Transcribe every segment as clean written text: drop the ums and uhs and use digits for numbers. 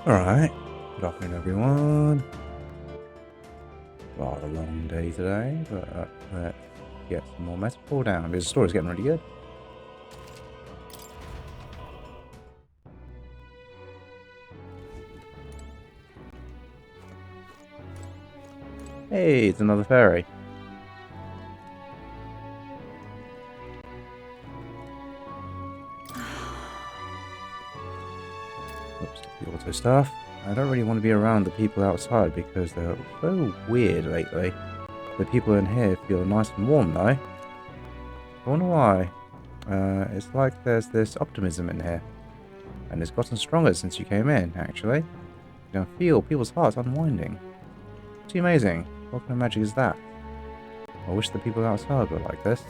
Alright, good afternoon everyone. Rather a long day today, but let's get some more metaphor down because the story's getting really good. Hey, it's another fairy. Oops, the auto stuff. I don't really want to be around the people outside because they're so weird lately. The people in here feel nice and warm though. I wonder why. It's like there's this optimism in here. And it's gotten stronger since you came in, actually. You can feel people's hearts unwinding. It's amazing. What kind of magic is that? I wish the people outside were like this.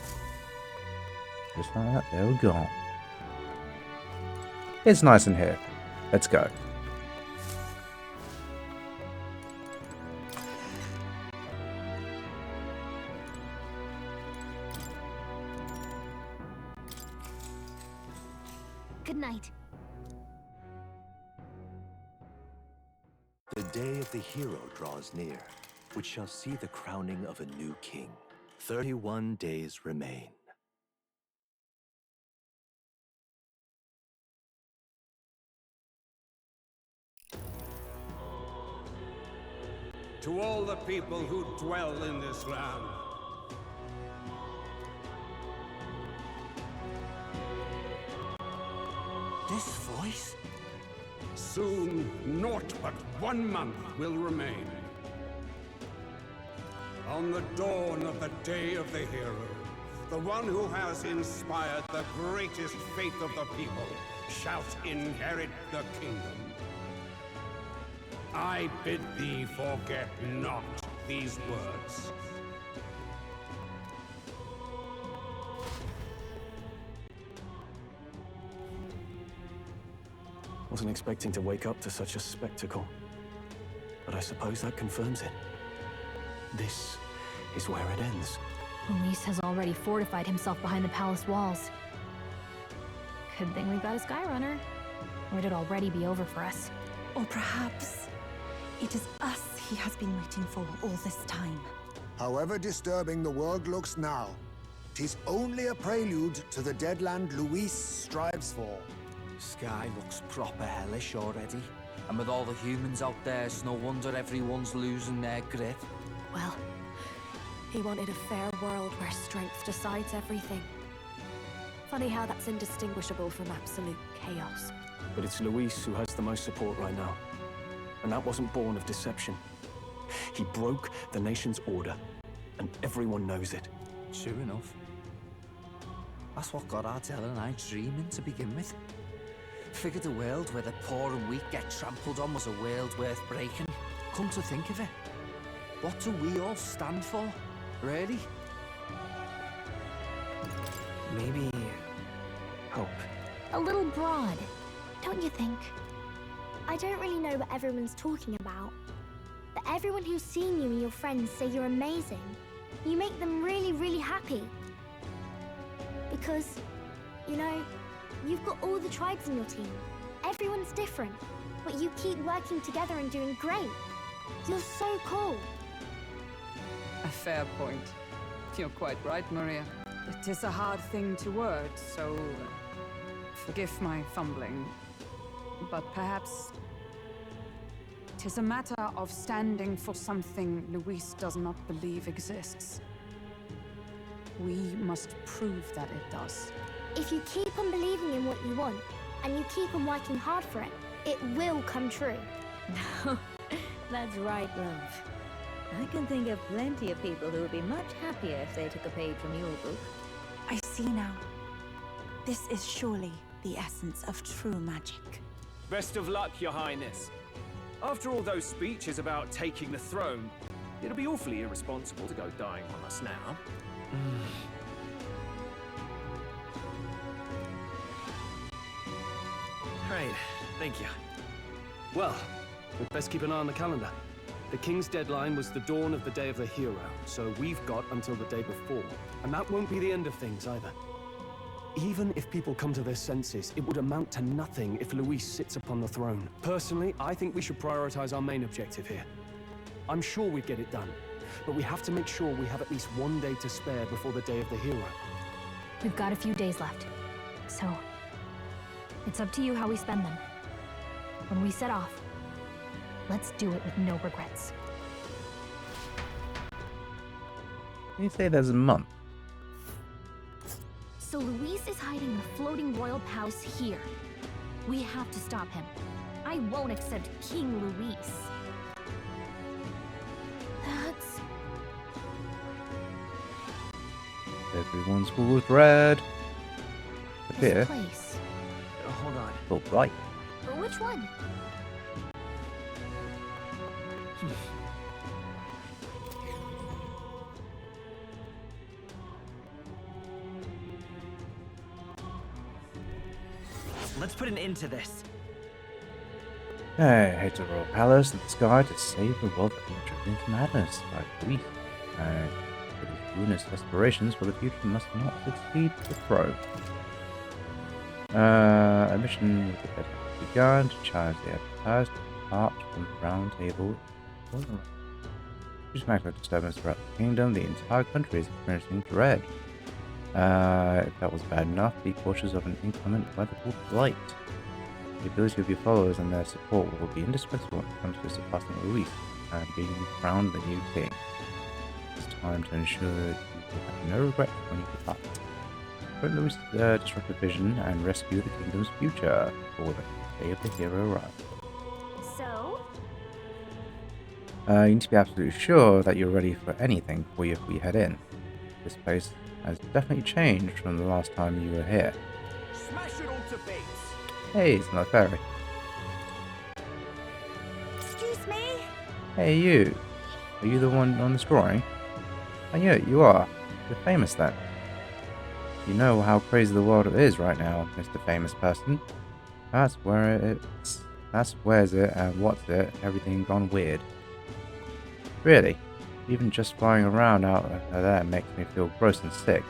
Just like that, they were gone. It's nice in here. Let's go. Good night. The day of the hero draws near, which shall see the crowning of a new king. 31 days remain. To all the people who dwell in this land, This voice? soon naught but 1 month will remain. On the dawn of the day of the hero, the one who has inspired the greatest faith of the people shall inherit the kingdom. I bid thee forget not these words. Wasn't expecting to wake up to such a spectacle, but I suppose that confirms it. This is where it ends. Luis has already fortified himself behind the palace walls. Good thing we got a Skyrunner. Or it'd already be over for us. Or perhaps it is us he has been waiting for all this time. However disturbing the world looks now, 'tis only a prelude to the deadland Luis strives for. Sky looks proper hellish already. And with all the humans out there, it's no wonder everyone's losing their grip. Well, he wanted a fair world where strength decides everything. Funny how that's indistinguishable from absolute chaos. But it's Luis who has the most support right now. And that wasn't born of deception. He broke the nation's order, and everyone knows it. True enough. That's what got Ardell and I dreaming to begin with. Figured a world where the poor and weak get trampled on was a world worth breaking. Come to think of it, what do we all stand for, really? Maybe hope. A little broad, don't you think? I don't really know what everyone's talking about, but everyone who's seen you and your friends say you're amazing. You make them really, really happy. Because, you know, you've got all the tribes in your team. Everyone's different, but you keep working together and doing great. You're so cool. A fair point. You're quite right, Maria. It is a hard thing to word, so forgive my fumbling. But perhaps it is a matter of standing for something Luis does not believe exists. We must prove that it does. If you keep on believing in what you want, and you keep on working hard for it, it will come true. That's right, love. I can think of plenty of people who would be much happier if they took a page from your book. I see now. This is surely the essence of true magic. Best of luck, Your Highness. After all those speeches about taking the throne, it'll be awfully irresponsible to go dying on us now. Great, thank you. Well, we'd best keep an eye on the calendar. The King's deadline was the dawn of the day of the hero, so we've got until the day before. And that won't be the end of things either. Even if people come to their senses, it would amount to nothing if Luis sits upon the throne. Personally, I think we should prioritize our main objective here. I'm sure we'd get it done, but we have to make sure we have at least one day to spare before the day of the hero. We've got a few days left, so it's up to you how we spend them. When we set off, let's do it with no regrets. You say there's a month. So Luis is hiding the floating royal palace here. We have to stop him. I won't accept King Luis. That's... Everyone's full of dread. Up here. This place. Hold on. Oh, right. But which one? Let's put an end to this. I head to the Royal Palace in the sky to save the world from being driven into madness by Luis. And with his ruinous aspirations for the future must not succeed to the throne. A mission with the dead has begun to challenge the empires to depart from the round table. Due to macro disturbance throughout the kingdom, the entire country is experiencing dread. If that was bad enough, be cautious of an inclement weather called blight. The ability of your followers and their support will be indispensable when it comes to surpassing Luis and being crowned the new king. It's time to ensure that you will have no regrets when you depart. Prevent Luis' disruptive vision and rescue the kingdom's future before the day of the hero arrives. So? You need to be absolutely sure that you're ready for anything before you head in. This place has definitely changed from the last time you were here. Smash it all to bits. Hey, it's not fairy. Excuse me? Hey, you. Are you the one on this drawing? Oh, yeah, you are. You're famous then. You know how crazy the world is right now, Mr. Famous Person. That's where's it and what's it, everything gone weird. Really? Even just flying around out there makes me feel gross and sick.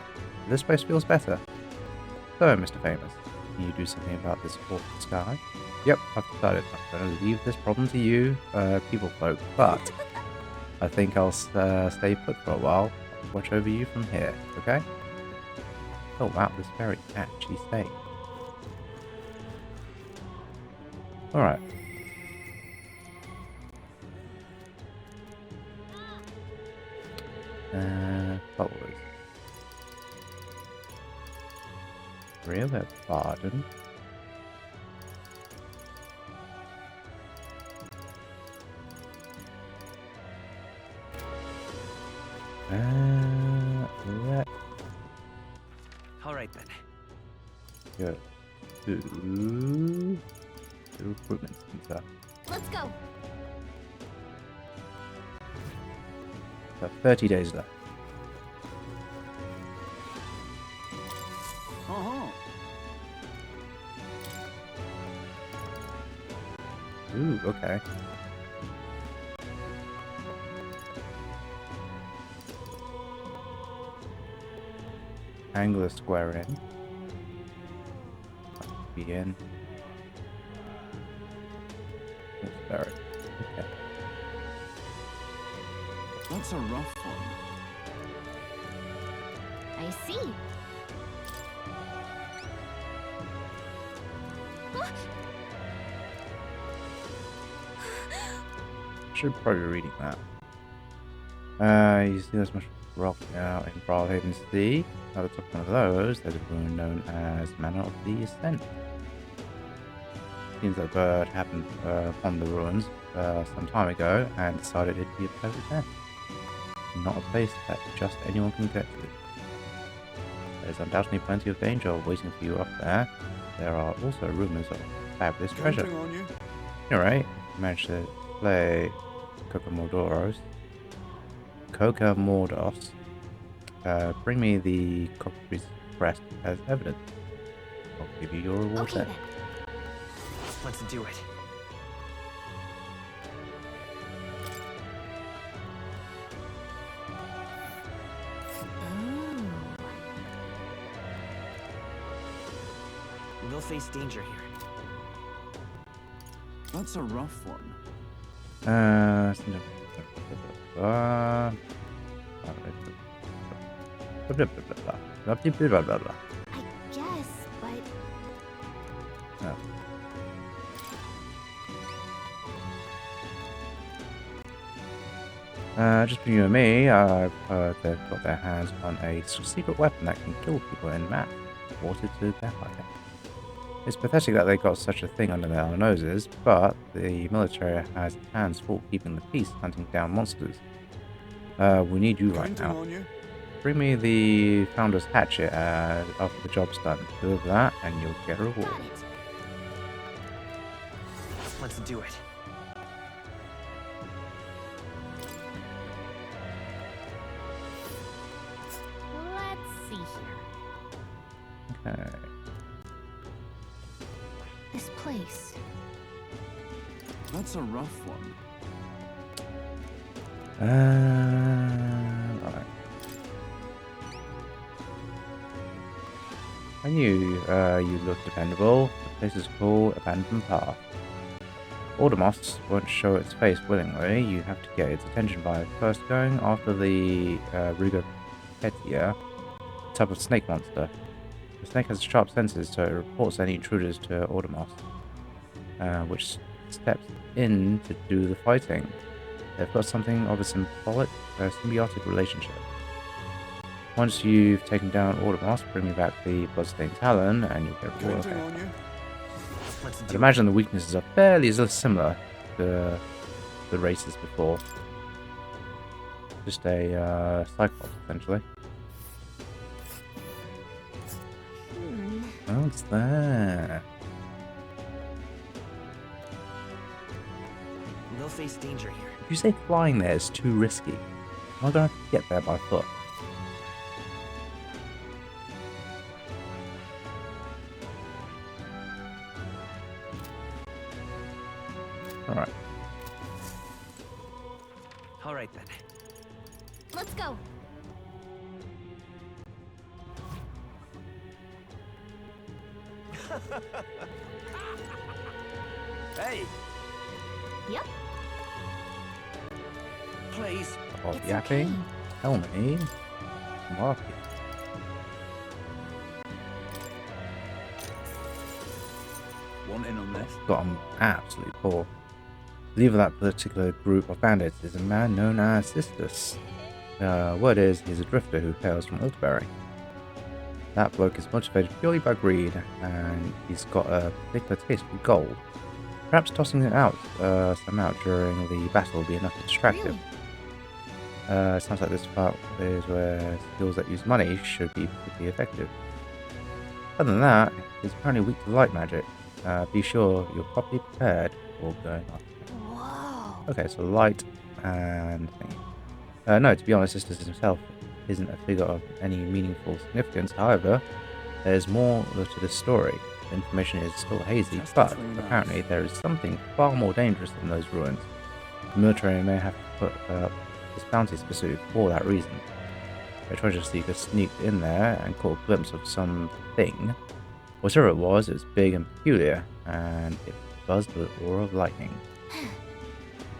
This place feels better. So, Mr. Famous, can you do something about this awful sky? Yep, I've decided I'm going to leave this problem to you, people folk, but I think I'll stay put for a while, watch over you from here, okay? Oh wow, this fairy actually stayed. Alright. Followers. Real at Bardon. Let Alright then. go to the recruitment center. Let's go. Got 30 days left. Ooh, okay. Angular square in. Be in. Sorry. Okay. That's a rough one. I see. Should probably be reading that. You see there's much rock now in Brawlhaven Sea. At the top of one of those, there's a ruin known as Manor of the Ascent. Seems that bird happened upon the ruins some time ago and decided it'd be a perfect nest. Not a place that just anyone can get to. There's undoubtedly plenty of danger waiting for you up there. There are also rumors of fabulous treasure. Alright, managed to play Coca Mordos. Bring me the cockatrice's breast as evidence. I'll give you your reward Okay, then. Let's do it. We'll face danger here. That's a rough one. I guess, but... Oh. Just for you and me, I've heard they've got their hands on a secret weapon that can kill people in mass, water to their fire. It's pathetic that they got such a thing under their noses, but the military has hands full keeping the peace, hunting down monsters. We need you right now. Bring me the Founder's Hatchet after the job's done. Do that and you'll get a reward. Let's do it. Let's see here. Okay. This place. That's a rough one. Alright. I knew you looked dependable. The place is called Abandoned Path. Ordemos won't show its face willingly. You have to get its attention by first going after the Rugopetia, a type of snake monster. The snake has sharp senses, so it reports any intruders to Ordemos, which steps in to do the fighting. They've got something of a symbiotic relationship. Once you've taken down Ordemos, bring me back the bloodstained talon, and you'll get reward. I'd imagine the weaknesses are fairly similar to the races before. Just a Cyclops, essentially. What's that? We'll face danger here. If you say flying there is too risky, am I going to have to get there by foot? Alright. Alright then. Let's go. Hey! Yep. Please. Stop yapping. Okay. Tell me. Mark it. Want in on this? Got him absolutely poor. The leader of that particular group of bandits is a man known as Sisters. Word is, he's a drifter who hails from Altaberry. That bloke is motivated purely by greed, and he's got a particular taste for gold. Perhaps tossing it out, some out during the battle will be enough to distract him. Sounds like this part is where skills that use money should be particularly effective. Other than that, he's apparently weak to light magic. Be sure you're properly prepared for going on. Whoa. Okay, so light and thingy. No, to be honest, Sisters himself isn't a figure of any meaningful significance. However, there's more to this story. The information is still hazy, but apparently there is something far more dangerous than those ruins. The military may have to put this bounties pursuit for that reason. A treasure seeker sneaked in there and caught a glimpse of something. Whatever it was big and peculiar, and it buzzed with the aura of lightning.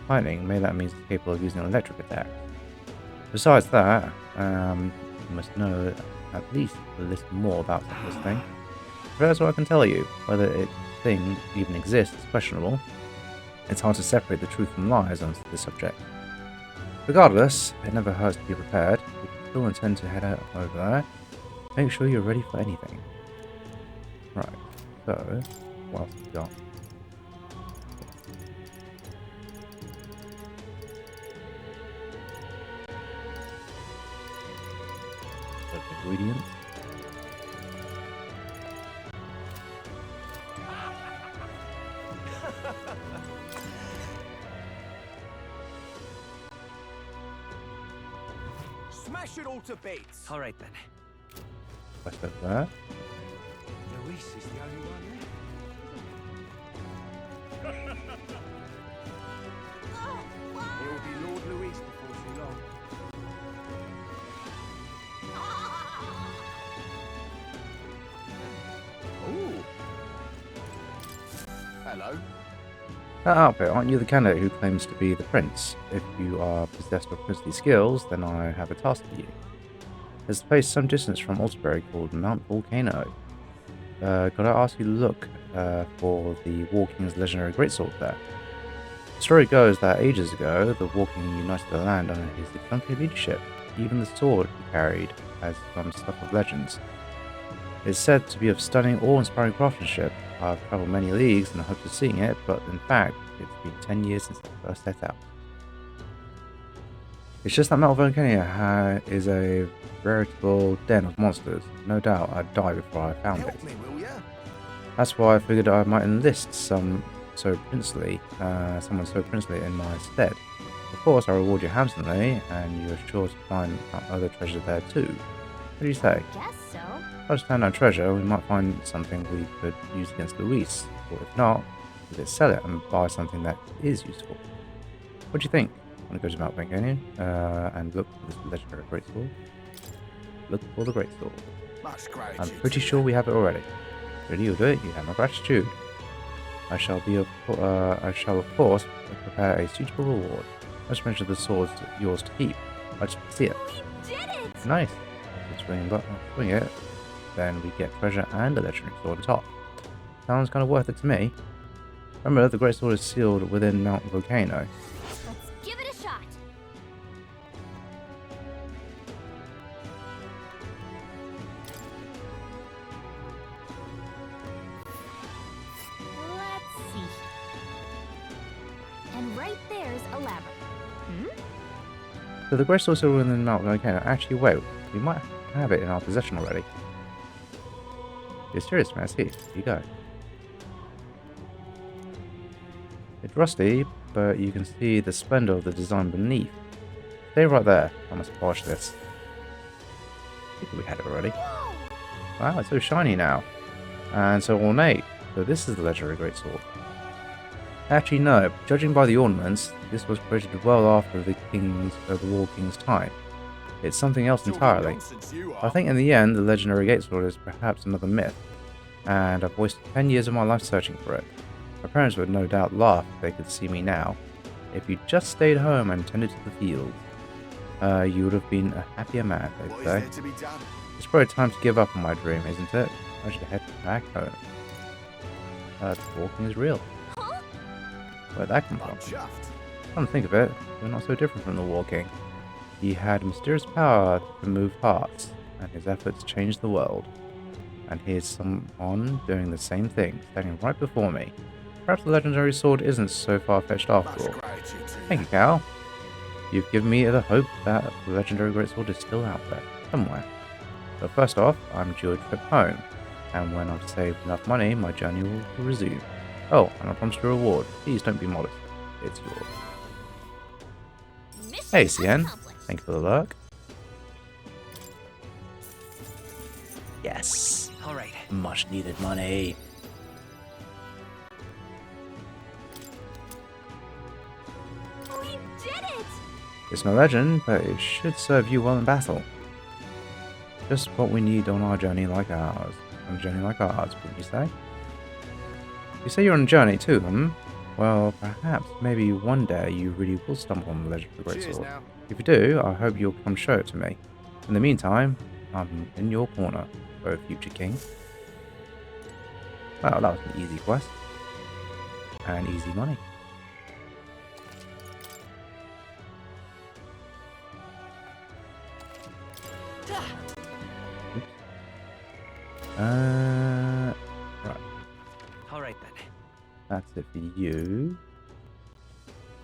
Lightning, maybe that means it's capable of using electric attacks. Besides that, you must know at least a little more about this thing. But that's what I can tell you. Whether it thing even exists is questionable. It's hard to separate the truth from lies on this subject. Regardless, it never hurts to be prepared. If you still intend to head out over there, make sure you're ready for anything. Right, so, what else have we got? Ingredients. Smash it all to bits. All right then. What's that? Luis is the only one left. It will be Lord Luis before too long. Ooh, Hello. That outfit, aren't you the candidate who claims to be the prince? If you are possessed of princely skills, then I have a task for you. There's a place some distance from Alderbury called Mount Volcano. Could I ask you to look for the War King's legendary greatsword there? The story goes that ages ago, the War King united the land under his exemplary leadership. Even the sword he carried has some stuff of legends. It is said to be of stunning, awe-inspiring craftsmanship. I've travelled many leagues in the hopes of seeing it, but in fact, it's been 10 years since I first set out. It's just that Mount Volcano is a veritable den of monsters. No doubt I'd die before I found it. That's why I figured I might enlist someone so princely in my stead. Of course, I'll reward you handsomely, and you're sure to find other treasure there too. What do you say? Guess so. If I just found out treasure, we might find something we could use against Luis. Or if not, we could sell it and buy something that is useful. What do you think? Want to go to Mount Volcano and look for this legendary greatsword? Look for the greatsword. I'm pretty sure we have it already. Really, you'll do it. You have my gratitude. I shall of course prepare a suitable reward. I just mentioned the sword's yours to keep. I just see it. We did it! Nice. Swing it. Then we get treasure and a legendary sword on top. Sounds kind of worth it to me. Remember, the greatsword is sealed within Mount Volcano. Let's give it a shot. Let's see. And right there's a lever. So the greatsword is sealed within Mount Volcano. Actually, wait. We might have it in our possession already. You're serious, man. Here you go. It's rusty, but you can see the splendor of the design beneath. Stay right there. I must polish this. I think we had it already. Wow, it's so shiny now. And so ornate. So this is the legendary greatsword. Actually, no. Judging by the ornaments, this was created well after the War King's time. It's something else entirely. I think in the end, the legendary greatsword is perhaps another myth, and I've wasted 10 years of my life searching for it. My parents would no doubt laugh if they could see me now. If you just stayed home and tended to the fields, you would have been a happier man, they'd say. It's probably time to give up on my dream, isn't it? I should head back home. The War King is real. Where'd that come from? Come to think of it, you're not so different from the War King. He had mysterious power to move hearts, and his efforts changed the world. And here's someone doing the same thing, standing right before me. Perhaps the legendary sword isn't so far-fetched after all. Thank you, Cal. You've given me the hope that the legendary greatsword is still out there, somewhere. But first off, I'm due a trip home, and when I've saved enough money, my journey will resume. Oh, and I promised a reward. Please don't be modest. It's yours. Hey, CN. Thank you for the lurk. Yes. All right. Much needed money. We did it! It's no legend, but it should serve you well in battle. Just what we need on a journey like ours, wouldn't you say? You say you're on a journey too, Well, perhaps, maybe one day you really will stumble on the legendary greatsword. If you do, I hope you'll come show it to me. In the meantime, I'm in your corner, O future king. Well, that was an easy quest. And easy money. Oops. Right. Alright then. That's it for you.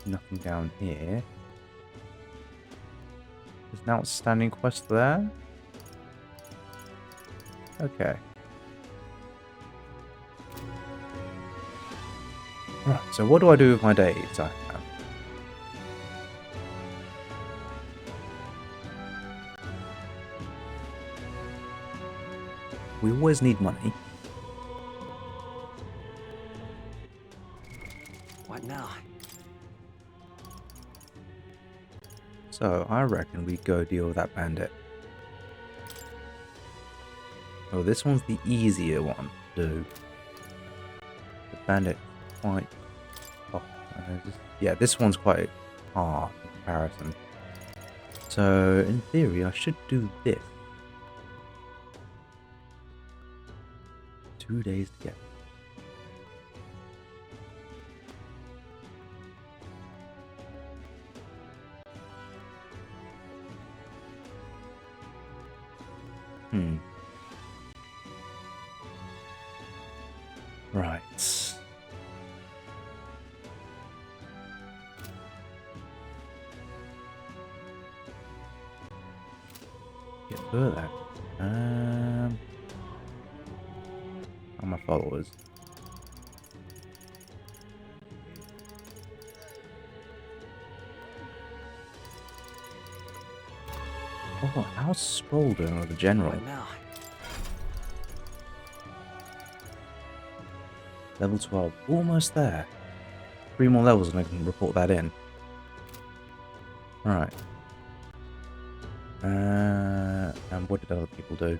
Nothing down here. There's an outstanding quest there. Okay. Right, so what do I do with my days? We always need money. What now? So I reckon we go deal with that bandit. Oh, this one's the easier one to do. The bandit quite... Oh, yeah, this one's quite hard in comparison. So, in theory, I should do this. 2 days to get. Right. Get through that. How my followers? Oh, how's Spaulding or the general? Now. Level 12, almost there. 3 more levels and I can report that in. Right. And what did other people do?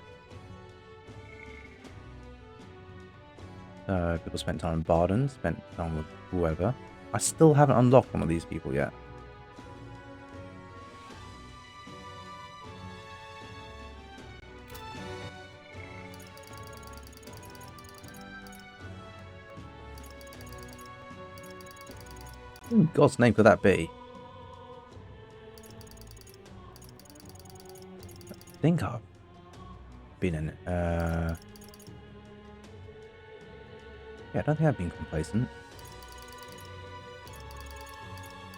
People spent time in Bardon, spent time with whoever. I still haven't unlocked one of these people yet. Who in God's name could that be? I think I've been in it. Yeah, I don't think I've been complacent.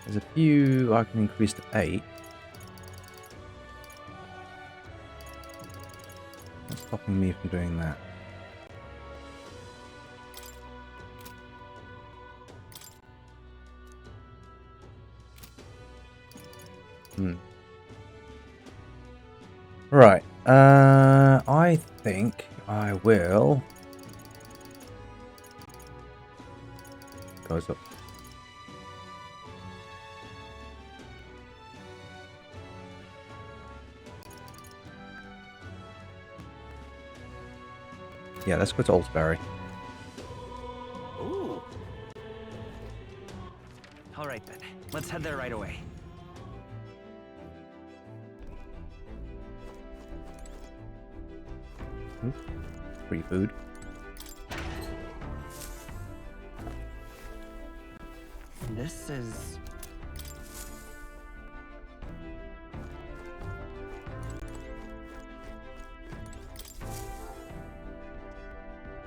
There's a few I can increase to 8. What's stopping me from doing that? Right. I think I will. Goes up. Yeah, let's go to Altsbury. Ooh. All right then. Let's head there right away. Free food. This is...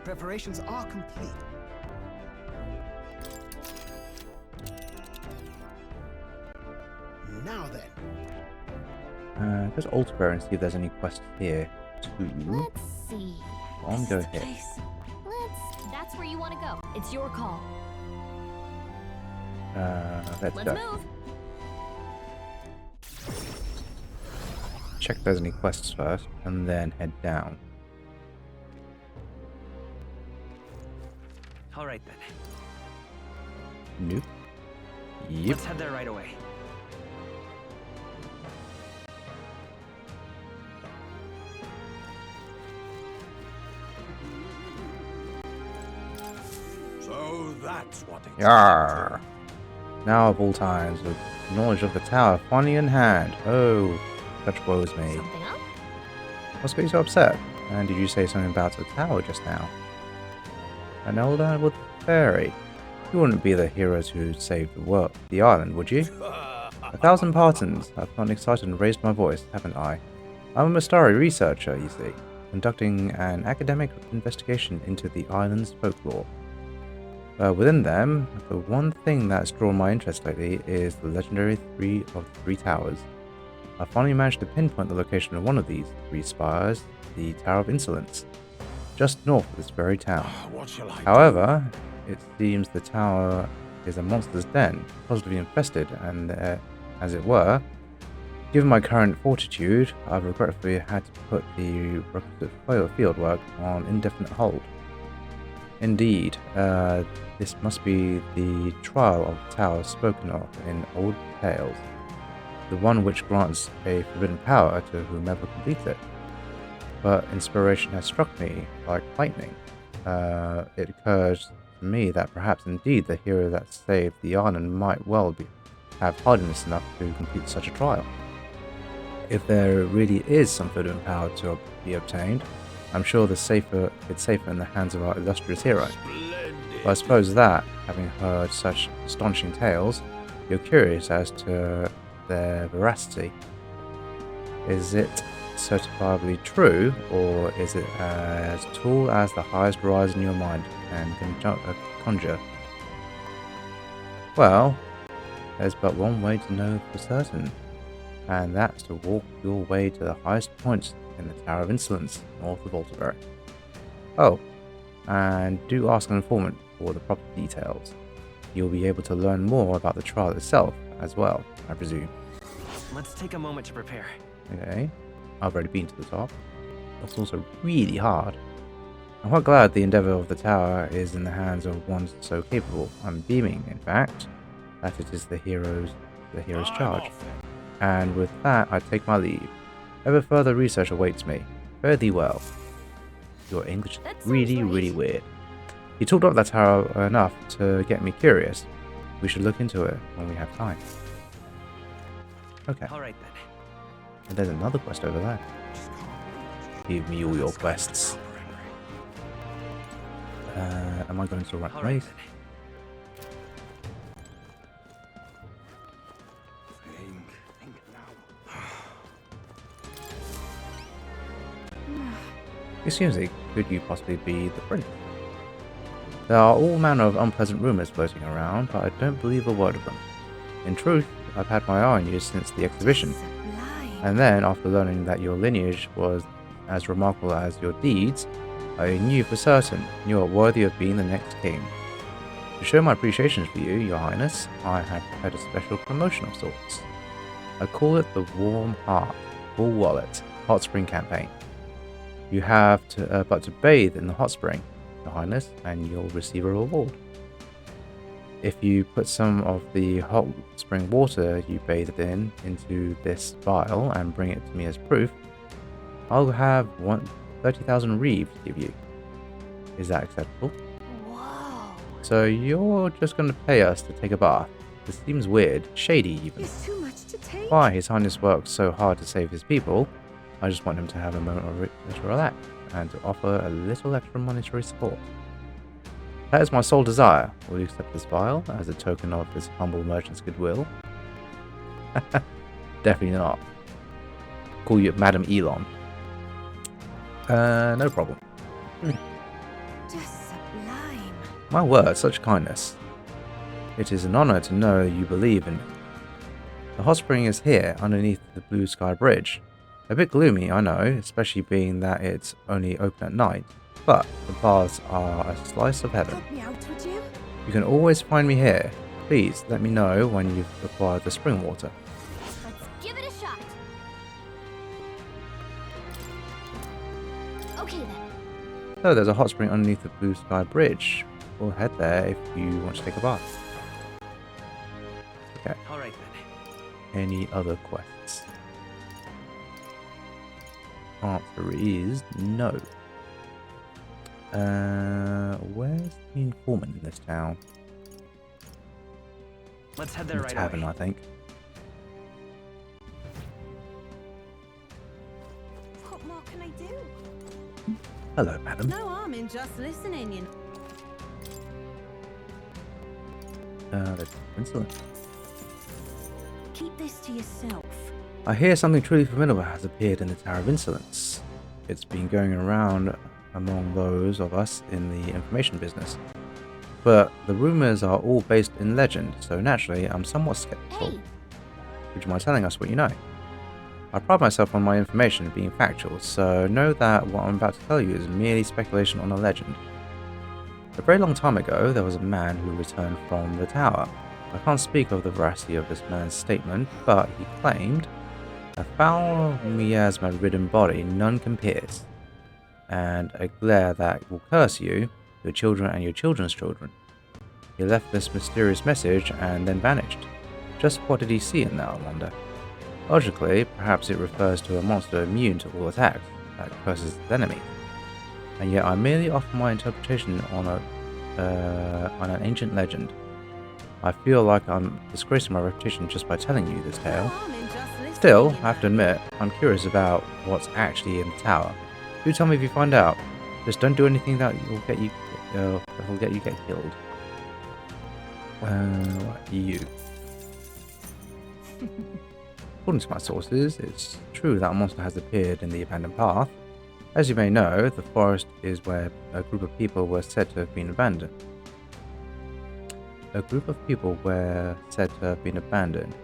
Preparations are complete. Now then. Go to Altsbury and see if there's any quests here too. Let's see. I'm going here. That's where you want to go. It's your call. Let's go. Move. Check if there's any quests first, and then head down. All right then. Nope. Yep. Let's head there right away. So that's what it's Yarr. Now of all times, with knowledge of the tower finally in hand. Oh, such woes me. Something up? What's got you so upset? And did you say something about the tower just now? An elder with the fairy? You wouldn't be the heroes who saved the world, the island, would you? 1,000 pardons. I've gotten excited and raised my voice, haven't I? I'm a Mistari researcher, you see, conducting an academic investigation into the island's folklore. Within them, the one thing that's drawn my interest lately is the legendary Three of the Three Towers. I finally managed to pinpoint the location of one of these 3 spires, the Tower of Insolence, just north of this very town. However, it seems the tower is a monster's den, positively infested, and as it were, given my current fortitude, I've regretfully had to put the requisite fieldwork on indefinite hold. Indeed, this must be the trial of the tower spoken of in old tales, the one which grants a forbidden power to whomever completes it. But inspiration has struck me like lightning. It occurs to me that perhaps indeed the hero that saved the island might well have hardiness enough to complete such a trial. If there really is some forbidden power to be obtained, I'm sure it's safer in the hands of our illustrious hero. But I suppose that, having heard such astonishing tales, you're curious as to their veracity. Is it certifiably true, or is it as tall as the highest horizon your mind can conjure? Well, there's but one way to know for certain, and that's to walk your way to the highest points in the Tower of Insolence, north of Altabury. Oh, and do ask an informant for the proper details. You'll be able to learn more about the trial itself as well, I presume. Let's take a moment to prepare. Okay, I've already been to the top. That's also really hard. I'm quite glad the endeavour of the tower is in the hands of one so capable. I'm beaming, in fact, that it is the hero's charge. And with that, I take my leave. Ever further research awaits me. Fare thee well. Your English is really weird. You talked about that tower enough to get me curious. We should look into it when we have time. Okay. Alright then. And there's another quest over there. Give me all your quests. Am I going to the right place? Excuse me, could you possibly be the prince? There are all manner of unpleasant rumours floating around, but I don't believe a word of them. In truth, I've had my eye on you since the exhibition. And then, after learning that your lineage was as remarkable as your deeds, I knew for certain you are worthy of being the next king. To show my appreciation for you, your highness, I have prepared a special promotion of sorts. I call it the Warm Heart, Full Wallet, Hot Spring Campaign. You have but to bathe in the hot spring, your highness, and you'll receive a reward. If you put some of the hot spring water you bathed in into this vial and bring it to me as proof, I'll have 30,000 reeves to give you. Is that acceptable? Whoa. So you're just going to pay us to take a bath? This seems weird, shady even. It's too much to take. Why His Highness works so hard to save his people, I just want him to have a moment to relax and to offer a little extra monetary support. That is my sole desire. Will you accept this vial as a token of this humble merchant's goodwill? Definitely not. Call you Madam Elon. No problem. Just sublime. My word, such kindness. It is an honor to know you believe in me. The hot spring is here, underneath the Blue Sky Bridge. A bit gloomy, I know, especially being that it's only open at night, but the baths are a slice of heaven. Help me out, would you? You can always find me here. Please let me know when you've acquired the spring water. Let's give it a shot. Okay then. So there's a hot spring underneath the Blue Sky Bridge. We'll head there if you want to take a bath. Okay. Alright then. Any other quests? Answer is no. Where's the informant in this town? Let's head there right Tavern, away. I think. What more can I do? Hello, madam. No harm in just listening, you know. That's insolent. Keep this to yourself. I hear something truly formidable has appeared in the Tower of Insolence. It's been going around among those of us in the information business. But the rumors are all based in legend, so naturally I'm somewhat skeptical. Hey. Would you mind telling us what you know? I pride myself on my information being factual, so know that what I'm about to tell you is merely speculation on a legend. A very long time ago, there was a man who returned from the tower. I can't speak of the veracity of this man's statement, but he claimed, "A foul miasma-ridden body none can pierce, and a glare that will curse you, your children and your children's children." He left this mysterious message and then vanished. Just what did he see in that, I wonder? Logically, perhaps it refers to a monster immune to all attacks, that curses its enemy. And yet I merely offer my interpretation on on an ancient legend. I feel like I'm disgracing my reputation just by telling you this tale. Still, I have to admit, I'm curious about what's actually in the tower. Do tell me if you find out. Just don't do anything that will get you get killed. You. According to my sources, it's true that a monster has appeared in the abandoned path. As you may know, the forest is where a group of people were said to have been abandoned. A group of people were said to have been abandoned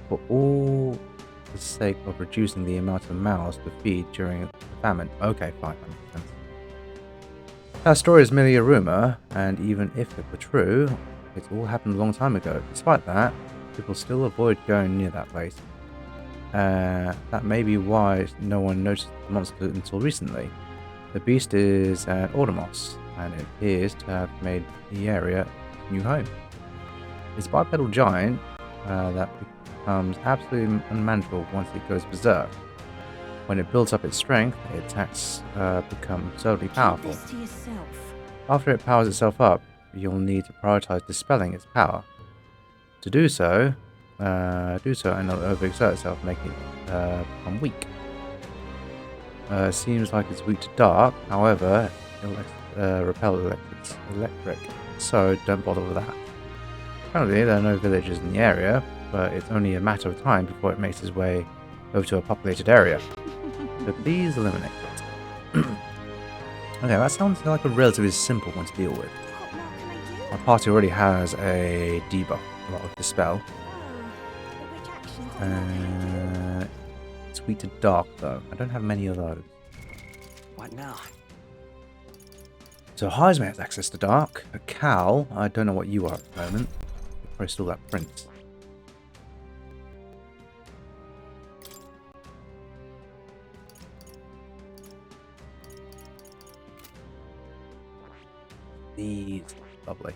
for all the sake of reducing the amount of mouths to feed during the famine. Okay, fine, that makes sense. That story is merely a rumor, and even if it were true, it all happened a long time ago. Despite that, people still avoid going near that place. That may be why no one noticed the monster until recently. The beast is an Ordemos, and it appears to have made the area its new home. It's a bipedal giant that becomes absolutely unmanageable once it goes berserk. When it builds up its strength, its attacks become absurdly powerful. Keep this to yourself. After it powers itself up, you'll need to prioritize dispelling its power. To do so and not overexert itself, make it become weak. Seems like it's weak to dark, however, it'll repel electric, so don't bother with that. Currently, there are no villages in the area, but it's only a matter of time before it makes its way over to a populated area. So please eliminate it. Okay, that sounds like a relatively simple one to deal with. My party already has a debuff, a lot of dispel. It's weak to dark though. I don't have many of those. What now? So Heisman has access to dark. A Cal, I don't know what you are at the moment. You're probably still that prince. These, lovely.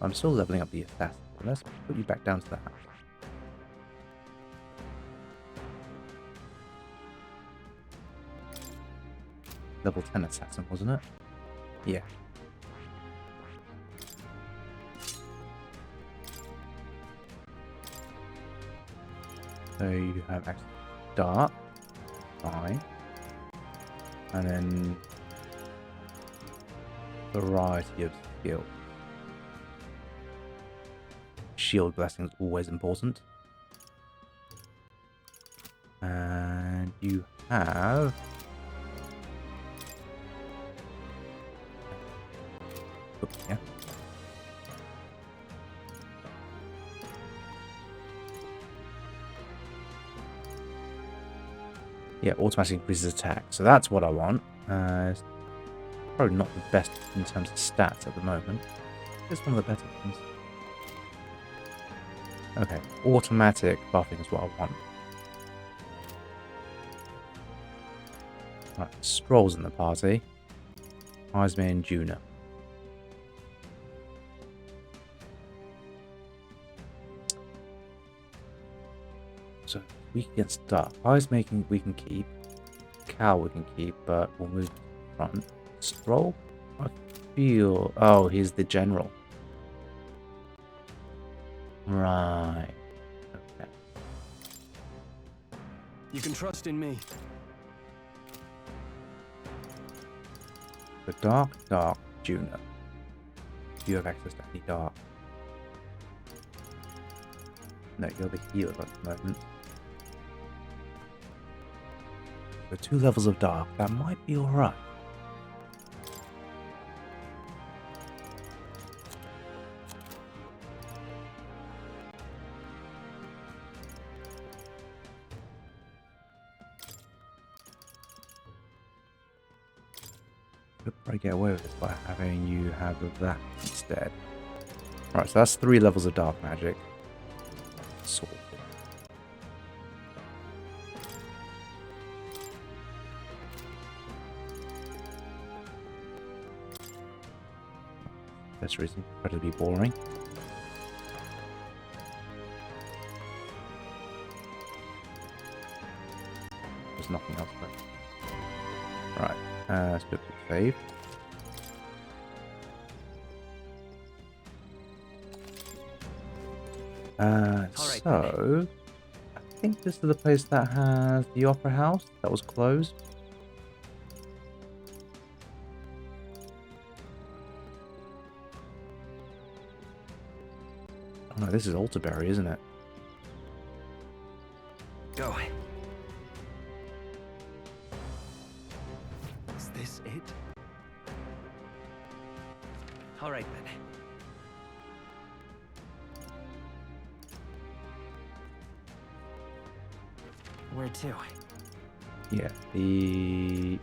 I'm still leveling up the assassin. Let's put you back down to that. Level 10 assassin, wasn't it? Yeah. So you have access to dark, fine, and then variety of skill. Shield blessing is always important, and you have yeah. Yeah, automatically increases attack. So that's what I want. It's probably not the best in terms of stats at the moment. It's one of the better ones. Okay, automatic buffing is what I want. Right, Stroll's in the party. Heisman and Junah. So weak against dark. Eyes making we can keep. Cow we can keep, but we'll move to the front. Stroll? I feel... Oh, he's the general. Right. Okay. You can trust in me. The dark, Junah. Do you have access to any dark? No, you're the healer at the moment. The 2 levels of dark, that might be alright. Could probably get away with this by having you have that instead. Right, so that's 3 levels of dark magic. Sorted. That's reason for it to be boring. There's nothing else left. Right, let's do a quick save. So I think this is the place that has the opera house that was closed. Oh no, this is Alterbury, isn't it? Go. Is this it? All right then. Where to? Yeah, the...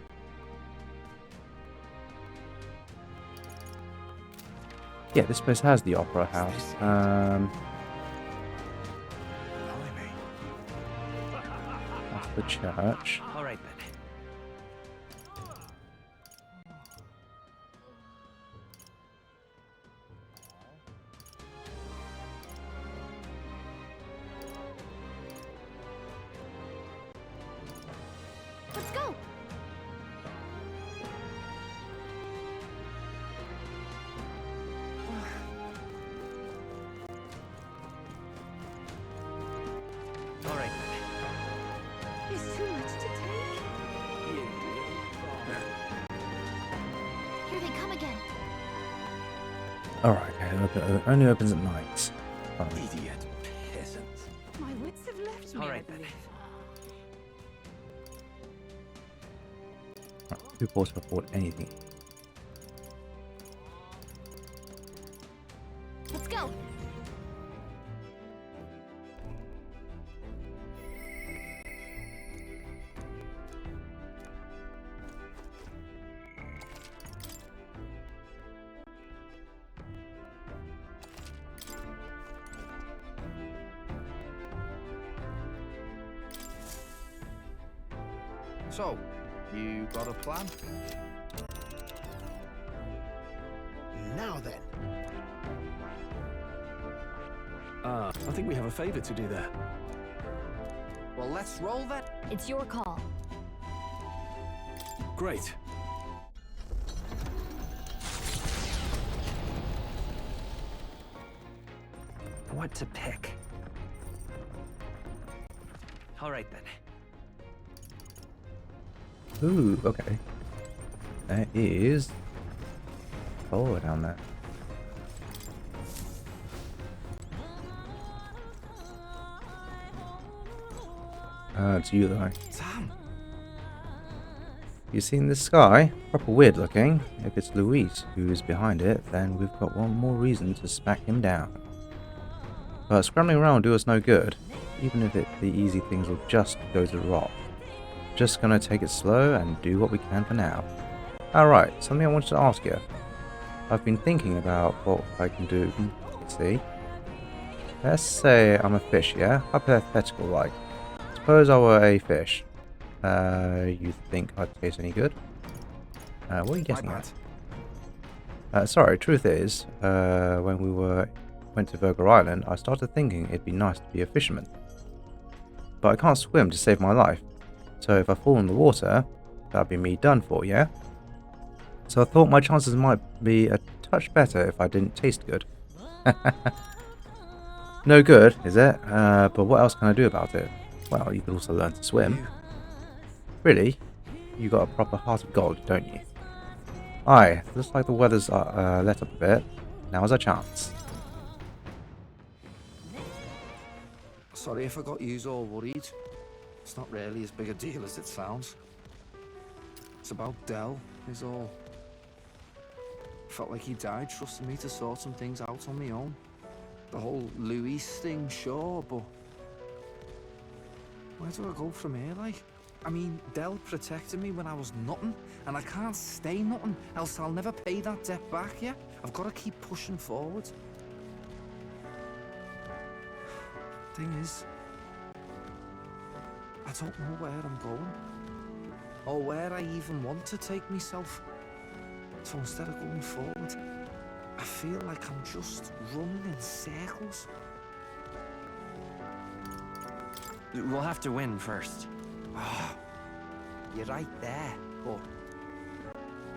Yeah, this place has the opera house. That's the church. All right then. Let's go. All right then. It's too much to take. Here they come again. Alright, okay, it only opens at night. Fine. Idiot peasants. My wits have left me. All right then. Right, who paused to afford anything? Let's go. So, you got a plan? Now then. I think we have a favor to do there. Well, let's roll then. It's your call. Great. What to pick? All right then. Ooh, okay. There is... Oh, down there. It's you though. Sam. You seen this sky? Proper weird looking. If it's Luis who is behind it, then we've got one more reason to smack him down. But scrambling around will do us no good, even if the easy things will just go to rot. Just gonna take it slow and do what we can for now. Alright, something I wanted to ask you. I've been thinking about what I can do. Let's see. Let's say I'm a fish, yeah? Hypothetical like. Suppose I were a fish. You think I'd taste any good? What are you guessing at? Sorry, truth is, when we went to Virgo Island, I started thinking it'd be nice to be a fisherman. But I can't swim to save my life. So if I fall in the water, that'd be me done for, yeah? So I thought my chances might be a touch better if I didn't taste good. No good, is it? But what else can I do about it? Well, you could also learn to swim. Really? You got a proper heart of gold, don't you? Aye, looks like the weather's let up a bit. Now's our chance. Sorry if I got yous all worried. It's not really as big a deal as it sounds. It's about Del, is all. Felt like he died trusting me to sort some things out on my own. The whole Luis thing, sure, but... where do I go from here, like? I mean, Del protected me when I was nothing, and I can't stay nothing, else I'll never pay that debt back, yeah? I've got to keep pushing forward. Thing is, I don't know where I'm going, or where I even want to take myself. So instead of going forward, I feel like I'm just running in circles. We'll have to win first. Oh, you're right there, but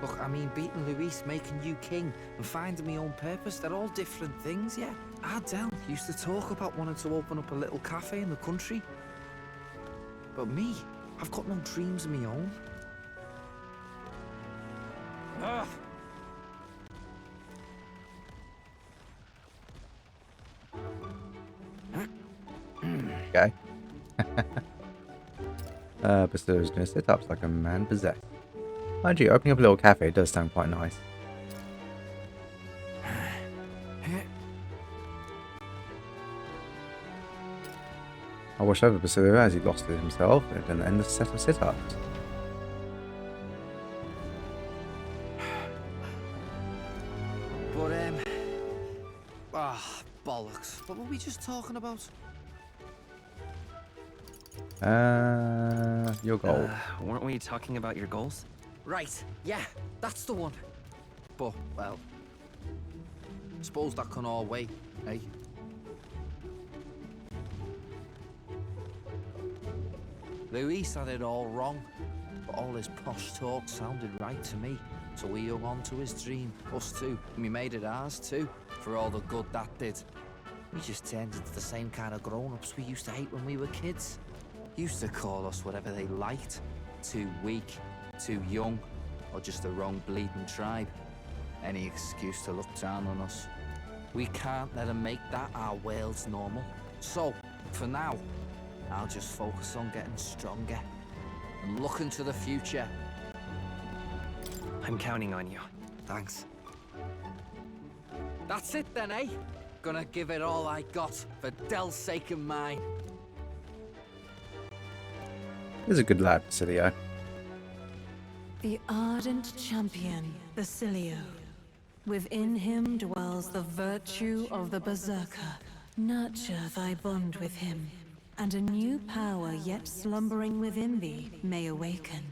Look, I mean, beating Luis, making you king, and finding my own purpose, they're all different things, yeah? Ardell used to talk about wanting to open up a little cafe in the country. But me, I've got no dreams of my own. Ugh. Okay. Basilio's doing sit-ups like a man possessed. Mind you, opening up a little cafe does sound quite nice. I watched over Basilio as he lost it himself and an endless set of sit-ups. But, bollocks. What were we just talking about? Your goal. Weren't we talking about your goals? Right, yeah, that's the one. But, well, suppose that can all wait, eh? Luis had it all wrong, but all his posh talk sounded right to me. So we hung on to his dream, us too, and we made it ours too, for all the good that did. We just turned into the same kind of grown-ups we used to hate when we were kids. Used to call us whatever they liked. Too weak, too young, or just the wrong bleeding tribe. Any excuse to look down on us. We can't let them make that our world's normal. So, for now, I'll just focus on getting stronger and looking to the future. I'm counting on you. Thanks. That's it then, eh? Gonna give it all I got for Del's sake and mine. He's a good lad, Basilio. The ardent champion, Basilio. Within him dwells the virtue of the Berserker. Nurture thy bond with him, and a new power yet slumbering within thee may awaken.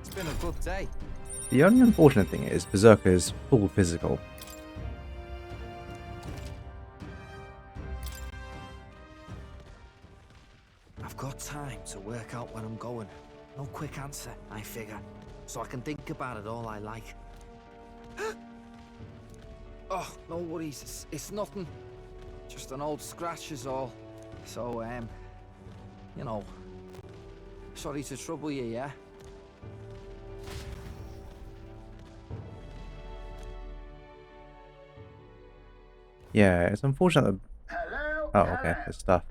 It's been a good day. The only unfortunate thing is Berserker is full physical. I've got time to work out where I'm going. No quick answer, I figure. So I can think about it all I like. Oh, no worries. It's nothing. Just an old scratch is all. So, you know. Sorry to trouble you, yeah? Yeah, it's unfortunate that... Oh, okay, there's stuff.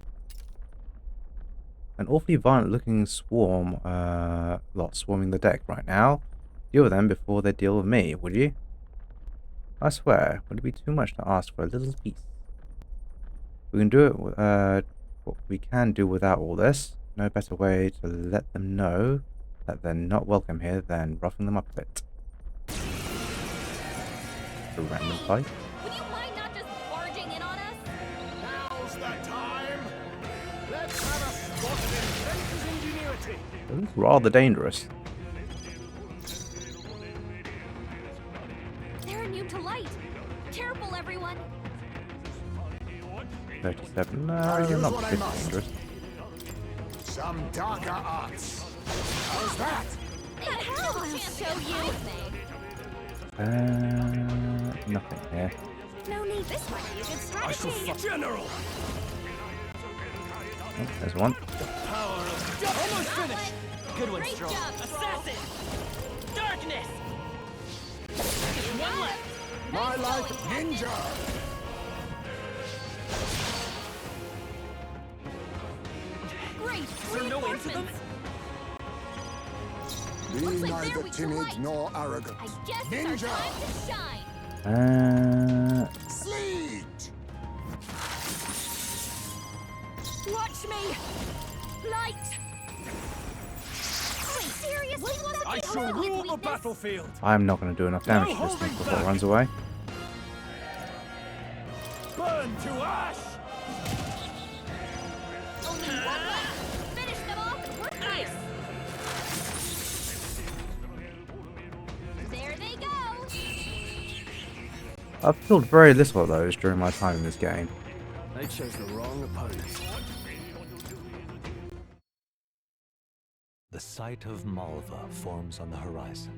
An awfully violent-looking swarm, lot swarming the deck right now. Deal with them before they deal with me, would you? I swear, would it be too much to ask for a little piece? We can do it, what we can do without all this. No better way to let them know that they're not welcome here than roughing them up a bit. A random fight. Would you mind not just barging in on us? Now's the time! Let's have a spot of adventurous ingenuity! It looks rather dangerous. They're immune to light. Careful, everyone. 37. No, you're not particularly dangerous. Some darker arts. How's that? I'll show you. Nothing here. No need. This might be a good strategy. General! Oh, there's one. Almost finished! Good one, Great Strong. job, Assassin! Darkness! Just one left. My life, ninja! Great. Is there no end to them? Be Looks like neither they're weak to timid light. nor arrogant. I guess Ninja! it's our time to shine. Sleet! Watch me! Light! Wait, seriously? I shall rule the battlefield! I'm not going to do enough damage to this thing before it runs away. Burn to ash! Only one left! Finish them off and we're nice! There they go! I've killed very little of those during my time in this game. They chose the wrong opponent. The site of Malva forms on the horizon,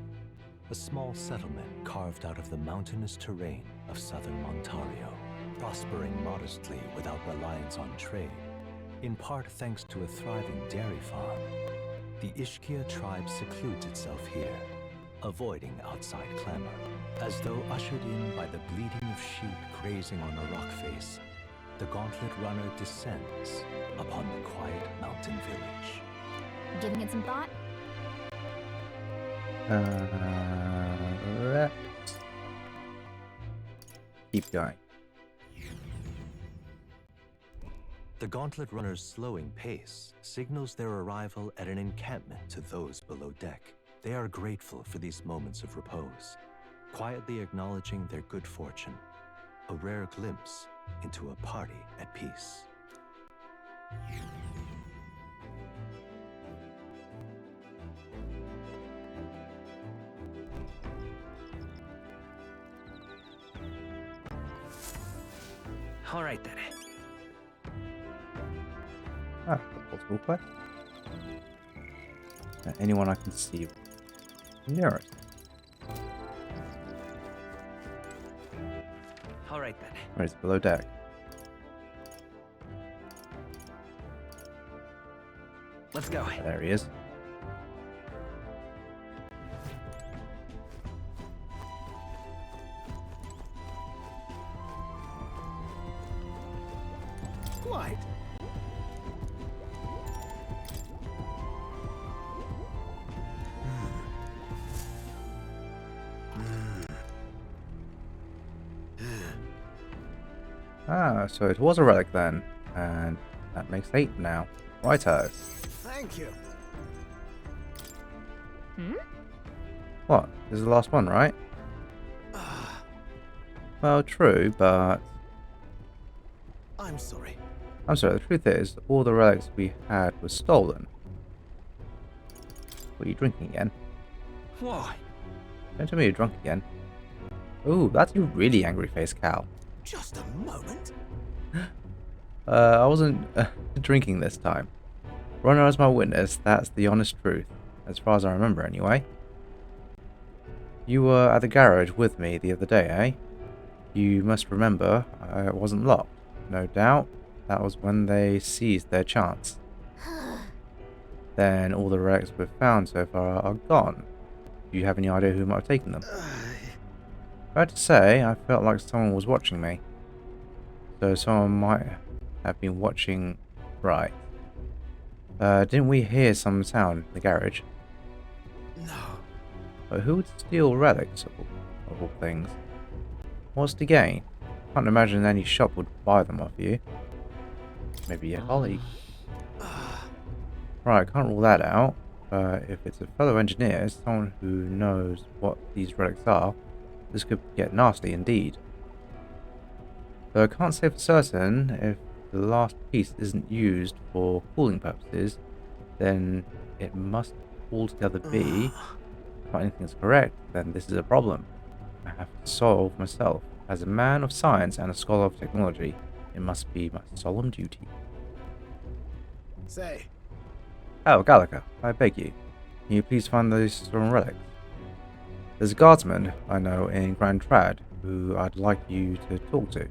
a small settlement carved out of the mountainous terrain of southern Ontario, prospering modestly without reliance on trade, in part thanks to a thriving dairy farm. The Ishkia tribe secludes itself here, avoiding outside clamor, as though ushered in by the bleating of sheep grazing on a rock face. The Gauntlet Runner descends upon the quiet mountain village. Giving it some thought? Let's keep going. The Gauntlet Runner's slowing pace signals their arrival at an encampment to those below deck. They are grateful for these moments of repose, quietly acknowledging their good fortune, a rare glimpse into a party at peace. All right then. Ah, possible quest. Anyone I can see near us. All right then. Where is below deck? Let's go. There he is. Quite. Ah, so it was a relic then, and that makes 8 now. Righto. Thank you. What? This is the last one, right? Well, true, but... I'm sorry. I'm sorry, the truth is, all the relics we had were stolen. What are you drinking again? Why? Don't tell me you're drunk again. Ooh, that's a really angry face, Cal. Just a moment. I wasn't drinking this time. Runner as my witness, that's the honest truth. As far as I remember, anyway. You were at the garage with me the other day, eh? You must remember, it wasn't locked. No doubt, that was when they seized their chance. Then all the relics we've found so far are gone. Do you have any idea who might have taken them? Fair to say, I felt like someone was watching me. So someone might have been watching... Right. Didn't we hear some sound in the garage? No. But who would steal relics of all things? What's to gain? Can't imagine any shop would buy them off you. Maybe your colleague. Right, can't rule that out. If it's a fellow engineer, someone who knows what these relics are, this could get nasty indeed. Though I can't say for certain, if the last piece isn't used for cooling purposes, then it must altogether be. If anything is correct, then this is a problem I have to solve myself. As a man of science and a scholar of technology, it must be my solemn duty. Say. Oh, Gallagher, I beg you. Can you please find those stolen relics? There's a guardsman I know in Grand Trad who I'd like you to talk to.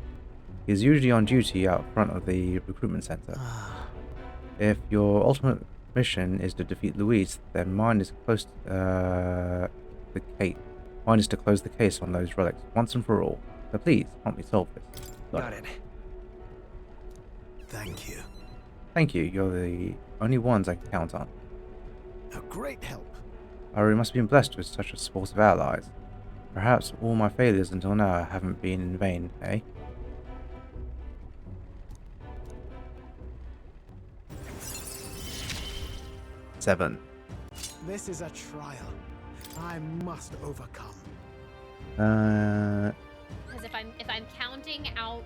He's usually on duty out front of the recruitment center. If your ultimate mission is to defeat Luis, then mine is close to Mine is to close the case on those relics once and for all. So please, help me solve this. Got it. Thank you. Thank you. You're the only ones I can count on. A great help. I really must have been blessed with such a supportive allies. Perhaps all my failures until now haven't been in vain, eh? Seven. This is a trial I must overcome. Because if I'm counting out.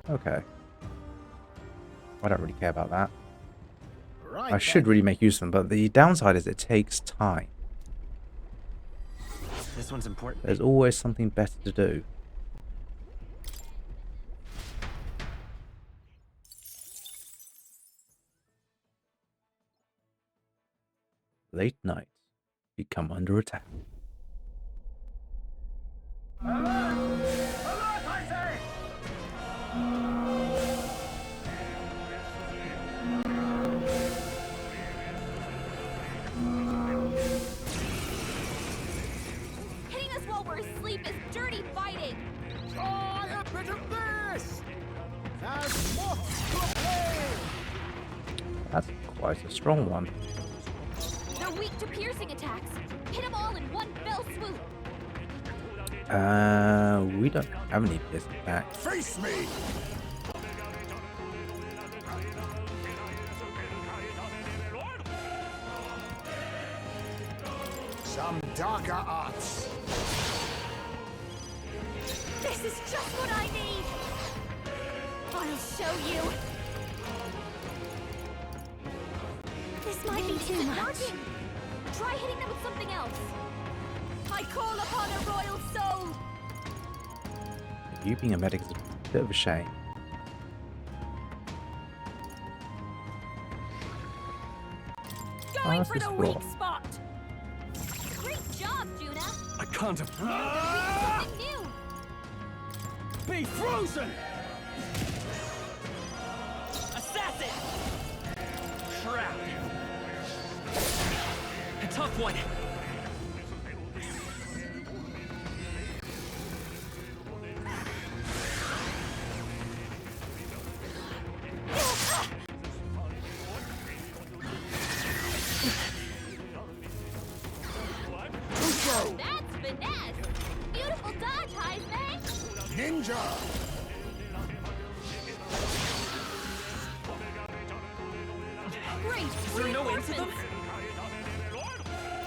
Okay. I don't really care about that. Right, I should really make use of them, but the downside is it takes time. This one's important. There's always something better to do. late night, you come under attack. Hitting us while we're asleep is dirty fighting! Try a bit of this! As moths to a flame! That's quite a strong one. They're weak to piercing attacks. Hit them all in one fell swoop. We don't have any piercing attacks. Face me! Some darker arts. This is just what I need! I'll show you! This might be too much. Try hitting them with something else. I call upon a royal soul! You being a medic is a bit of a shame. Going How's for this the floor? weak spot! Great job, Junah! I can't have... Something new! Be frozen! Assassin! Trap! A tough one! That's finesse! Beautiful dodge, Heisman! Ninja! Great! Is there no end to them?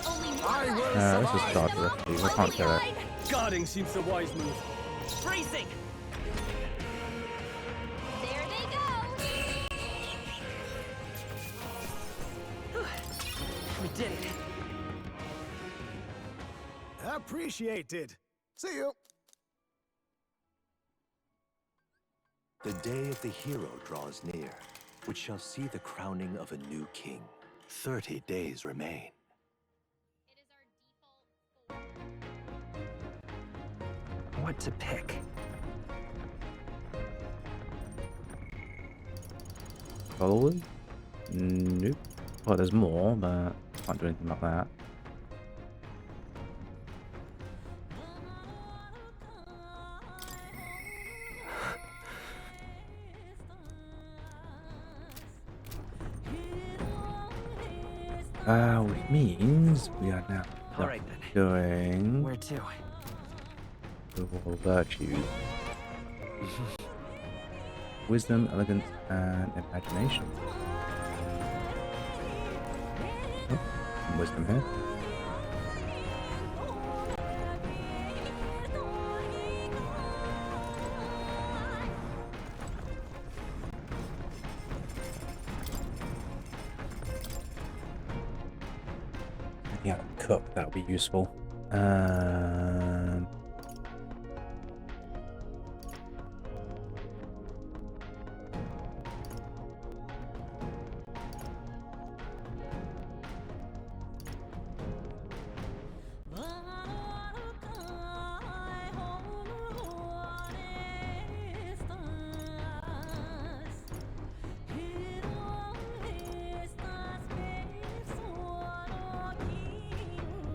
Only one I will This is survive. dark. I can't kill it. Guarding seems the wise move. Bracing! There they go! We did it. Appreciated. See you. The day of the hero draws near, which shall see the crowning of a new king. 30 days remain. What to pick? Followers? Nope. Well, there's more, but can't do anything about that. Which means we are now Alright then. doing Where to? the virtues. Wisdom, elegance, and imagination. Oh, some wisdom here. Yeah, cook, that would be useful.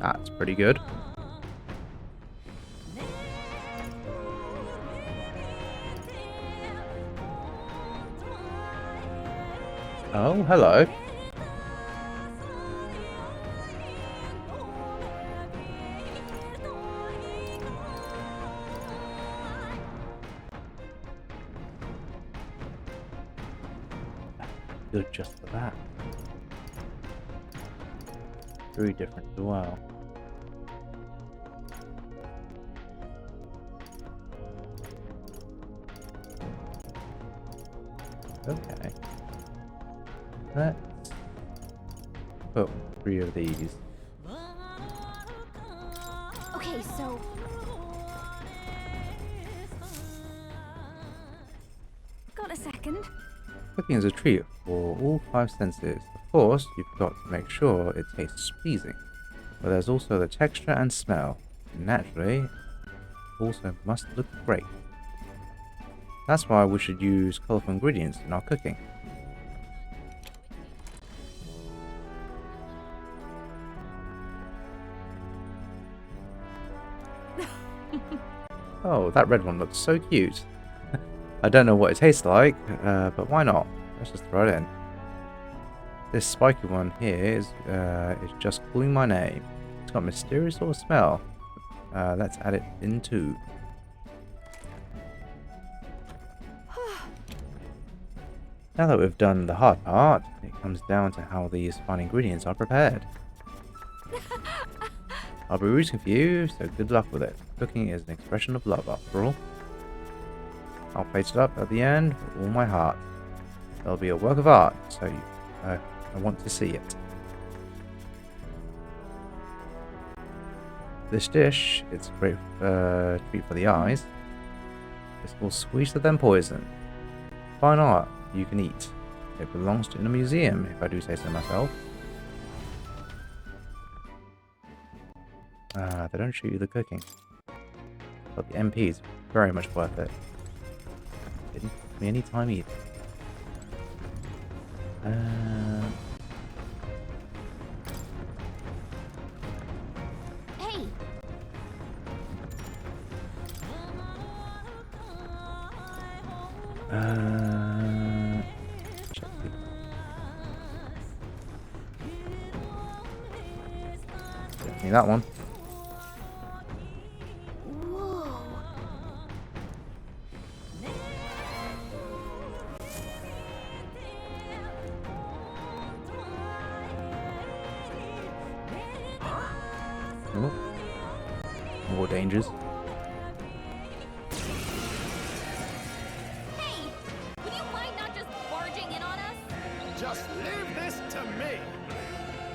That's pretty good. Oh, hello. Good just for that. Very different as well. Okay. Let's put 3 of these. Okay, so... Got a second? Cooking is a treat for all 5 senses. course, you've got to make sure it tastes pleasing. But there's also the texture and smell. And naturally, also must look great. That's why we should use colourful ingredients in our cooking. Oh, that red one looks so cute. I don't know what it tastes like, but why not? Let's just throw it in. This spiky one here is just calling my name. It's got a mysterious sort of smell. Let's add it in too. Now that we've done the hard part, it comes down to how these fine ingredients are prepared. I'll be rooting for you, so good luck with it. Cooking is an expression of love, after all. I'll plate it up at the end with all my heart. It'll be a work of art, so I want to see it. This dish, it's a great treat for the eyes. It's more sweeter than poison. Fine art you can eat. It belongs in a museum, if I do say so myself. They don't show you the cooking. But the MP is very much worth it. Didn't take me any time either. Hey! Check definitely that one. Oh. More dangers. Hey! Would you mind not just barging in on us? Just leave this to me.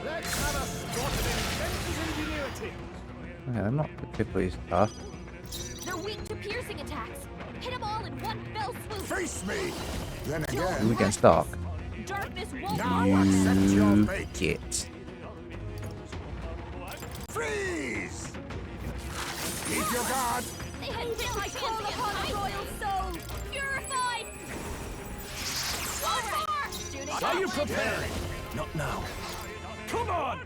Let's have a spot of inventive ingenuity. Okay, I'm not particularly tough. They're weak to piercing attacks. Hit them all in one fell swoop. Face me! Then Who again. against Dark? Darkness won't Now accept your You fate. get. Freeze! Keep your guard. They had I call upon the royal soul, purified. All right. Are you prepared? Not now. Come on!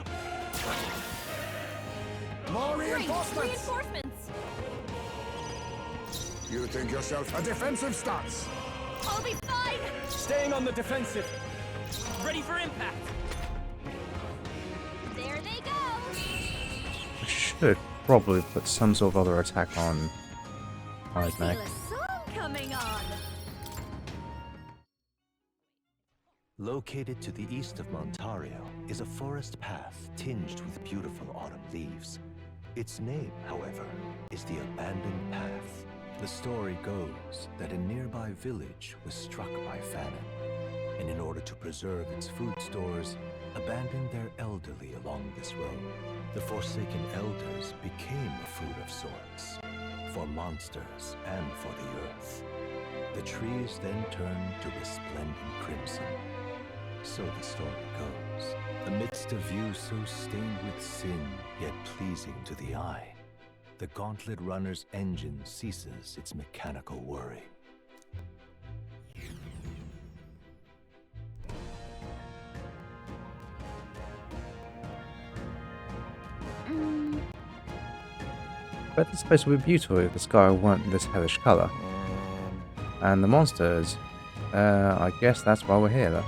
More Great, reinforcements. reinforcements. You think yourself a defensive stance? I'll be fine. Staying on the defensive. Ready for impact. There they go. I should probably put some sort of other attack on I's neck. song coming on. Located to the east of Montario is a forest path tinged with beautiful autumn leaves. Its name, however, is the Abandoned Path. The story goes that a nearby village was struck by famine, and in order to preserve its food stores, abandoned their elderly along this road. The forsaken elders became a food of sorts, for monsters and for the earth. The trees then turned to resplendent crimson. So the story goes. Amidst a view so stained with sin, yet pleasing to the eye, the gauntlet runner's engine ceases its mechanical whirring. But this place would be beautiful if the sky weren't this hellish colour. And the monsters, I guess that's why we're here though.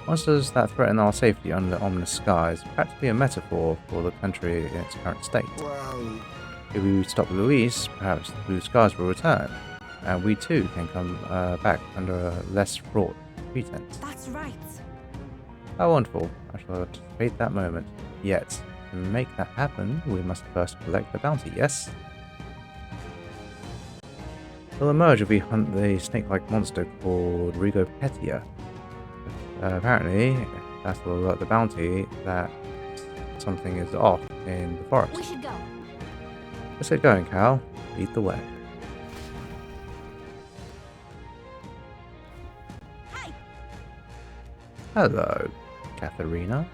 Monsters that threaten our safety under ominous skies, practically a metaphor for the country in its current state. Well, If we stop Luis, perhaps the blue skies will return, and we too can come back under a less fraught pretense. That's right. How wonderful. I shall anticipate that moment. Yet, to make that happen, we must first collect the bounty, yes? We'll emerge if we hunt the snake-like monster called Rigopetia. Apparently, that's to alert the bounty that something is off in the forest. We should go. Let's get going, Cal. Lead the way. Hi. Hello. Catherina.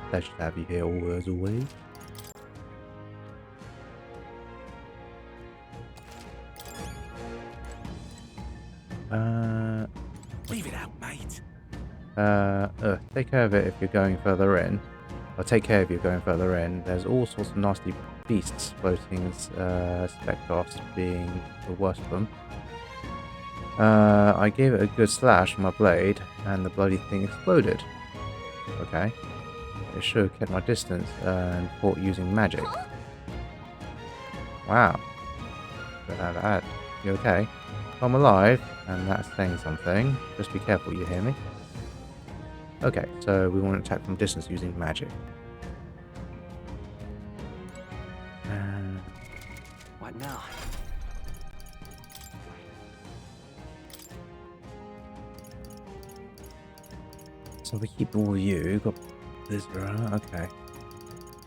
Pleasure to have you here as always. Leave it out, mate. Take care of it if you're going further in. Or take care if you're going further in. There's all sorts of nasty beasts floating, Spectros being the worst of them. I gave it a good slash with my blade, and the bloody thing exploded. Okay. I should have kept my distance and fought using magic. Wow. You okay? I'm alive, and that's saying something. Just be careful, you hear me? Okay, so we want to attack from distance using magic. What now? So we keep all of you. Got this. Okay.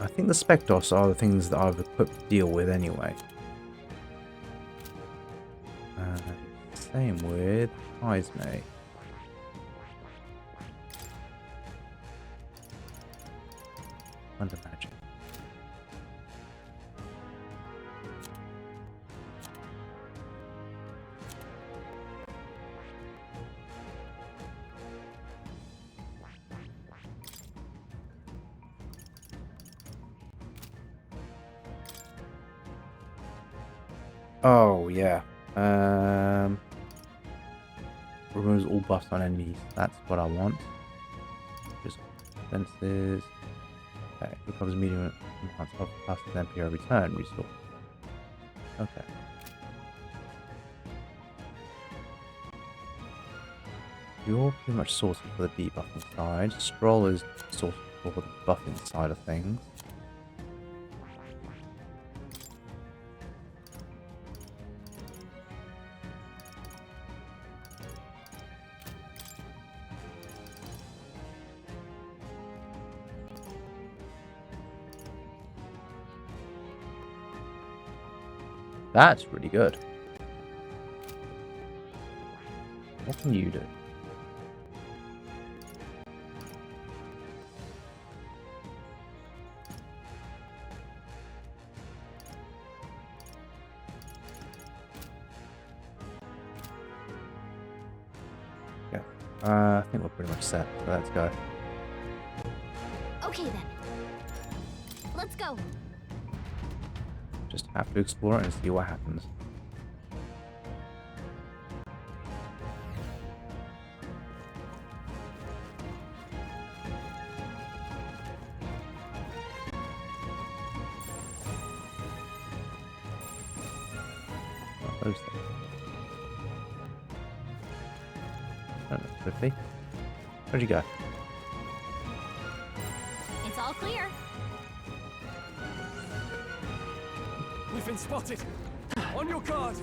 I think the Spectros are the things that I've equipped to deal with anyway. Same with Heisme. Under magic. Oh yeah. Removes all buffs on enemies. That's what I want. Just defenses. Okay, recovers medium amounts of plus then PR return restore. Okay. You're pretty much sorted for the debuffing side. Stroll is sorted for the buffing side of things. That's really good. What can you do? Yeah, I think we're pretty much set, so let's go. Okay then. Let's go. Just have to explore it and see what happens. Not those things. I don't know, 50. Where'd you go? It's all clear. We've been spotted. On your guard.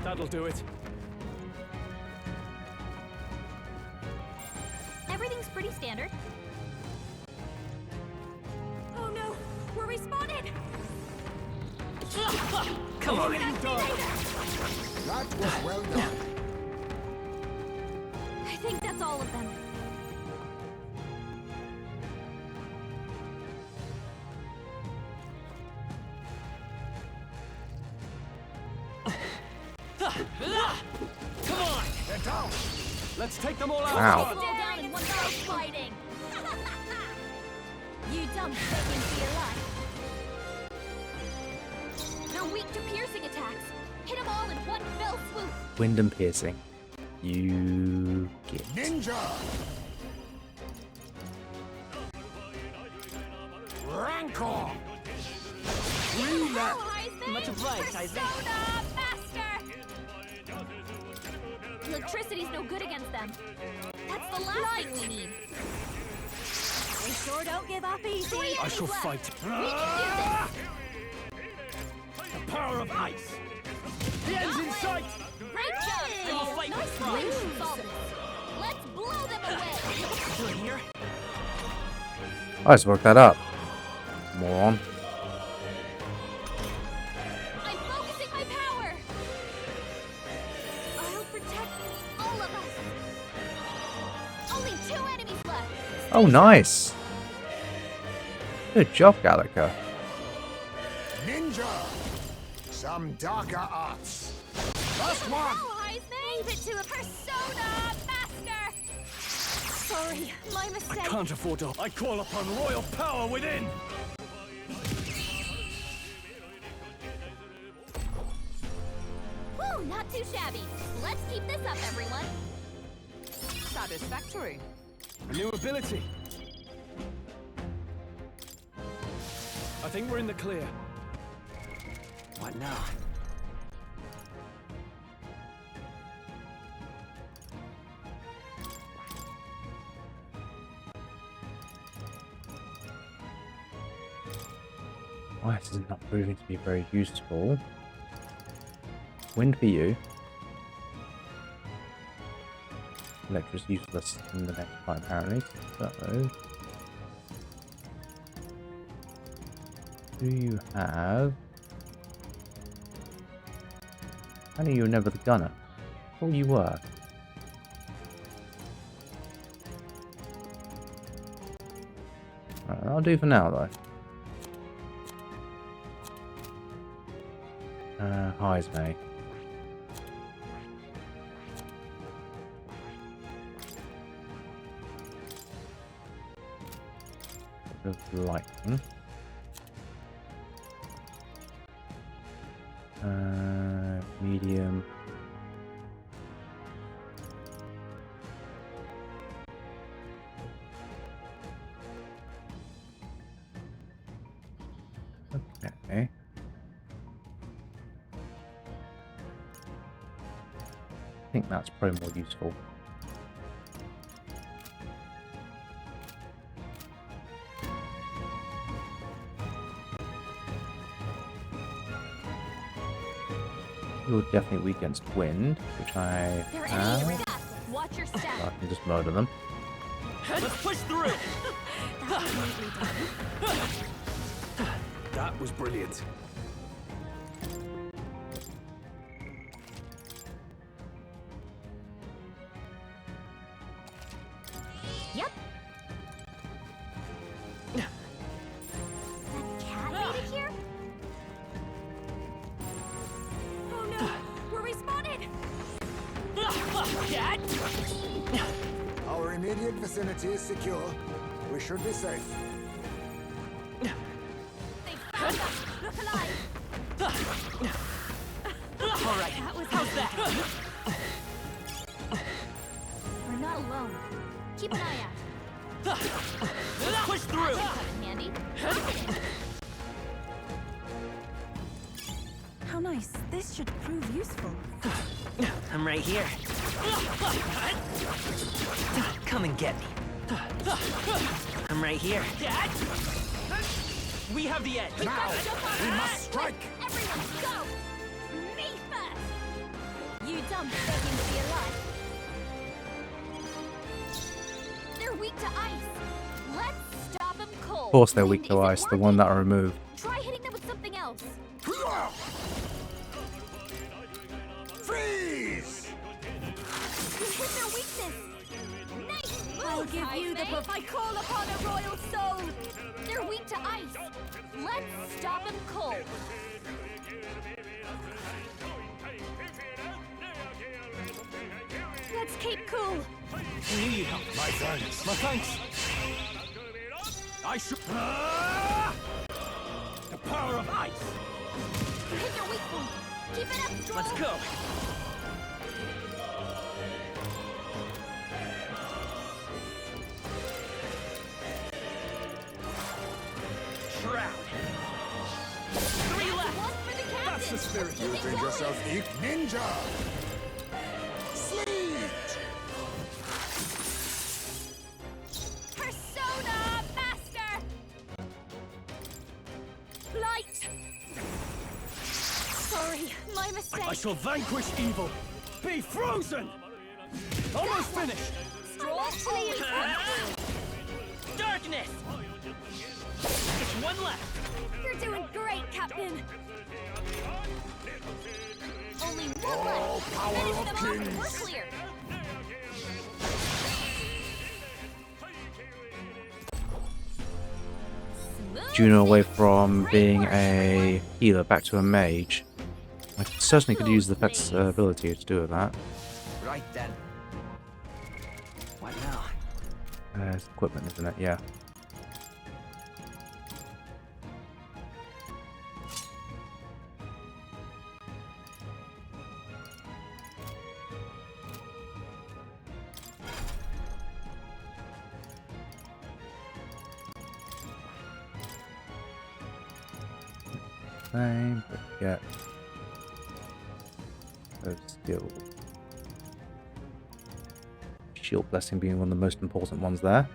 That'll do it. Everything's pretty standard. Oh no, we're respawning! Come on, you That was well done. I think that's all of them. Come on! They're down! Let's take them all out! Wow. All down in one fell fighting! You dumb chicken for your life. They're weak to piercing attacks. Hit them all in one fell swoop. Wind and piercing. You get. Ninja! Rancor! Relapse! Much obliged, Isaac. Persona Master! Electricity's no good against them. That's the last thing we need. We sure don't give up easy. I shall fight. We can do this! The power of ice! The end's in sight! Great job! They will fight Nice with way to fire. solve this. Let's blow them away! You're here? I just worked that up. Moron. I'm focusing my power! I'll protect Oh, nice. Good job, Gallica. Ninja! Some darker arts. Last one! Leave it to a persona master! Sorry, my mistake. I can't afford to. I call upon royal power within! Woo, not too shabby. Let's keep this up, everyone. Satisfactory. A new ability. I think we're in the clear. What now? Why this is not proving to be very useful. Wind for you. Electra's useless in the next fight apparently. So do you have... I knew you were never the gunner. I thought you were. Right, that'll do for now though. Highs me. Lightning. Medium. Okay. I think that's probably more useful. You're definitely weak against wind, which I have. Watch your step. I can just murder them. Let's push through! That was brilliant. Yep. That cat made it here? Oh no, we're respawning! Cat! Our immediate vicinity is secure. We should be safe. They found us! Look alive! Alright, how's that? We're not alone. Keep an eye out. Let's push through! Coming handy. How nice. This should prove useful. I'm right here. Come and get me. I'm right here. We have the edge. Now, we must strike. Everyone go! Me first! You dumb begging to be alive. They're weak to ice. Let's stop them cold. Of course they're weak to ice, the one that I removed. Try hitting them with something else. Freeze! You hit their weakness. Nice move, I'll give you the buff. I call upon a royal soul. They're weak to ice. Let's stop them cold. Let's keep cool. We need help. My thanks. My thanks. I should. The power of ice. You hit their weak point. Keep it up, Stroll. Let's go. Shroud. 3 left. That's the spirit. You think yourself eat ninja? Sleet! Persona Master. Light. Sorry, my mistake. I shall vanquish evil. Be frozen. Almost finished. Stroll actually in front. Darkness! Just one left. You're doing great, Captain. Only one Oh, left. power Finish of them off. kings. We're clear. Junah away from being a healer back to a mage. I certainly could use the pet's ability to do that. Right then. What now? It's equipment, isn't it? Yeah. Same, but get those skills. Shield blessing being one of the most important ones there.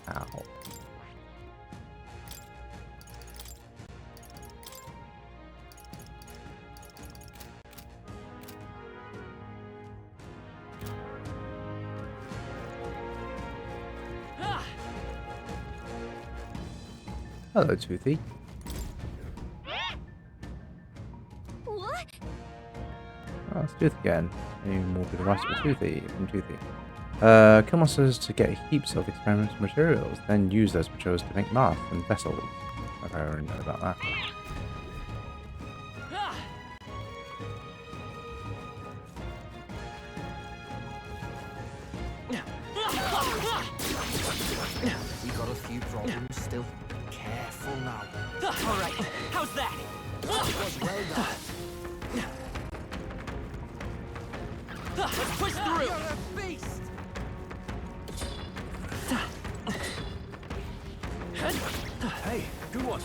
Ow. Hello, Toothy. What? Oh, let's do it again. Any more good advice for Toothy from Toothy. Kill monsters to get heaps of experimental materials, then use those materials to make masks and vessels. Okay, I already know about that. We got a few problems still. Careful now. All right, how's that? Was well done. Let's push through. You're a beast. Hey, good one.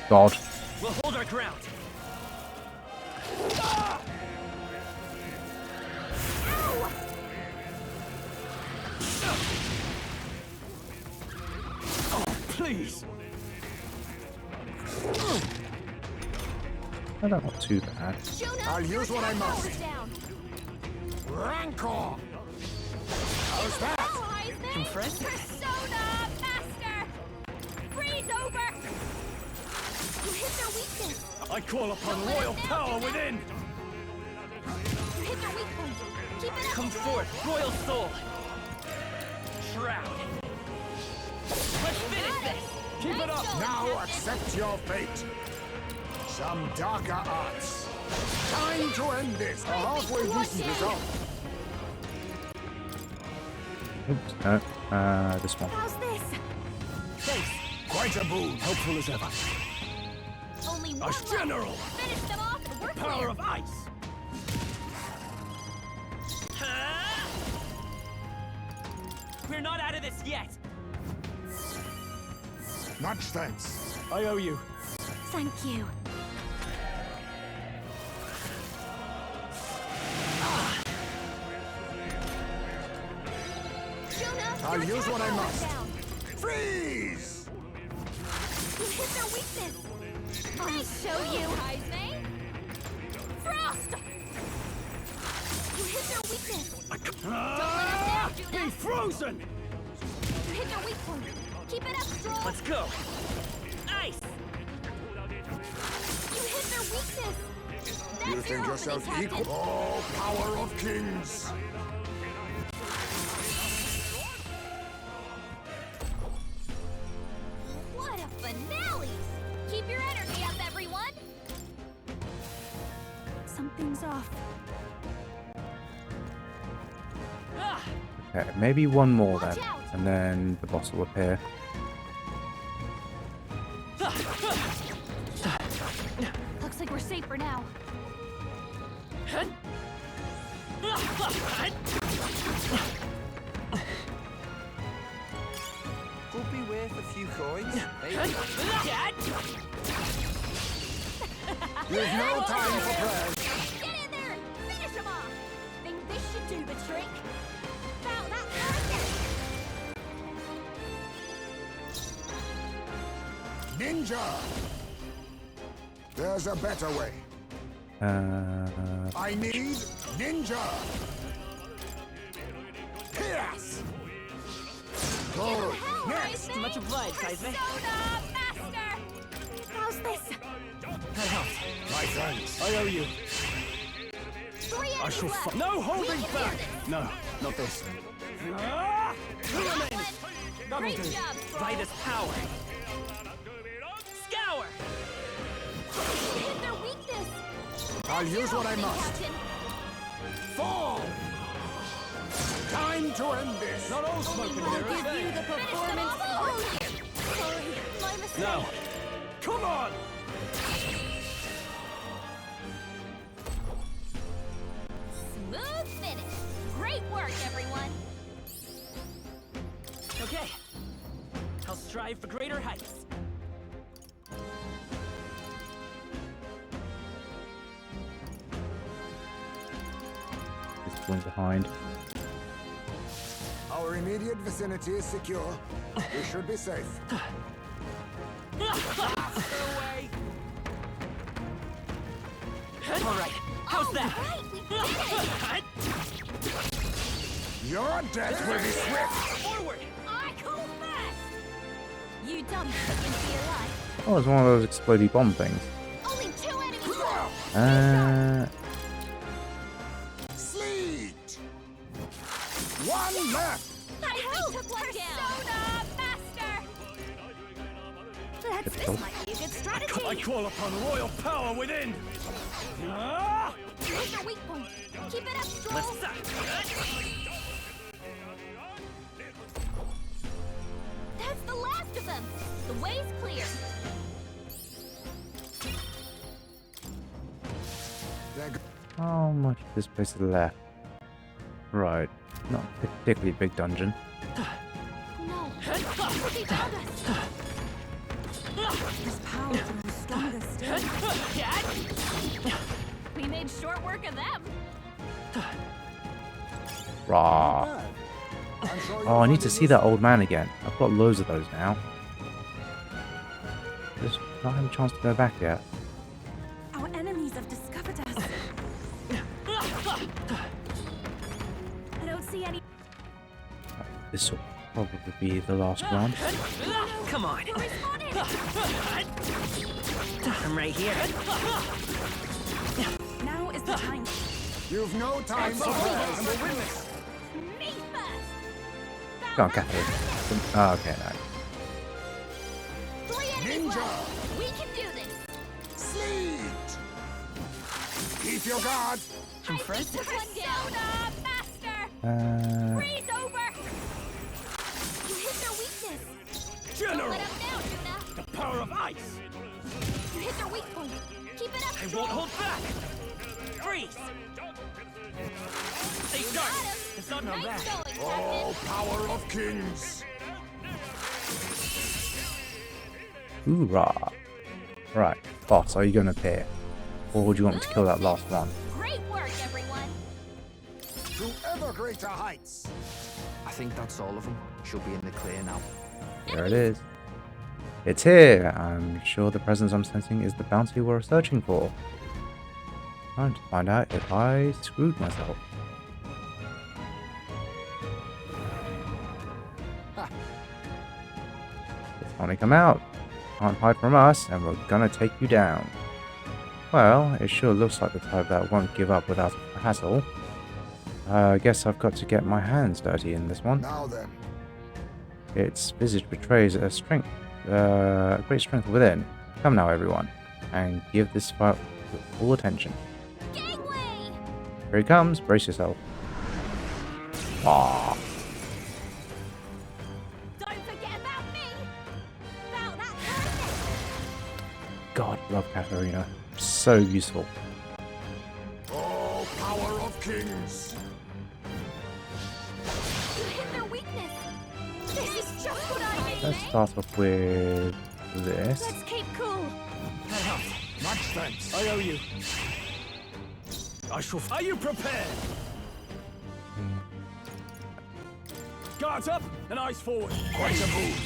God. We'll hold our ground. Oh, please. Oh, that's not too bad. I'll use what I must. Rancor! How's that? Impressive. Persona Master! Freeze over! You hit their weakness! I call upon royal power within. You hit their weak point! Keep it up! Come forth, royal soul. Shroud. Let's finish this. Keep it up. Now accept your fate. Some darker arts. Time to end this. A halfway decent result. Oops, no. This one. How's this? Thanks. Quite a boon. Helpful as ever. Only one Us left. general. Finish them off and we're Power clear. of ice. We're not out of this yet. Much thanks. I owe you. Thank you. Junah, I'll your use what I attack must. down. Freeze! You hit their weakness. I'll show you, Heisman. Frost! You hit their weakness. Don't let us down, Junah. Be frozen. You hit their weak point. Keep it up, Stroll. Let's go. Ice. You hit their weakness. That's You your think opening, yourself Captain. equal? Oh, power of kings! What a finale! Keep your energy up, everyone. Something's off. Okay, maybe one more then. Watch out. And then the boss will appear. Looks like we're safe for now. Could be worth a few coins. You've no time for prayers. Get in there! Finish him off! Think this should do the trick? About that target! Ninja! There's a better way. I need ninja! bunch of vibes, Heisman. Persona Master! How's this? That helps. My friends, I owe you. 3 I enemies shall left. no We holding can do back. this. No, not this. Two remain. Great job, Vitus power. Scour. Hit their weakness. I'll use what I must. Captain. Fall! Time to end this. Not all smoke and I'll mirrors. give you the performance. Sorry, my mistake. Now, come on! Smooth finish. Great work, everyone. Okay. I'll strive for greater heights. Just going behind. Our immediate vicinity is secure. We should be safe. Away. All right. How's that? Right, we did it. Your death will be swift. Forward. I go fast. You dumb chicken to your life. Oh, it's one of those explodey bomb things. Only 2 enemies left. Sleet! One left! I took one down. Master. This might be a good strategy. I call upon royal power within. Hit your weak point. Keep it up, Stroll. That's the last of them. The way's clear. How much of this place is left? Right. Not a particularly big dungeon. No. They found us. This power grows stronger still. We made short work of them. Rah. Oh, I need to see that old man again. I've got loads of those now. Just not had a chance to go back yet. Our enemies have discovered us. I don't see any. This will probably be the last one. Come on. I'm right here. Now is the time. You've no time for prayers. Me first. Go on, Catherine. Oh, okay, no. 3 enemies left. We can do this. Sleet! Keep your guard. I'm fresh. Took one down. Master. Freeze over. You hit their weakness. General! Don't let up now, Junah. The power of ice! You hit their weak point. Keep it up, I Stroll. won't hold back. Freeze. Stay sharp. It's not Nice bad. going, Oh, Captain. power of kings. Hoorah. Right, boss, are you going to appear? Or would you want me to kill that last one? Great work, everyone. To ever greater heights. I think that's all of them. Should be in the clear now. There it is. It's here. I'm sure the presence I'm sensing is the bounty we're searching for. Time to find out if I screwed myself. It's finally come out. Can't hide from us, and we're gonna take you down. Well, it sure looks like the type that won't give up without a hassle. I guess I've got to get my hands dirty in this one. Now then. Its visage betrays a strength, great strength within. Come now, everyone, and give this fight full attention. Gangway! Here he comes. Brace yourself. Ah. Don't forget about me. About that kindness. God, love Catherina. So useful. Oh, power of kings. You hit their weakness. This is just what I need. Let's start off with this. Let's keep cool. That helps. Much thanks. I owe you. I shall. Are you prepared? Guards up and eyes forward. Quite a move.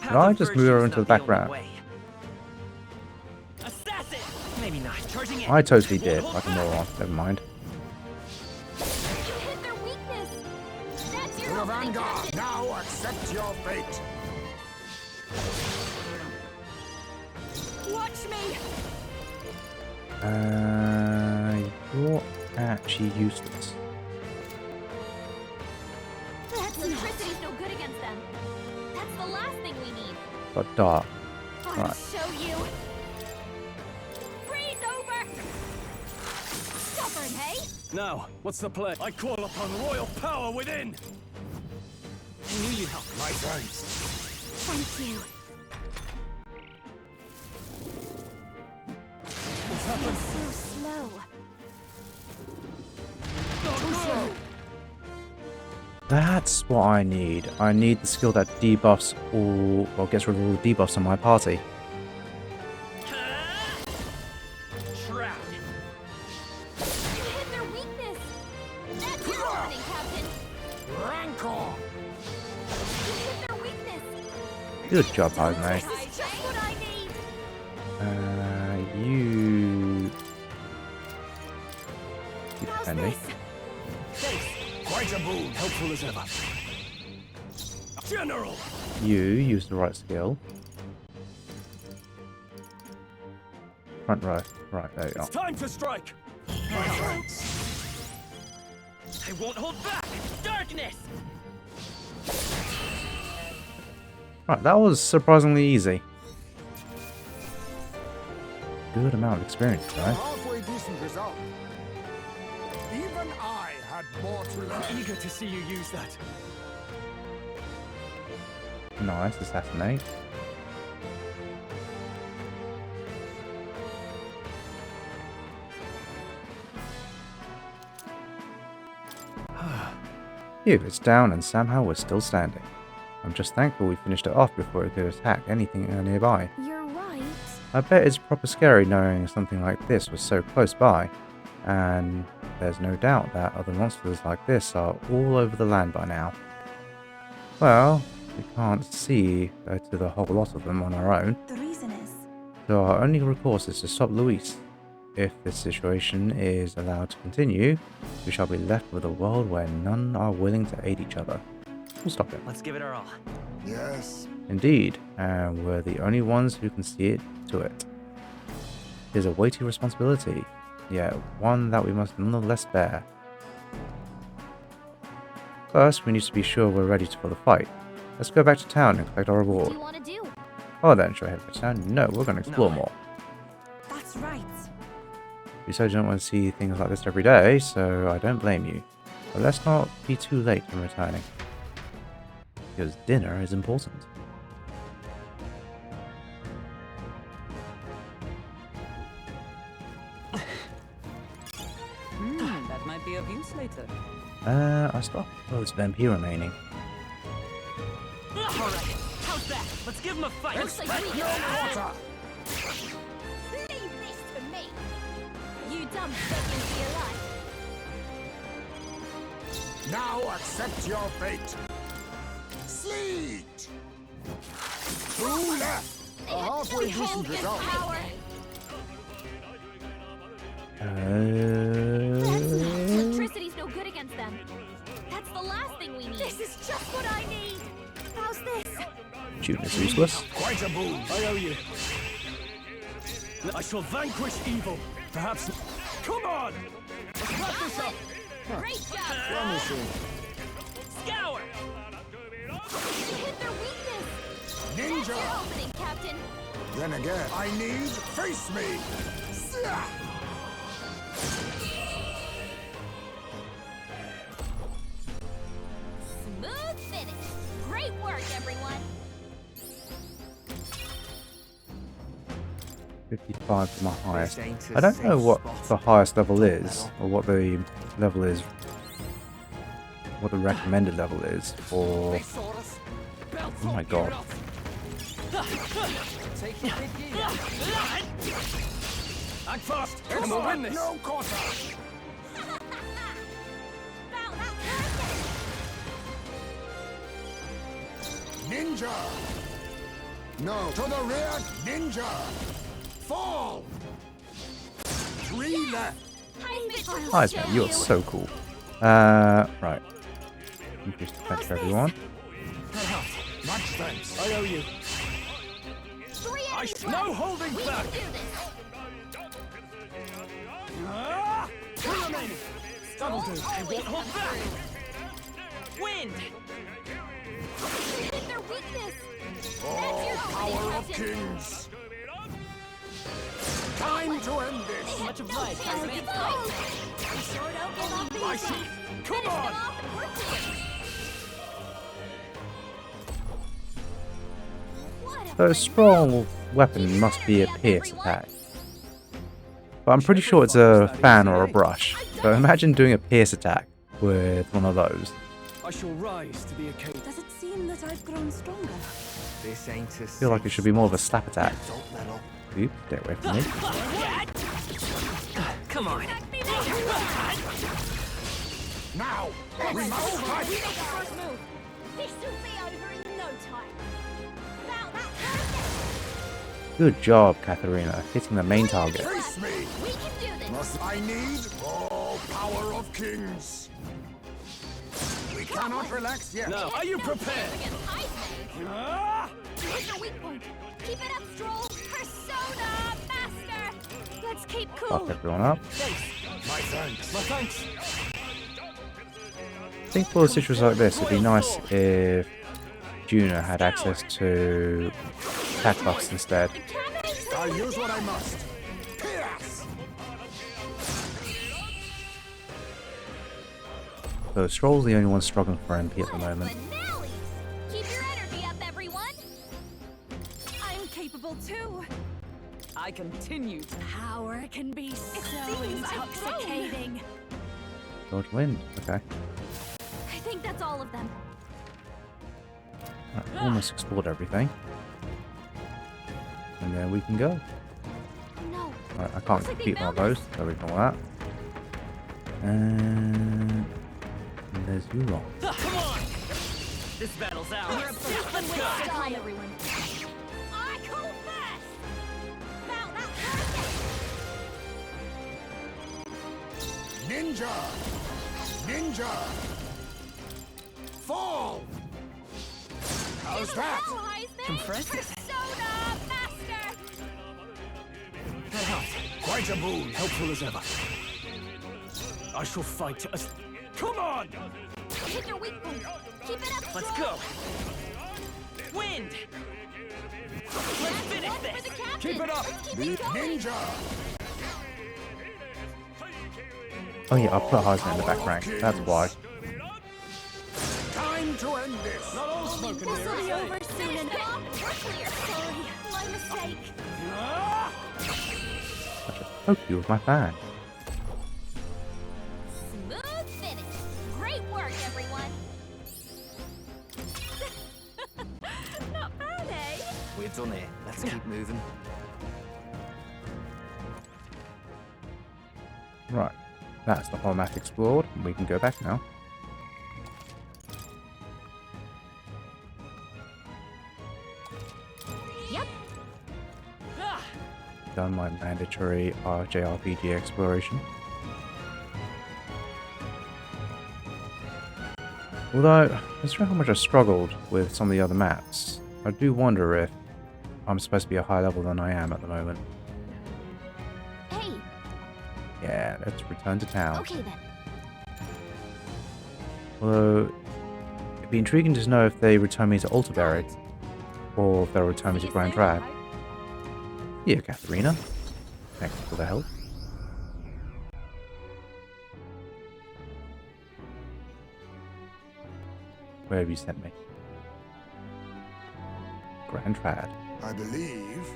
Can I just move her into the background? Assassin! Maybe not. Charging in. I totally did. Like a moron. Never mind. You hit their weakness. That's your the vanguard. Now accept your fate. Watch me! You're actually useless. Electricity's no good against them. That's the last thing we need. Got dark. I'll Right. show you. Freeze over! Stubborn, hey? Now, what's the play? I call upon royal power within! I knew you'd help. My thanks. Thank you. What's happened? So slow. That's what I need. I need the skill that debuffs all, well, gets rid of all the debuffs on my party. Trapped. You hit their weakness. That's your opening, Captain. Rancor. You hit their weakness. Good job, Padme. This is just what I need. You keep defending. Quite a boon. Helpful as ever. General! You use the right skill. Front row. Right, there you It's are. time to strike! My thanks. I won't hold back! Darkness! Right, that was surprisingly easy. Good amount of experience, right? Halfway decent result. Even I had more to learn. I'm eager to see you use that. Nice, assassinate. Phew, it's down and somehow we're still standing. I'm just thankful we finished it off before it could attack anything nearby. You're right. I bet it's proper scary knowing something like this was so close by, and there's no doubt that other monsters like this are all over the land by now. Well, we can't see to the whole lot of them on our own, The reason is, so our only recourse is to stop Luis. If this situation is allowed to continue, we shall be left with a world where none are willing to aid each other. We'll stop him. Let's give it our all. Yes. Indeed, and we're the only ones who can see it to it. It is a weighty responsibility, yet one that we must nonetheless bear. First, we need to be sure we're ready for the fight. Let's go back to town and collect our What do reward. you want to do? Oh then, should I head to town? No, we're going to explore more. that's right. You said you don't want to see things like this every day, so I don't blame you. But let's not be too late in returning. Because dinner is important. That might be of use later. I still have loads of MP remaining. Alright, how's that? Let's give him a fight! Looks like we No quarter. Leave this to me. You dumb chickens be alive. Now accept your fate. Sleet. Two left. A halfway decent result. Electricity's no good against them. That's the last thing we need. This is just what I need! How's this? Junah's useless. Quite a boon. I owe you. I shall vanquish evil. Perhaps. Come on! Let's wrap this up! Great job! Promising. Scour! You hit their weakness! That's Ninja. your opening, Captain! Then again, I need face me. Sia. Smooth finish! Great work, everyone! 55 for my highest. I don't know what the highest level is, or what the level is, what the recommended level is for... Oh my god. Act fast! And we'll win this! No quarter. Ninja. No, to the rear, ninja. Fall. 3 left. Nice man, you're so cool. Right. Increase defense for everyone. Much thanks. I owe you. No holding back. That'll do. Always hold back. Wind. Hit their weakness. Power of kings. Time to end this. Much obliged, Heisman. We sure don't give up easy. Come on. So a strong weapon must be a pierce attack. But I'm pretty sure it's a fan or a brush. So imagine doing a pierce attack with one of those. I shall rise to the occasion. Does it seem that I've grown stronger? This ain't a I feel like it should be more of a slap attack. Oops, stay away from me. Come on. Now, we must fight. We make the first move. This will be over in no time. About that person. Good job, Catherina, hitting the main target. Face me. We can do this. Must I need all power of kings. We cannot relax yet. Now, are you prepared? Hit your weak point. Keep it up, Stroll. Persona Master. Let's keep cool. Fuck everyone up. My thanks. My thanks. I think for a situation like this, it'd be nice if Junah had access to attack buffs instead. I'll use what I must. Pierce. So Stroll's the only one struggling for MP at the moment. Keep your energy up, everyone. I'm capable too. I continue to Power can be so intoxicating. Dodge wind. Okay. I think that's all of them. Right, almost explored everything. And then we can go. No. Right, I can't keep one of those, so we ignore that. And there's Junah. Come on! This battle's ours. Let's go! Time, everyone. I call first. About that person. Ninja. Ninja. Fall. How's that? Impressive. Persona Master. Quite a boon. Helpful as ever. I shall fight as... Come on! Hit your weak point. Keep it up, Let's Stroll. go! Wind! Let's finish this! Keep it up! Ninja. Oh yeah, I'll put Heisman in the back rank. That's why. Time to end this. Not all smoke and This will be mirrors. over soon enough. We're clear. Sorry, my mistake. I should poke you with my fan. Smooth finish. Great work, everyone. Not bad, eh? We're done here. Let's keep moving. Right. That's the whole map explored. We can go back now. Yep. Done my mandatory JRPG exploration. Although, considering how much I struggled with some of the other maps, I do wonder if I'm supposed to be a higher level than I am at the moment. Hey. Yeah, let's return to town. Okay then. Although, it'd be intriguing to know if they return me to Alterberry, or if they'll return me to Grand Drab. Yeah, Catherina. Thanks for the help. Where have you sent me? Grand Trad. I believe.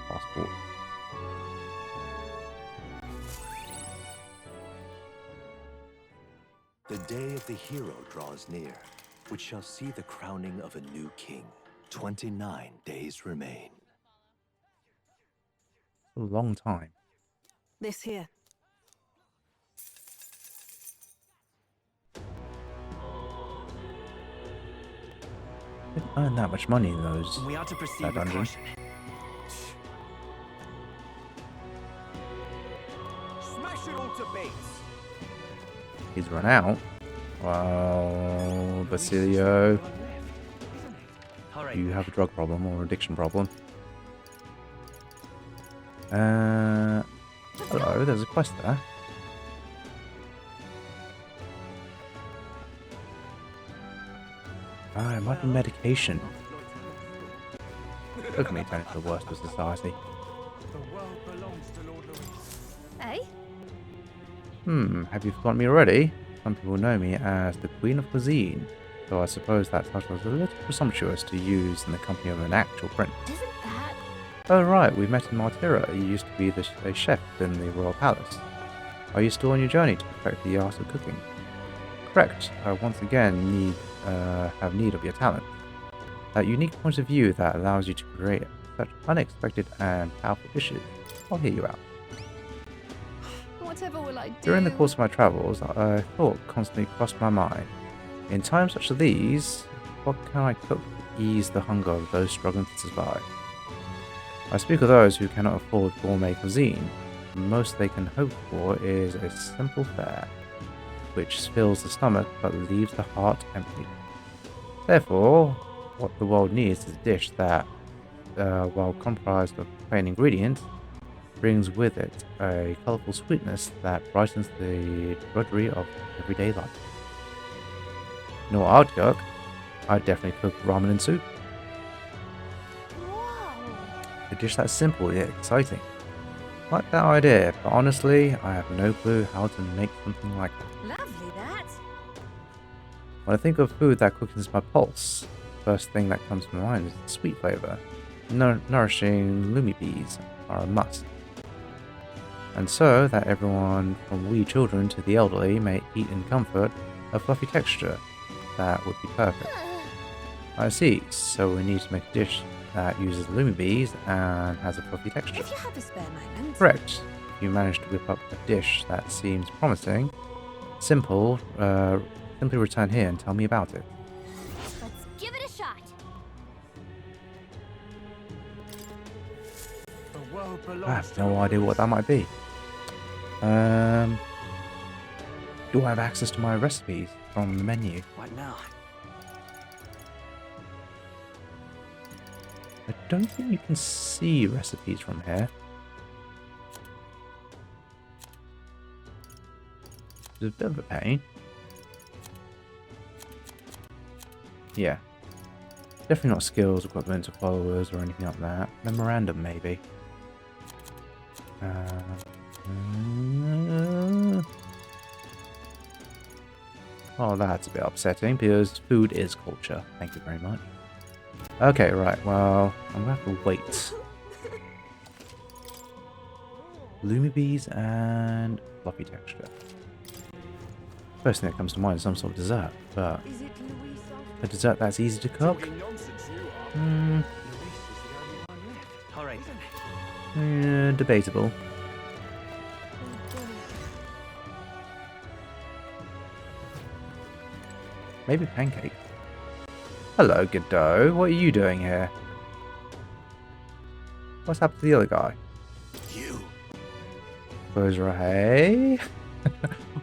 Passport. The day of the hero draws near, which shall see the crowning of a new king. 29 days remain. A long time. This here. Didn't earn that much money in those. We ought to proceed that with dungeon. caution. Smash it all to bits. He's run out. Well, Basilio, you have a drug problem or addiction problem. Hello, there's a quest there. Ah, it might be medication. Look at me turning to the worst of society. Hey? Have you forgotten me already? Some people know me as the Queen of Cuisine, though I suppose that title is a little presumptuous to use in the company of an actual prince. Isn't that... Oh right, we met in Martira. You used to be a chef in the royal palace. Are you still on your journey to perfect the art of cooking? Correct. I once again have need of your talent. That unique point of view that allows you to create such unexpected and powerful dishes. I'll hear you out. Whatever will I do? During the course of my travels, a thought constantly crossed my mind. In times such as these, what can I cook to ease the hunger of those struggling to survive? I speak of those who cannot afford gourmet cuisine. The most they can hope for is a simple fare, which fills the stomach but leaves the heart empty. Therefore, what the world needs is a dish that, while comprised of plain ingredients, brings with it a colourful sweetness that brightens the drudgery of everyday life. You know what I'd cook? I'd definitely cook ramen and soup. A dish that's simple yet exciting. Like that idea, but honestly, I have no clue how to make something like that. Lovely, that. When I think of food that quickens my pulse, the first thing that comes to my mind is the sweet flavour. Nourishing lumi bees are a must. And so that everyone from wee children to the elderly may eat in comfort a fluffy texture that would be perfect. I see, so we need to make a dish that uses lumi bees and has a fluffy texture. If you have a spare moment. Correct. If you manage to whip up a dish that seems promising, simply return here and tell me about it. Let's give it a shot. I have no idea what that might be. Do I have access to my recipes from the menu? What now? I don't think you can see recipes from here. It's a bit of a pain. Yeah. Definitely not skills, equipment, or followers, or anything like that. Memorandum, maybe. Oh, that's a bit upsetting because food is culture. Thank you very much. Okay, right, well, I'm gonna have to wait. Lumi bees and fluffy texture. First thing that comes to mind is some sort of dessert, but a dessert that's easy to cook? Debatable. Maybe pancake. Hello, Godot. What are you doing here? What's happened to the other guy? You. Hey?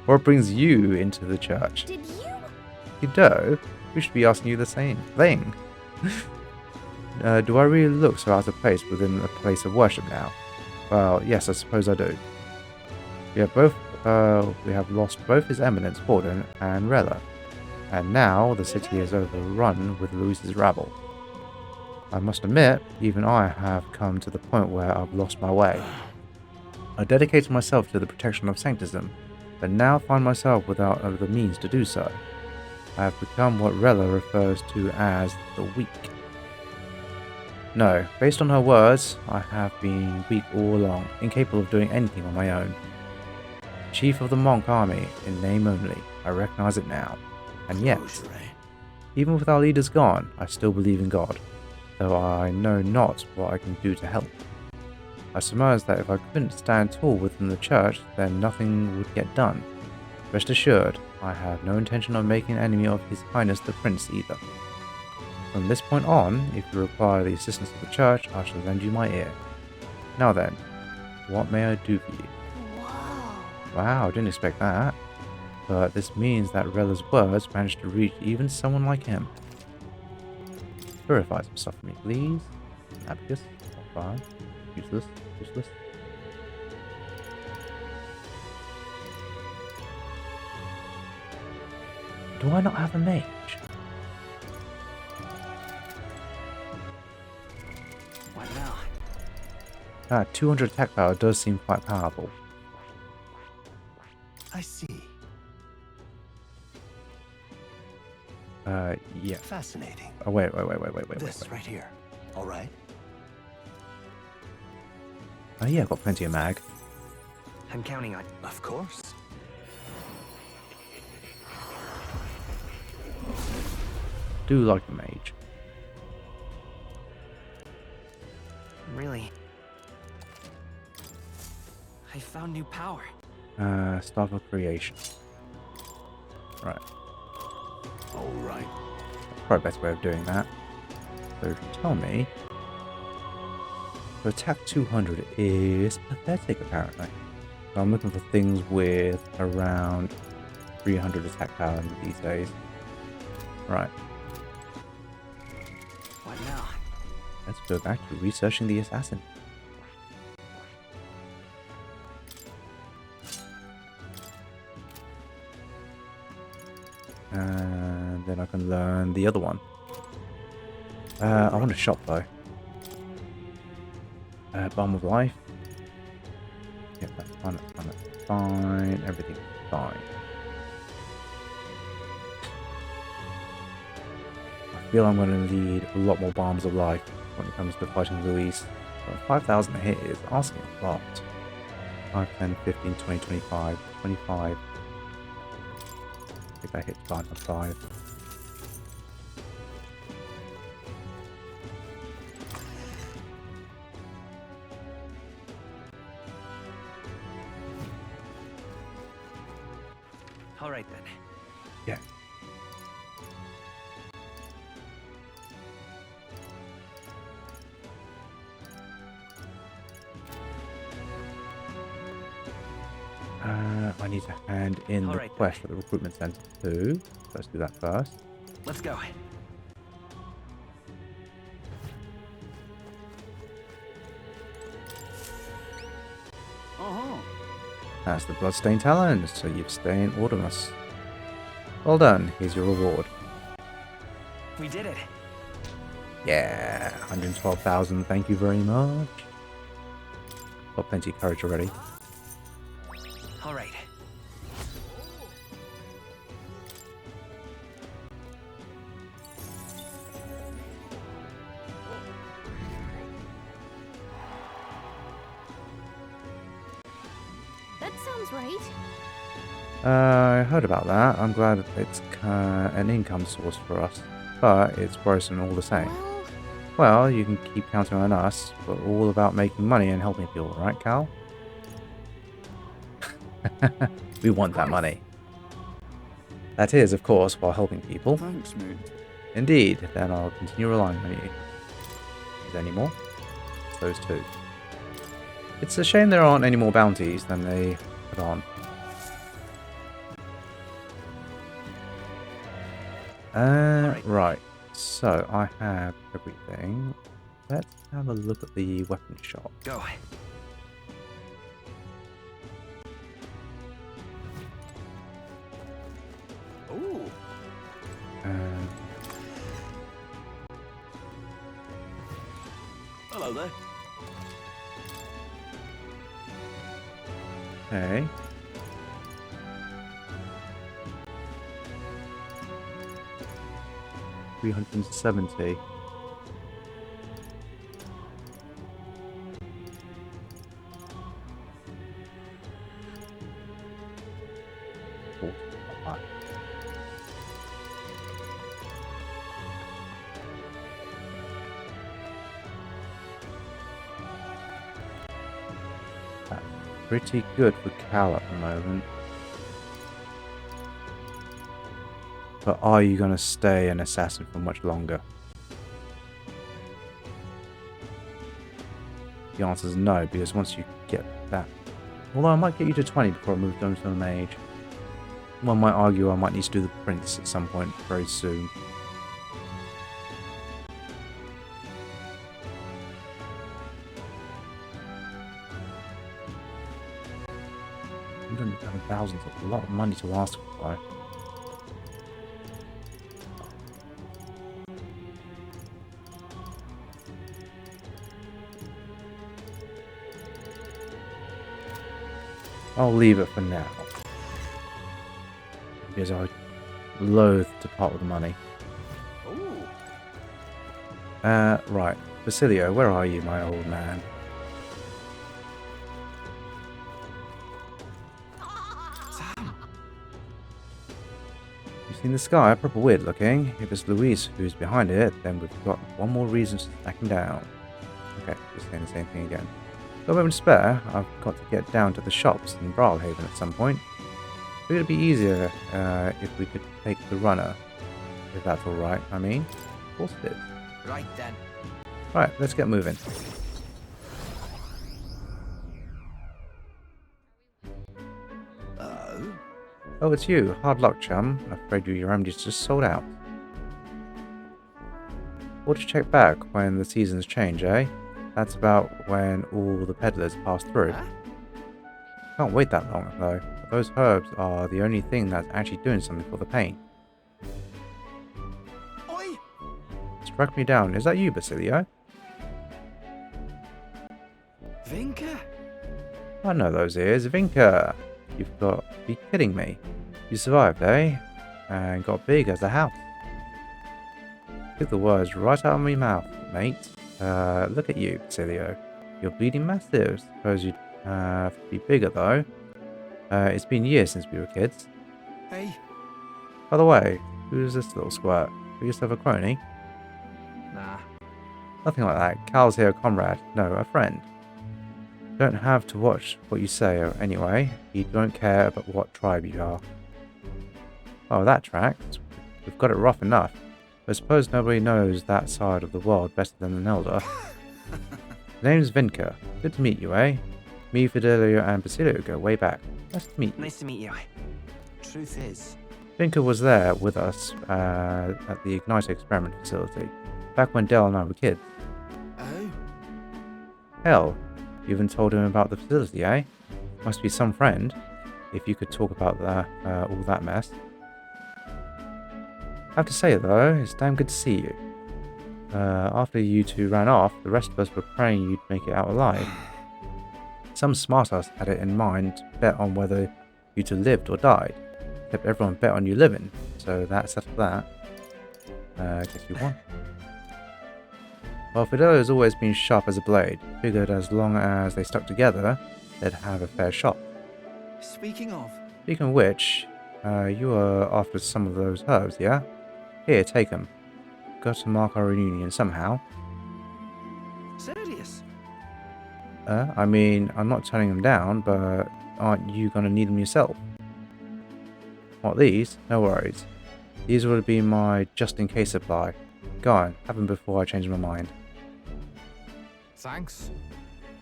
What brings you into the church? Did you? Godot? We should be asking you the same thing. Do I really look so out of place within a place of worship now? Well, yes, I suppose I do. We have lost both His Eminence Bardon and Rella, and now the city is overrun with Louis's rabble. I must admit, even I have come to the point where I've lost my way. I dedicated myself to the protection of sanctism, but now find myself without the means to do so. I have become what Rella refers to as the weak. No, based on her words, I have been weak all along, incapable of doing anything on my own. Chief of the monk army, in name only, I recognize it now. And yet, even with our leaders gone, I still believe in God, though I know not what I can do to help. I surmise that if I couldn't stand tall within the church, then nothing would get done. Rest assured, I have no intention of making an enemy of His Highness the Prince either. From this point on, if you require the assistance of the church, I shall lend you my ear. Now then, what may I do for you? Whoa. Wow, I didn't expect that. But this means that Rella's words managed to reach even someone like him. Purify some stuff for me, please. Abacus, not fine. Useless, useless. Do I not have a mage? 200 attack power does seem quite powerful. I see. Yeah. Fascinating. Oh, wait. This right here. All right. Oh, yeah, I've got plenty of mag. I'm counting on. Of course. Do like a mage. Really. I found new power. Staff of creation. Right. All right. Probably the best way of doing that. So if you tell me, the attack 200 is pathetic apparently. So I'm looking for things with around 300 attack power these days. Right. What now? Let's go back to researching the assassin. And then I can learn the other one. I want a shop though. Balm of Life. Yeah, that's fine, that's fine. Everything's fine. I feel I'm going to need a lot more Balms of Life when it comes to fighting Luis. 5,000 a hit is asking a lot. 5, 10, 15, 20, 25, 25. If I hit 5 on 5. All right then. Yeah. I need to hand in the quest at the recruitment center too. Let's do that first. Let's go. That's the bloodstained talent, so you've stained Ordemos. Well done, here's your reward. We did it. Yeah, 112,000, thank you very much. Got plenty of courage already. All right. That sounds right. I heard about that. I'm glad it's an income source for us, but it's worrisome all the same. Well, you can keep counting on us. We're all about making money and helping people, right, Cal? We want that money. That is, of course, while helping people. Thanks, mate. Indeed, then I'll continue relying on you. Is there any more? It's those two. It's a shame there aren't any more bounties than they put on. Right. So, I have everything. Let's have a look at the weapon shop. Go. Ooh. Hello there. Okay. $370. That's pretty good for Cal at the moment. But are you going to stay an assassin for much longer? The answer is no, because once you get that... Although I might get you to 20 before I move on to a mage. One might argue I might need to do the prince at some point very soon. $107,000 is a lot of money to ask for. I'll leave it for now, because I loathe to part with the money. Right. Basilio, where are you, my old man? You've seen the sky? Proper weird looking. If it's Luis who's behind it, then we've got one more reason to stack him down. Okay, just saying the same thing again. Got a moment to spare. I've got to get down to the shops in Brawlhaven at some point. Figured it'd be easier if we could take the runner. If that's alright, I mean. Of course it is. Right then. Right, let's get moving. Oh, it's you. Hard luck, chum. Afraid your remedies just sold out. Ought to check back when the seasons change, eh? That's about when all the peddlers pass through. Can't wait that long, though. Those herbs are the only thing that's actually doing something for the pain. Oi! Struck me down. Is that you, Basilio? Vinka? I know those ears. Vinka! You've got to be kidding me. You survived, eh? And got big as a house. Took the words right out of my mouth, mate. Look at you, Basilio. You're bleeding massive. Suppose you'd be bigger, though. It's been years since we were kids. Hey. By the way, who's this little squirt? Got yourself a crony? Nah. Nothing like that. Cal's here, a comrade. No, a friend. Don't have to watch what you say, anyway. You don't care about what tribe you are. Oh, that tracks. We've got it rough enough. I suppose nobody knows that side of the world better than an elder. The name's Vinka. Good to meet you, eh? Me, Fidelio, and Basilio go way back. Nice to meet you. Nice to meet you. Truth is, Vinka was there with us at the Ignite experiment facility, back when Del and I were kids. Oh? Hell, you even told him about the facility, eh? Must be some friend, if you could talk about all that mess. I have to say though, it's damn good to see you. After you two ran off, the rest of us were praying you'd make it out alive. Some smartass had it in mind to bet on whether you two lived or died. Except everyone bet on you living, so that settled that. Guess you won. Well, Fidelio has always been sharp as a blade. Figured as long as they stuck together, they'd have a fair shot. Speaking of which, you were after some of those herbs, yeah? Here, take them. Got to mark our reunion somehow. Serious? I mean, I'm not turning them down, but aren't you gonna need them yourself? What, these? No worries. These would be my just-in-case supply. Go on, have them before I change my mind. Thanks.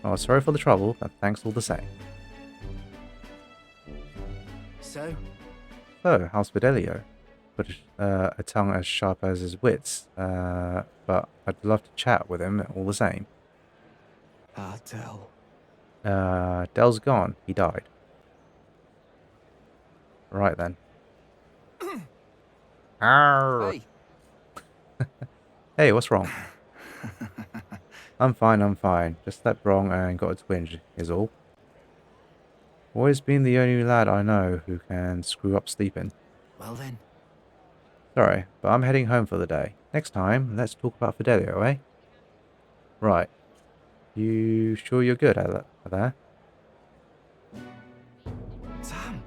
Oh, sorry for the trouble, but thanks all the same. So, how's Fidelio? Got a tongue as sharp as his wits, but I'd love to chat with him all the same. Del. Del's gone. He died. Right then. Arr. Hey. Hey, what's wrong? I'm fine. Just slept wrong and got a twinge, is all. Always been the only lad I know who can screw up sleeping. Well then. Sorry, but I'm heading home for the day. Next time, let's talk about Fidelio, eh? Right. You sure you're good at that? Sam.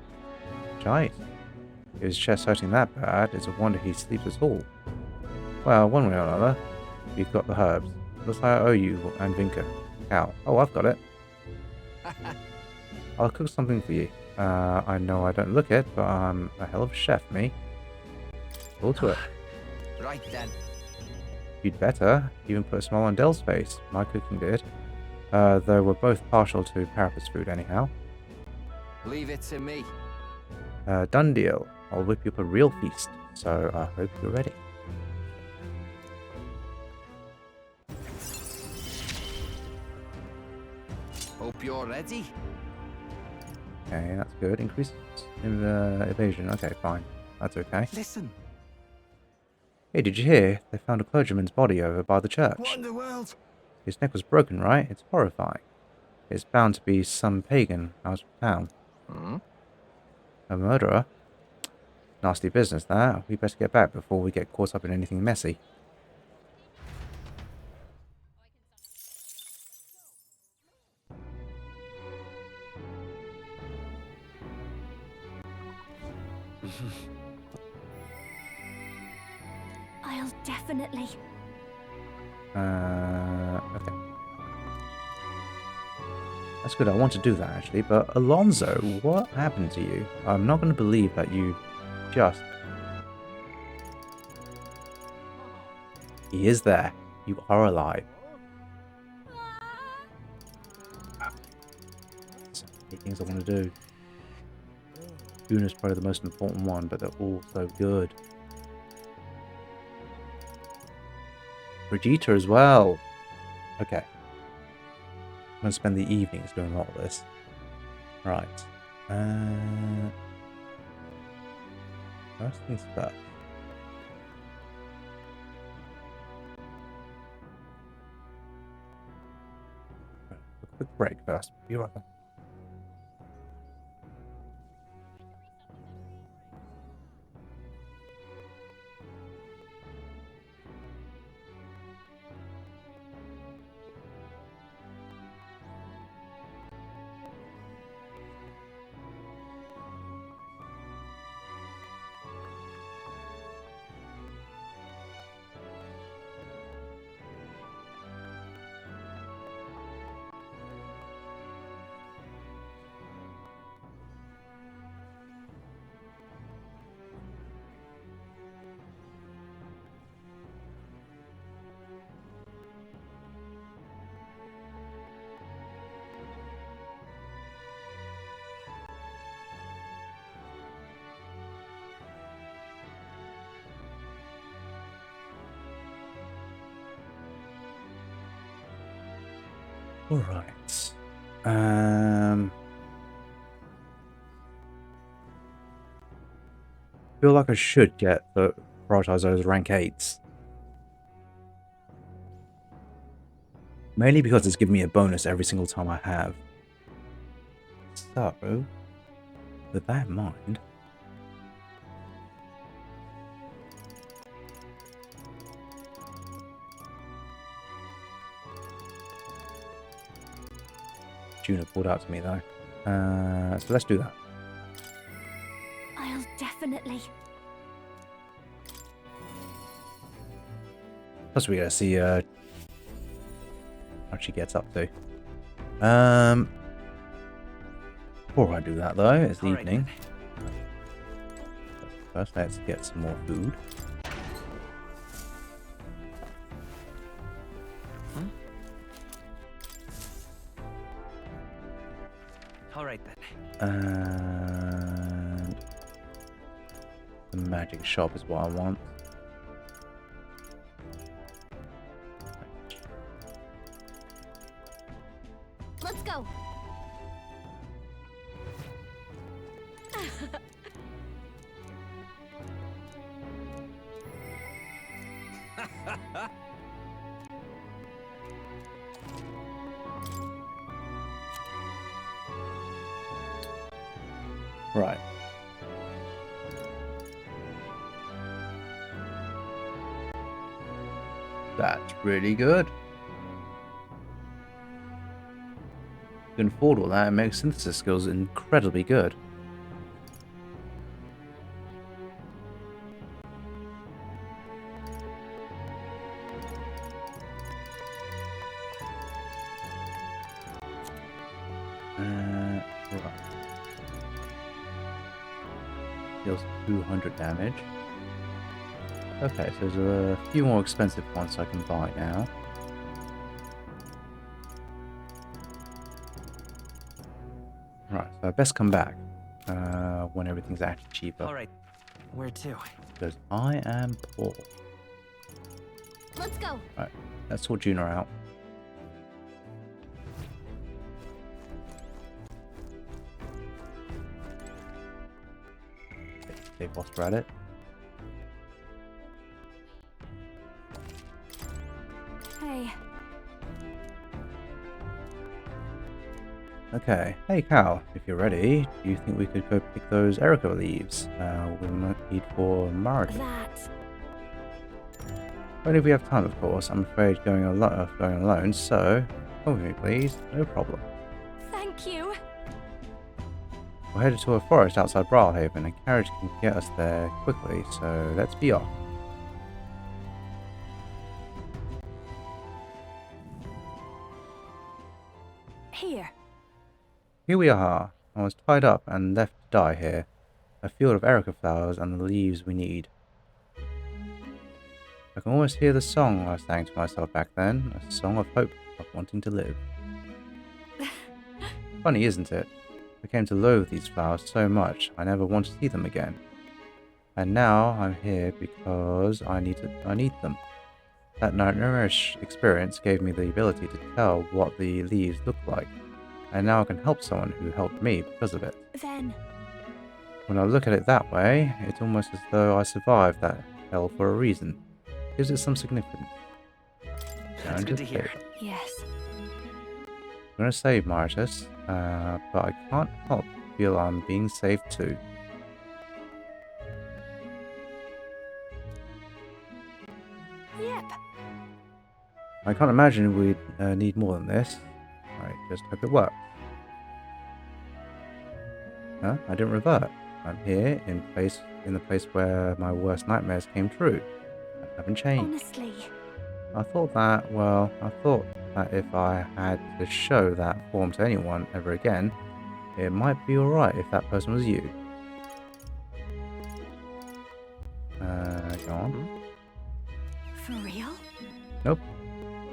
Shite. If his chest hurting that bad, it's a wonder he sleeps at all. Well, one way or another, you've got the herbs. Looks like I owe you and Vinka. Cow. Oh, I've got it. I'll cook something for you. I know I don't look it, but I'm a hell of a chef, me. All to it. Right then. You'd better. Even put a smile on Del's face. My cooking did. Though we're both partial to Parapet's food anyhow. Leave it to me. Done deal. I'll whip you up a real feast, so I hope you're ready. Hope you're ready. Okay, that's good. Increase evasion. Okay, fine. That's okay. Listen. Hey, did you hear? They found a clergyman's body over by the church. What in the world? His neck was broken, right? It's horrifying. It's bound to be some pagan out of town. A murderer? Nasty business, that. We better get back before we get caught up in anything messy. I'll definitely. Okay. That's good. I want to do that, actually. But, Alonzo, what happened to you? I'm not going to believe that you just... He is there. You are alive. So many things I want to do. Junah's probably the most important one, but they're all so good. Brigitte as well. Okay. I'm going to spend the evenings doing all this. Right. First things first. A quick break first. Be right back. Alright. Feel like I should prioritize those rank 8s. Mainly because it's giving me a bonus every single time I have. So, with that in mind... Junah pulled out to me though. So let's do that. I'll definitely. Plus we gotta see what she gets up to. Before I do that though, it's the evening. First let's get some more food. Alright then. And the magic shop is what I want. Let's go. Right. That's really good. You can afford all that and make synthesis skills incredibly good. Right. Deals 200 damage. Okay, so there's a few more expensive ones I can buy now. Right, so I best come back. when everything's actually cheaper. Alright, where to? Because I am poor. Let's go. Right, let's sort Junah out. They bossed at it. Hey. Okay. Hey, Cal, if you're ready, do you think we could go pick those Erica leaves? We might need for Martin. Only if we have time, of course. I'm afraid going alone, so come with me, please. No problem. Thank you. We're headed to a forest outside Brawlhaven. A carriage can get us there quickly, so let's be off. Here. Here we are. I was tied up and left to die here. A field of Erica flowers and the leaves we need. I can almost hear the song I sang to myself back then. A song of hope, of wanting to live. Funny, isn't it? I came to loathe these flowers so much, I never want to see them again. And now I'm here because I need them. That nourish experience gave me the ability to tell what the leaves look like. And now I can help someone who helped me because of it. Then. When I look at it that way, it's almost as though I survived that hell for a reason. Gives it some significance. That's good to hear. Yes. I'm going to save Maritus, but I can't help feel I'm being saved too. Yep. I can't imagine we'd need more than this. I just hope it works. Huh? I didn't revert. I'm here in the place where my worst nightmares came true. I haven't changed. Honestly. I thought that if I had to show that form to anyone ever again, it might be alright if that person was you. Go on. For real? Nope.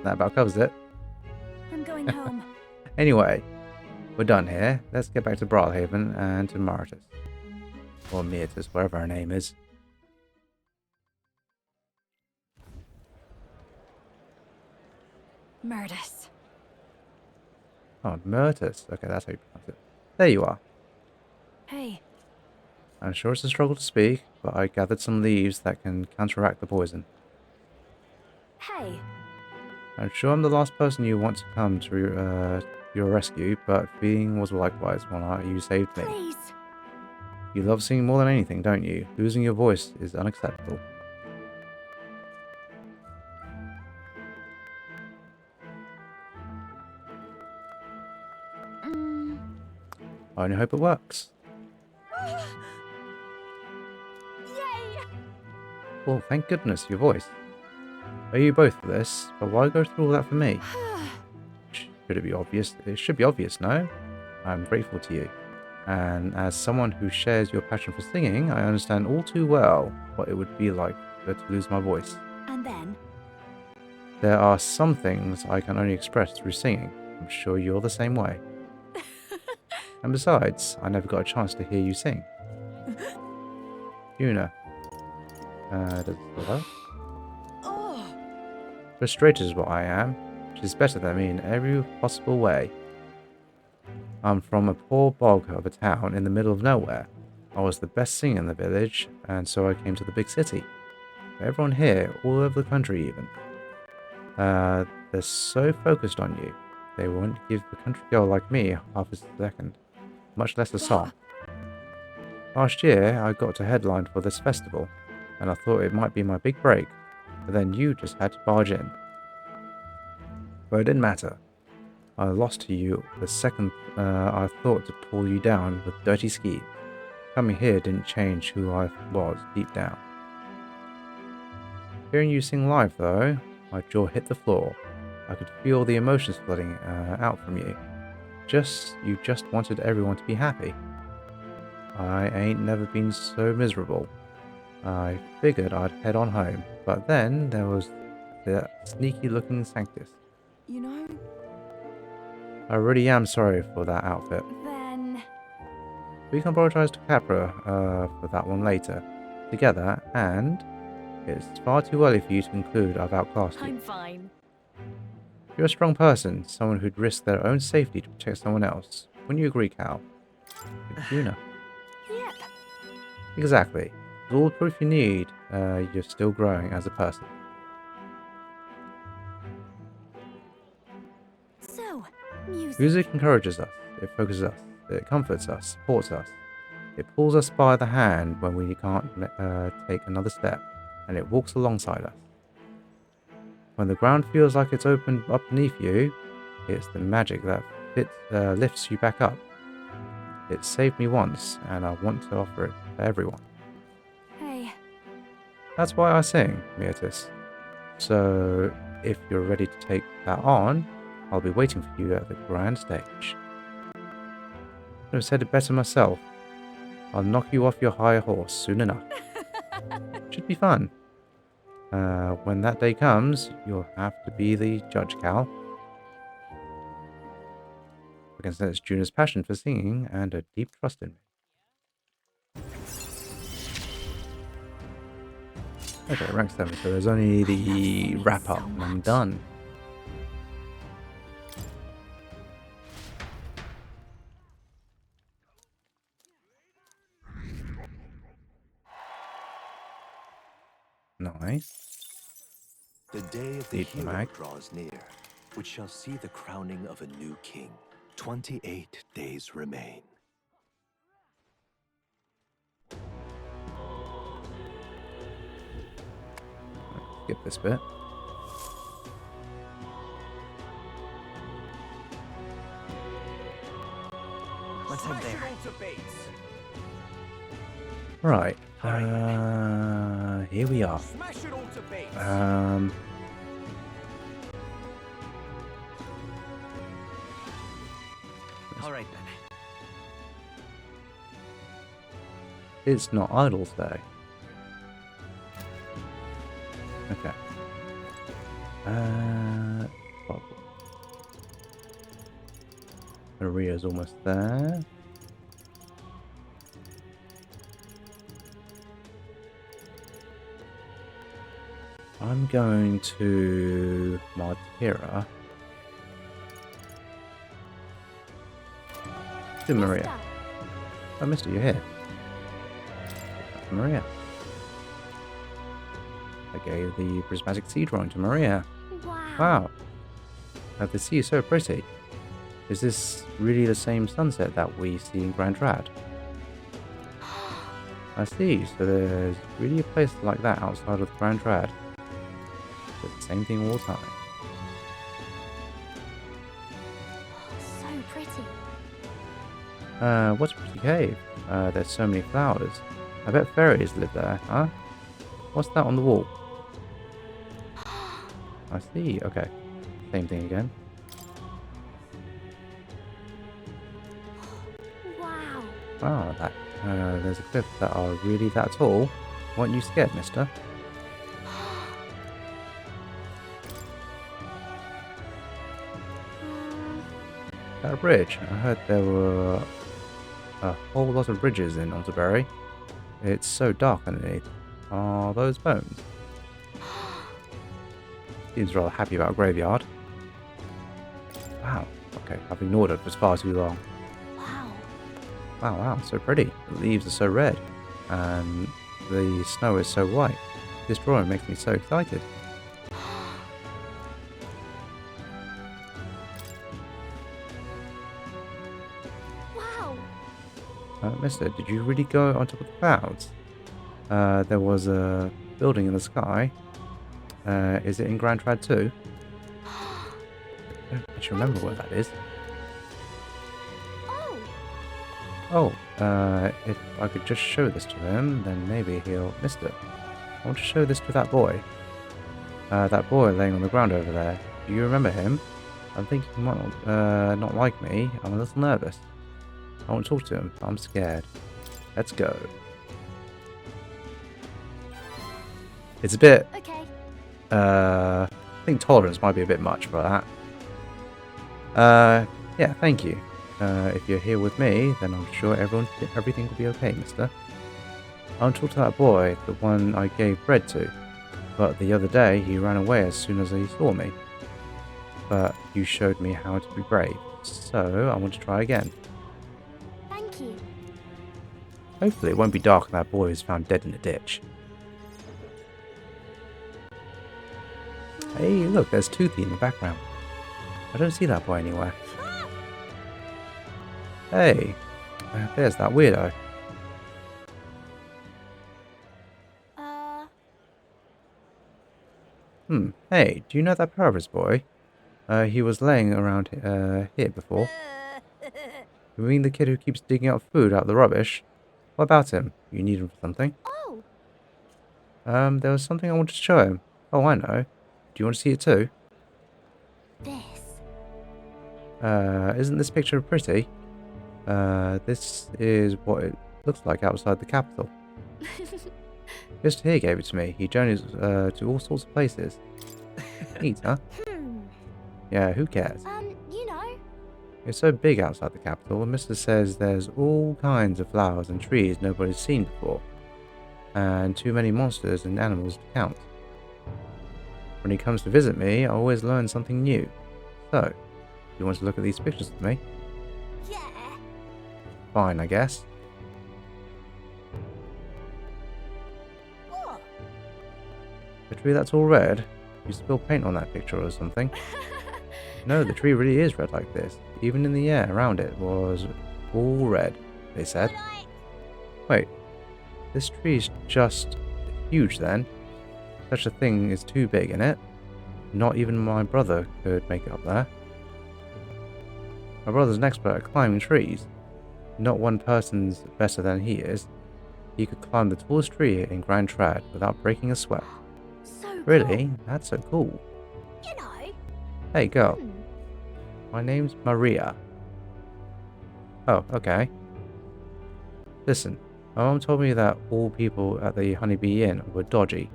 That about covers it. I'm going home. Anyway, we're done here. Let's get back to Brawlhaven and to Maritus. Or Mirtus, whatever her name is. Murtis. Oh, Mirtus. Okay, that's how you pronounce it. There you are. Hey. I'm sure it's a struggle to speak, but I gathered some leaves that can counteract the poison. Hey. I'm sure I'm the last person you want to come to your rescue, but feeling was likewise when you saved me. Please. You love singing more than anything, don't you? Losing your voice is unacceptable. I only hope it works. Yay! Well, thank goodness, your voice. Are you both for this? But why go through all that for me? Should it be obvious? It should be obvious, no? I'm grateful to you. And as someone who shares your passion for singing, I understand all too well what it would be like to lose my voice. And then? There are some things I can only express through singing. I'm sure you're the same way. And besides, I never got a chance to hear you sing. Junah. Does it still hurt? Frustrated is what I am, which is better than me in every possible way. I'm from a poor bog of a town in the middle of nowhere. I was the best singer in the village, and so I came to the big city. Everyone here, all over the country even, they're so focused on you, they won't give a country girl like me half a second, much less a song. Last year, I got to headline for this festival, and I thought it might be my big break, but then you just had to barge in. But it didn't matter. I lost to you the second I thought to pull you down with dirty schemes. Coming here didn't change who I was deep down. Hearing you sing live though, my jaw hit the floor. I could feel the emotions flooding out from you. You just wanted everyone to be happy. I ain't never been so miserable. I figured I'd head on home, but then there was that sneaky looking Sanctus. You know? I really am sorry for that outfit. Then... We can apologize to Capra for that one later, together, and it's far too early for you to conclude I've outclassed you. I'm fine. You're a strong person, someone who'd risk their own safety to protect someone else. Wouldn't you agree, Cal? It's Junah. Yep. Exactly. With all the proof you need, you're still growing as a person. So, music. Music encourages us, it focuses us, it comforts us, supports us. It pulls us by the hand when we can't take another step, and it walks alongside us. When the ground feels like it's opened up beneath you, it's the magic that lifts you back up. It saved me once, and I want to offer it to everyone. Hey. That's why I sing, Myrtis. So, if you're ready to take that on, I'll be waiting for you at the grand stage. I could have said it better myself. I'll knock you off your high horse soon enough. Should be fun. When that day comes, you'll have to be the judge, Cal. I can sense Junah's passion for singing and a deep trust in me. Okay, rank 7, so there's only the wrap-up and I'm done. Nice. The day of the Need hero mag. draws near, which shall see the crowning of a new king. 28 days remain. Skip this bit. Let's head there. Right. Here we are. All right then. It's not Idol's Day. Okay. Maria's almost there. I'm going to Martira. To Maria. Oh, mister, you're here. Maria. I gave the prismatic sea drawing to Maria. Wow. The sea is so pretty. Is this really the same sunset that we see in Grand Rad? I see, so there's really a place like that outside of Grand Rad. It's the same thing all the time. So pretty. What's a pretty cave? There's so many flowers. I bet fairies live there, huh? What's that on the wall? I see, okay. Same thing again. Wow. Wow, that there's a cliff that are really that tall. Weren't you scared, mister? That bridge. I heard there were a whole lot of bridges in Alderberry. It's so dark underneath. Are those bones? Seems rather happy about a graveyard. Wow. Okay, I've ignored it for far too long. Wow. Wow, wow, so pretty. The leaves are so red. And the snow is so white. This drawing makes me so excited. Wow. Mister, did you really go on top of the clouds? There was a building in the sky. Is it in Grand Trad too? I don't actually remember where that is. Oh, if I could just show this to him, then maybe he'll... Mister, I want to show this to that boy. That boy laying on the ground over there. Do you remember him? I think he might not like me. I'm a little nervous. I want to talk to him, but I'm scared. Let's go. It's a bit... Okay. I think tolerance might be a bit much for that. Yeah, thank you. If you're here with me, then I'm sure everything will be okay, mister. I'm talking to that boy, the one I gave bread to. But the other day, he ran away as soon as he saw me. But you showed me how to be brave, so I want to try again. Thank you. Hopefully it won't be dark and that boy is found dead in a ditch. Hey, look, there's Toothy in the background. I don't see that boy anywhere. Hey, there's that weirdo. Hey, do you know that Purvis boy? He was laying around here before. You mean the kid who keeps digging up food out of the rubbish? What about him? You need him for something? Oh. There was something I wanted to show him. Oh, I know. Do you want to see it too? This. Isn't this picture pretty? This is what it looks like outside the capital. Just here gave it to me. He journeys to all sorts of places. Neat, huh? Yeah, who cares? You know. It's so big outside the capital, and Mr. says there's all kinds of flowers and trees nobody's seen before. And too many monsters and animals to count. When he comes to visit me, I always learn something new. So, do you want to look at these pictures with me? Yeah. Fine, I guess. What? The tree that's all red? You spilled paint on that picture or something? No, the tree really is red like this. Even in the air around it was all red, they said. Wait, this tree is just huge then? Such a thing is too big, innit? Not even my brother could make it up there. My brother's an expert at climbing trees. Not one person's better than he is. He could climb the tallest tree in Grand Trad without breaking a sweat. So Really? cool. That's so cool. You know. Hey, girl. My name's Maria. Oh, okay. Listen, my mom told me that all people at the Honeybee Inn were dodgy.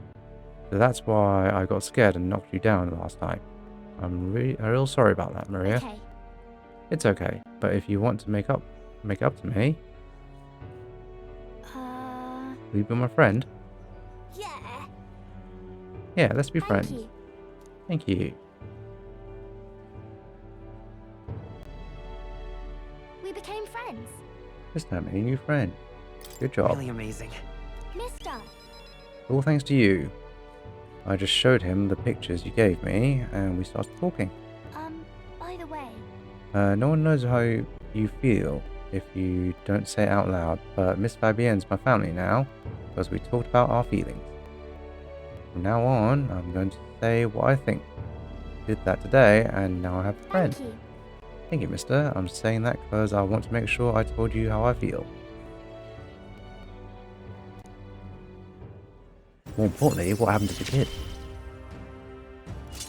So that's why I got scared and knocked you down last time. I'm real sorry about that, Maria. Okay. It's okay, but if you want to make up to me, will you be my friend? Yeah. Yeah, let's be friends. You. Thank you. We became friends. Just how many new friends. Good job. Really amazing. Mister. All thanks to you. I just showed him the pictures you gave me, and we started talking. By the way. No one knows how you feel if you don't say it out loud, but Miss Fabienne's my family now, because we talked about our feelings. From now on, I'm going to say what I think. Did that today, and now I have a friend. Thank you. Thank you, mister. I'm saying that because I want to make sure I told you how I feel. More importantly, what happened to the kid?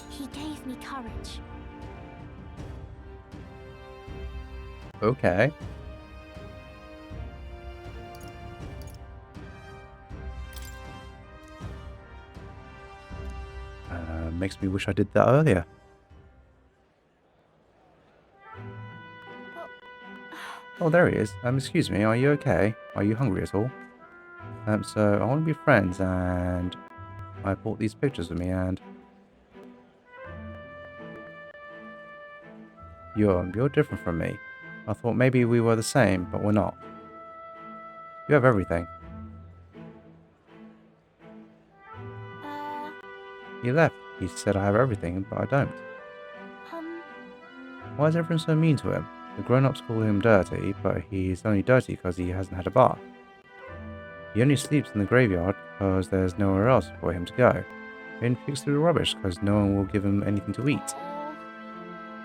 He gave me courage. Okay. Makes me wish I did that earlier. Oh, there he is. Excuse me, are you okay? Are you hungry at all? So I want to be friends, and I brought these pictures with me, and you're different from me. I thought maybe we were the same, but we're not. You have everything. He left. He said I have everything, but I don't. Why is everyone so mean to him? The grown-ups call him dirty, but he's only dirty because he hasn't had a bath. He only sleeps in the graveyard because there's nowhere else for him to go. He only picks through the rubbish because no one will give him anything to eat.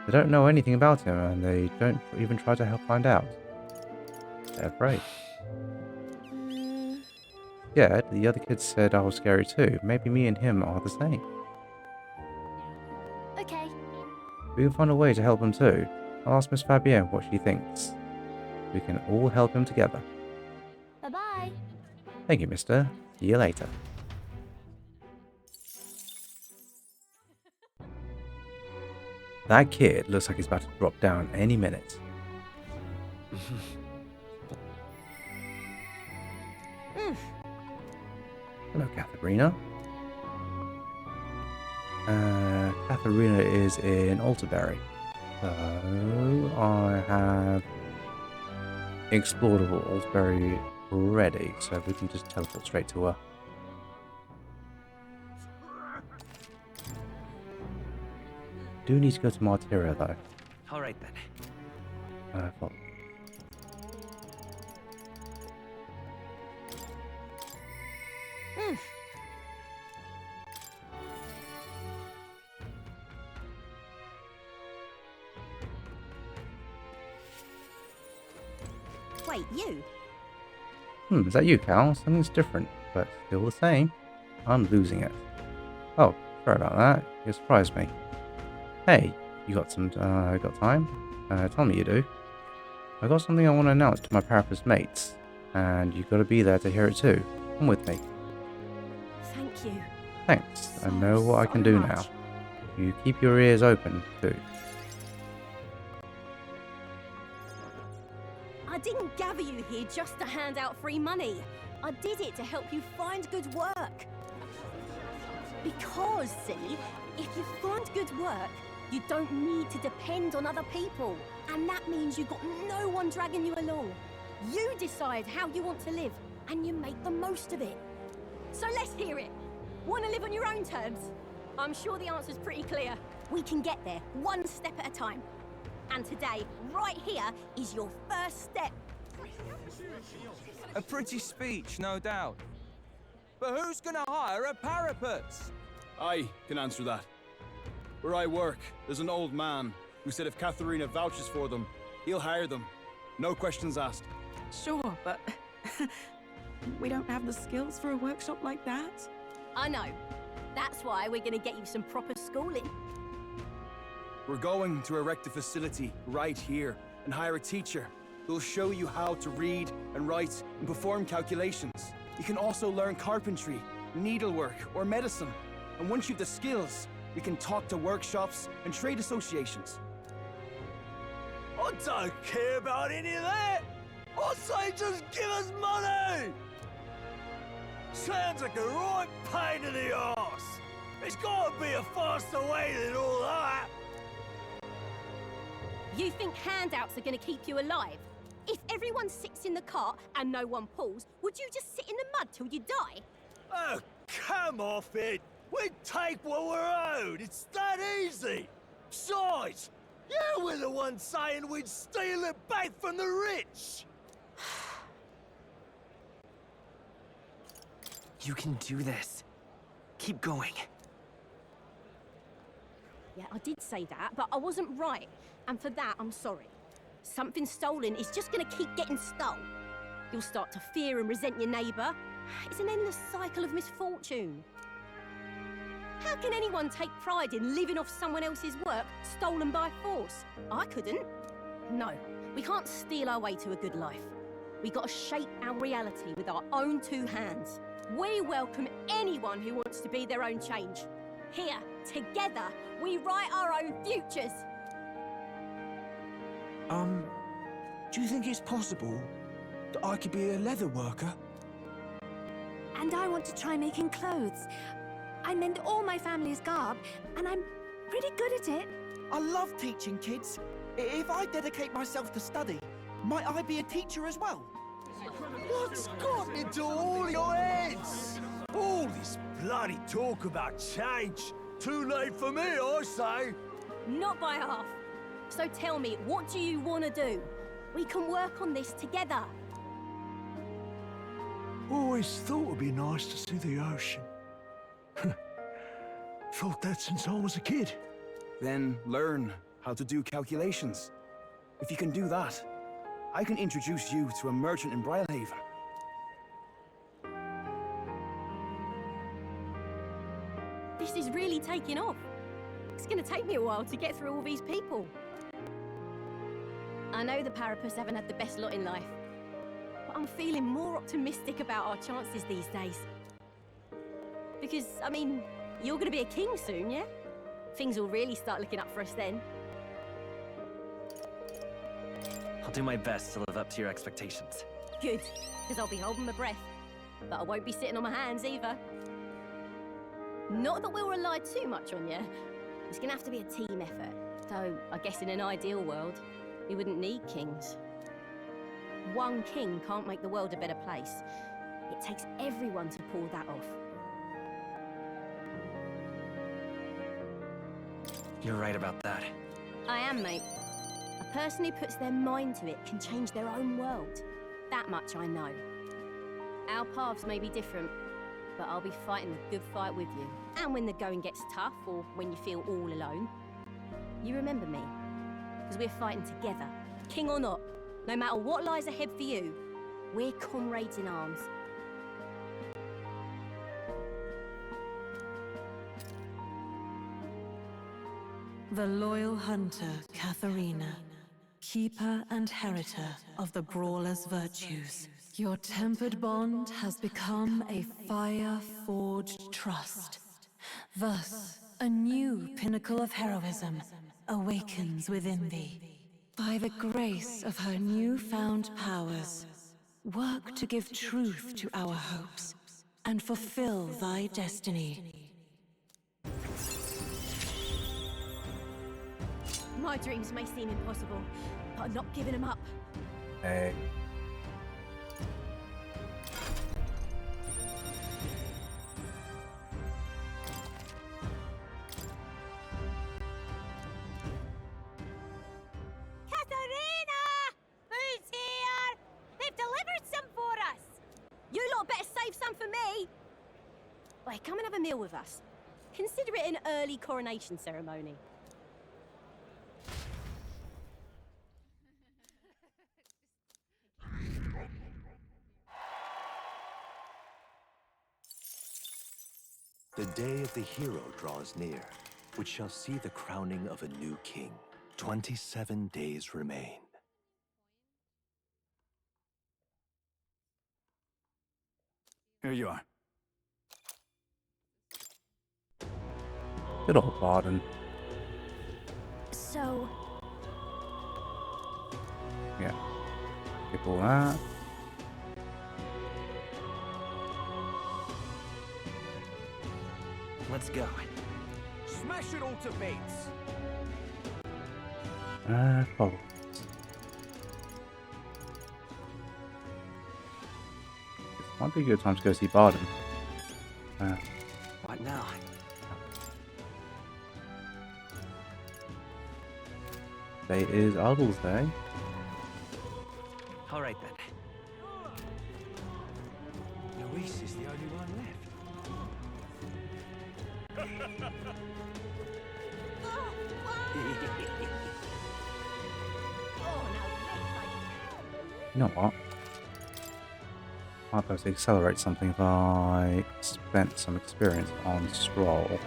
They don't know anything about him, and they don't even try to help find out. They're afraid. Scared? The other kids said I was scary too. Maybe me and him are the same. Okay. We can find a way to help him too. I'll ask Miss Fabienne what she thinks. We can all help him together. Bye-bye. Thank you, mister. See you later. That kid looks like he's about to drop down any minute. Hello, Catherina. Catherina is in Alderberry. So I have explored Alderberry already, so we can just teleport straight to her. Do need to go to Martyria though. Alright then. Follow. Wait, you? Is that you, Cal? Something's different, but still the same. I'm losing it. Oh, sorry about that. You surprised me. Hey, you got some, got time? Tell me you do. I got something I want to announce to my Parapus mates, and you've got to be there to hear it too. Come with me. Thank you. Thanks. I know what I can do now. You keep your ears open, too. I didn't gather you here just to hand out free money. I did it to help you find good work. Because, see, if you find good work, you don't need to depend on other people. And that means you've got no one dragging you along. You decide how you want to live, and you make the most of it. So let's hear it. Want to live on your own terms? I'm sure the answer's pretty clear. We can get there, one step at a time. And today, right here, is your first step. A pretty speech, no doubt. But who's gonna hire a Parapus? I can answer that. Where I work, there's an old man who said if Catherina vouches for them, he'll hire them. No questions asked. Sure, but we don't have the skills for a workshop like that. I know. That's why we're gonna get you some proper schooling. We're going to erect a facility right here and hire a teacher who'll show you how to read and write and perform calculations. You can also learn carpentry, needlework, or medicine. And once you've the skills, we can talk to workshops and trade associations. I don't care about any of that! I say just give us money! Sounds like a right pain in the arse! There's gotta be a faster way than all that! You think handouts are gonna keep you alive? If everyone sits in the cart and no one pulls, would you just sit in the mud till you die? Oh, come off it! We take what we're owed! It's that easy! Besides, you were the one saying we'd steal it back from the rich! You can do this. Keep going. Yeah, I did say that, but I wasn't right. And for that, I'm sorry. Something stolen is just gonna keep getting stole. You'll start to fear and resent your neighbour. It's an endless cycle of misfortune. How can anyone take pride in living off someone else's work stolen by force? I couldn't. No, we can't steal our way to a good life. We gotta shape our reality with our own two hands. We welcome anyone who wants to be their own change. Here, together, we write our own futures. Do you think it's possible that I could be a leather worker? And I want to try making clothes. I mend all my family's garb, and I'm pretty good at it. I love teaching kids. If I dedicate myself to study, might I be a teacher as well? What's got into all your heads? All this bloody talk about change. Too late for me, I say. Not by half. So tell me, what do you want to do? We can work on this together. Always thought it'd be nice to see the ocean. Thought that since I was a kid. Then learn how to do calculations. If you can do that, I can introduce you to a merchant in Briarhaven. This is really taking off. It's gonna take me a while to get through all these people. I know the Parapus haven't had the best lot in life, but I'm feeling more optimistic about our chances these days. Because, I mean, you're gonna be a king soon, yeah? Things will really start looking up for us then. I'll do my best to live up to your expectations. Good, because I'll be holding my breath. But I won't be sitting on my hands either. Not that we'll rely too much on you. It's gonna have to be a team effort. Though, I guess in an ideal world, we wouldn't need kings. One king can't make the world a better place. It takes everyone to pull that off. You're right about that. I am, mate. A person who puts their mind to it can change their own world. That much I know. Our paths may be different, but I'll be fighting the good fight with you. And when the going gets tough, or when you feel all alone, you remember me. Because we're fighting together, king or not. No matter what lies ahead for you, we're comrades in arms. The loyal hunter, Catherina, keeper and heritor of the brawler's virtues. Your tempered bond has become a fire-forged trust. Thus, a new pinnacle of heroism awakens within thee. By the grace of her newfound powers, work to give truth to our hopes and fulfill thy destiny. My dreams may seem impossible, but I'm not giving them up. Hey. Catherina! Who's here? They've delivered some for us! You lot better save some for me! Wait, come and have a meal with us. Consider it an early coronation ceremony. The day of the hero draws near, which shall see the crowning of a new king. 27 days remain. Here you are. Good old Bardon. So... Yeah. Skip all that. Let's go. Smash it all to bits! Probably. This might be a good time to go see Bardon. What now? Today is Idol's Day. All right then. Luis is the only one left. You know what? Might be able to accelerate something if I spent some experience on Stroll.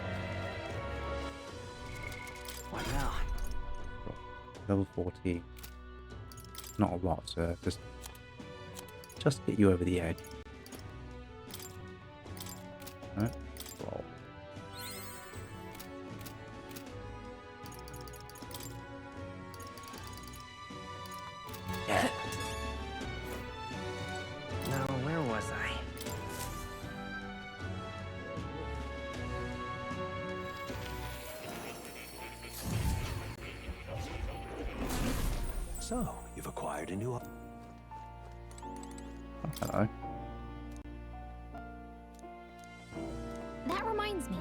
What now? Level 40. Not a lot, so just get you over the edge. Right? Roll. Yeah. Now, where was I? So, you've acquired a new... Oh, hello. That reminds me.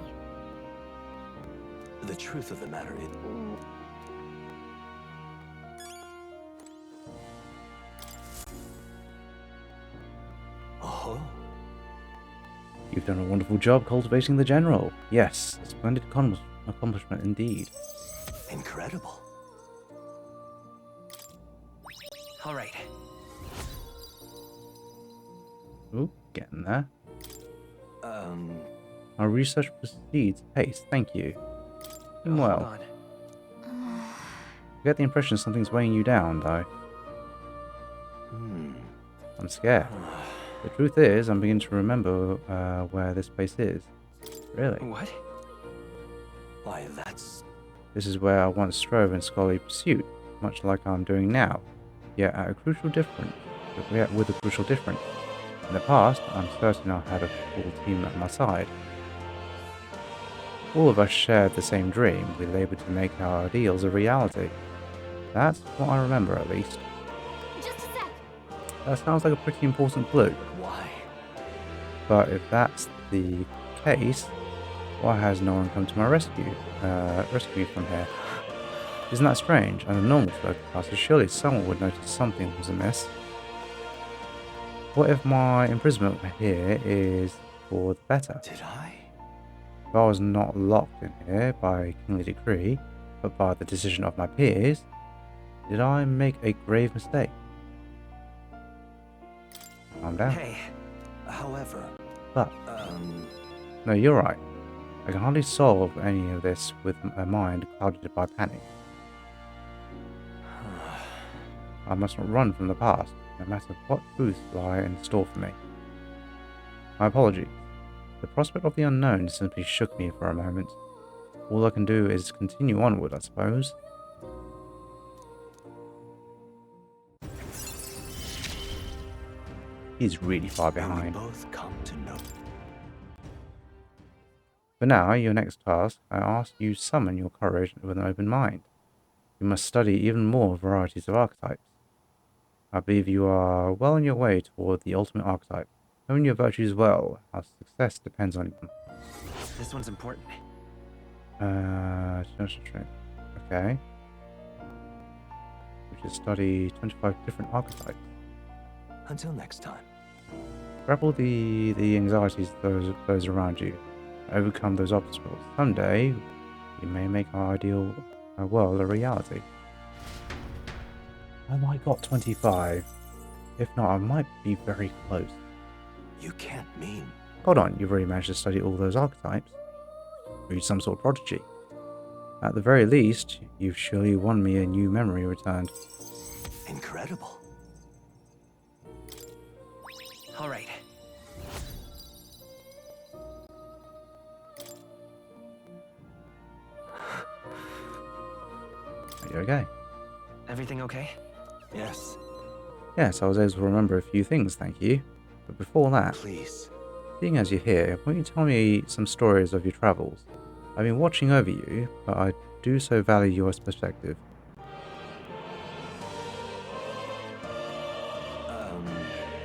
The truth of the matter is... Oh? You've done a wonderful job cultivating the general. Yes, a splendid accomplishment indeed. Incredible. All right. Ooh, getting there. Our research proceeds apace, thank you. Doing well. Hold on. I get the impression something's weighing you down, though. I'm scared. The truth is, I'm beginning to remember where this place is. Really? What? Why, that's... This is where I once strove in scholarly pursuit, much like I'm doing now. Yet at a crucial difference, yet with a crucial difference. In the past, I'm certain I had a full team at my side. All of us shared the same dream. We labored to make our ideals a reality. That's what I remember, at least. Just a sec. That sounds like a pretty important clue. Why? But if that's the case, why has no one come to my rescue me from here? Isn't that strange? Under normal circumstances, surely someone would notice something was amiss. What if my imprisonment here is for the better? Did I? If I was not locked in here by kingly decree, but by the decision of my peers, did I make a grave mistake? Calm down. Hey, however... But... No, you're right. I can hardly solve any of this with a mind clouded by panic. I must not run from the past, no matter what truths lie in store for me. My apologies. The prospect of the unknown simply shook me for a moment. All I can do is continue onward, I suppose. He's really far behind. We both come to know. For now, your next task, I ask you summon your courage with an open mind. You must study even more varieties of archetypes. I believe you are well on your way toward the ultimate archetype. Hone your virtues well. Our success depends on them. This one's important. Okay. We should study 25 different archetypes. Until next time. Grapple the anxieties of those around you. Overcome those obstacles. Someday, you may make our ideal world a reality. I might got 25. If not, I might be very close. You can't mean... Hold on, you've already managed to study all those archetypes. Are you some sort of prodigy? At the very least, you've surely won me a new memory returned. Incredible. All right. Are you okay? Everything okay? Yes. Yes, I was able to remember a few things, thank you. But before that, please, seeing as you're here, won't you tell me some stories of your travels? I've been watching over you, but I do so value your perspective.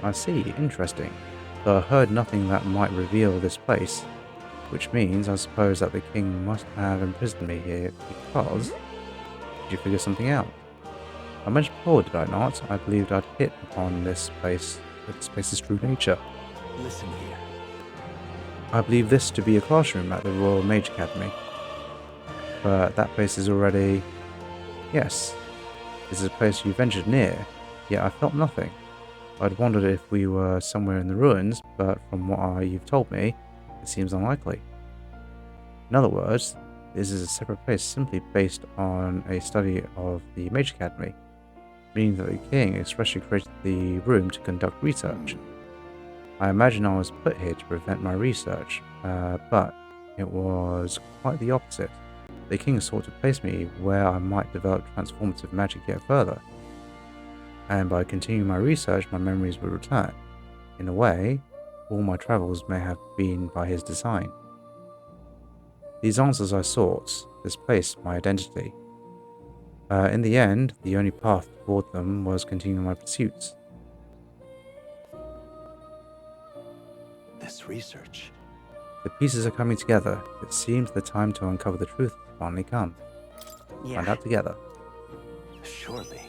I see, interesting. Though I heard nothing that might reveal this place, which means I suppose that the king must have imprisoned me here because... Did you figure something out? I mentioned before, did I not? I believed I'd hit upon this place's true nature. Listen here. I believe this to be a classroom at the Royal Mage Academy. But that place is already... Yes, this is a place you ventured near, yet I felt nothing. I'd wondered if we were somewhere in the ruins, but from what you've told me, it seems unlikely. In other words, this is a separate place simply based on a study of the Mage Academy, meaning that the king expressly created the room to conduct research. I imagine I was put here to prevent my research, but it was quite the opposite. The king sought to place me where I might develop transformative magic yet further, and by continuing my research my memories would return. In a way, all my travels may have been by his design. These answers I sought, this place my identity. In the end, the only path toward them was continuing my pursuits. This research. The pieces are coming together. It seems the time to uncover the truth has finally come. Yeah. Find out together. Surely.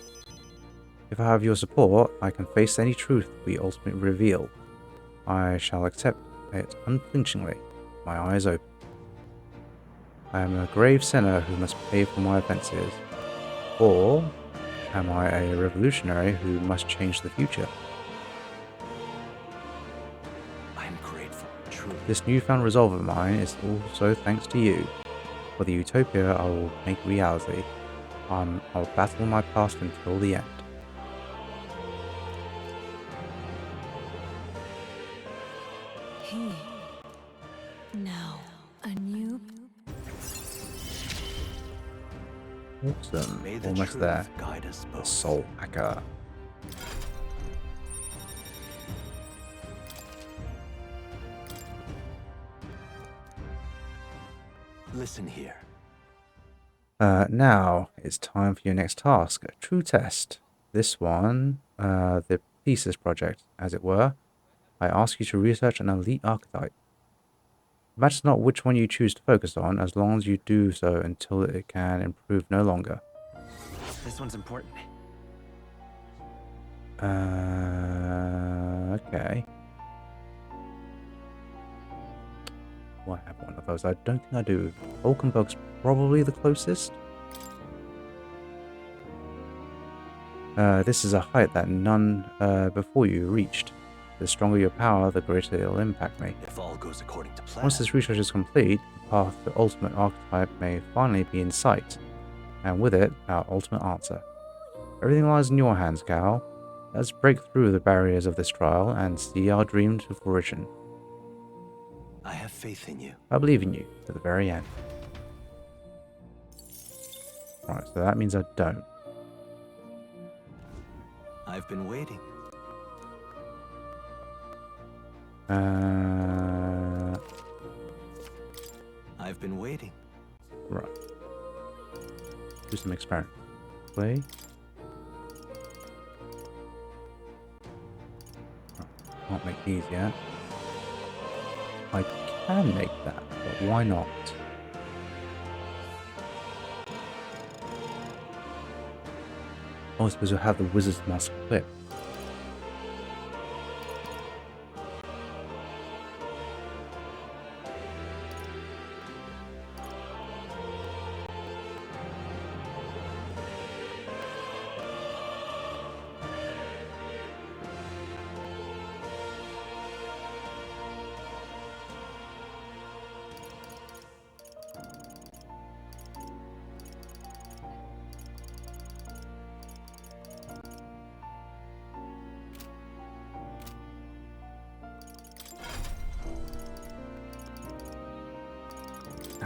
If I have your support, I can face any truth we ultimately reveal. I shall accept it unflinchingly, my eyes open. I am a grave sinner who must pay for my offences. Or am I a revolutionary who must change the future? I'm grateful, truly. This newfound resolve of mine is also thanks to you. For the utopia I will make reality. I'll battle my past until the end. Now, a new... Awesome. Almost there. The Soul Hacker. Listen here. Now it's time for your next task, a true test. This one, the thesis project, as it were. I ask you to research an elite archetype. It matters not which one you choose to focus on, as long as you do so until it can improve no longer. This one's important. Okay. Well, I have one of those. I don't think I do. Vulcanbug's probably the closest. This is a height that none before you reached. The stronger your power, the greater it'll impact me. If all goes according to plan. Once this research is complete, the path to ultimate archetype may finally be in sight, and with it, our ultimate answer. Everything lies in your hands, Cal. Let's break through the barriers of this trial and see our dream to fruition. I have faith in you. I believe in you to the very end. Right, so that means I don't. I've been waiting. I've been waiting. Right. Do some experiments. Play. Oh, can't make these yet. I can make that, but why not? Oh, I suppose you'll have the Wizard's Mask equipped.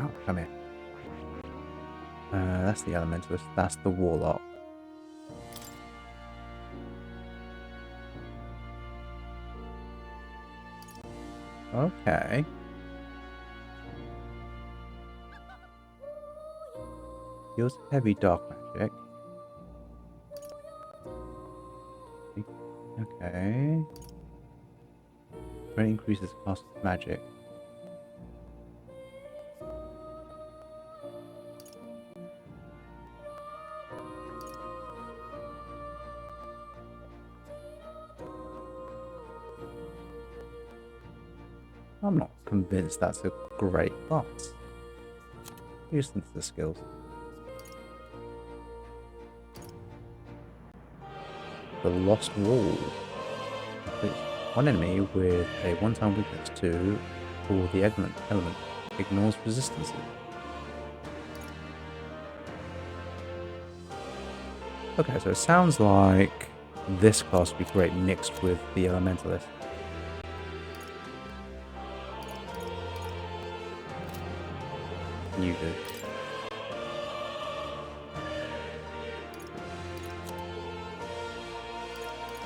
Oh, come here. That's the Elementalist. That's the Warlock. Okay. Deals heavy dark magic. Okay. Very increases cost of magic. I'm not convinced that's a great class. Listen to the skills. The Lost Wall. One enemy with a one-time weakness to all the element ignores resistances. Okay, so it sounds like this class would be great mixed with the Elementalist. You do.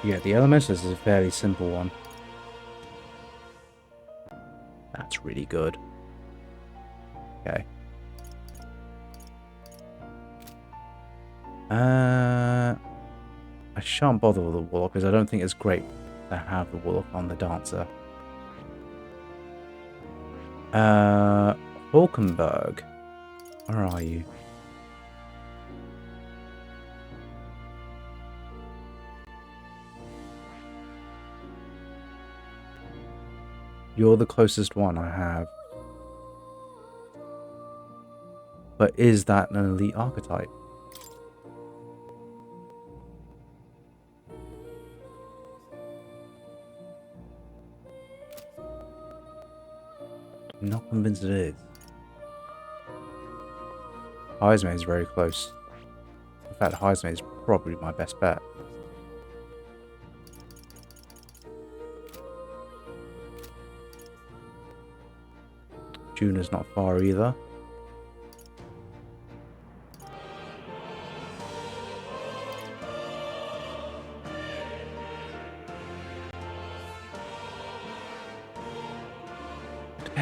Yeah, the Elementalist is a fairly simple one. That's really good. Okay. I shan't bother with the Warlock because I don't think it's great to have the Warlock on the Dancer. Hulkenberg. Where are you? You're the closest one I have. But is that an elite archetype? I'm not convinced it is. Heismay is very close. In fact, Heismay is probably my best bet. Junah's not far either.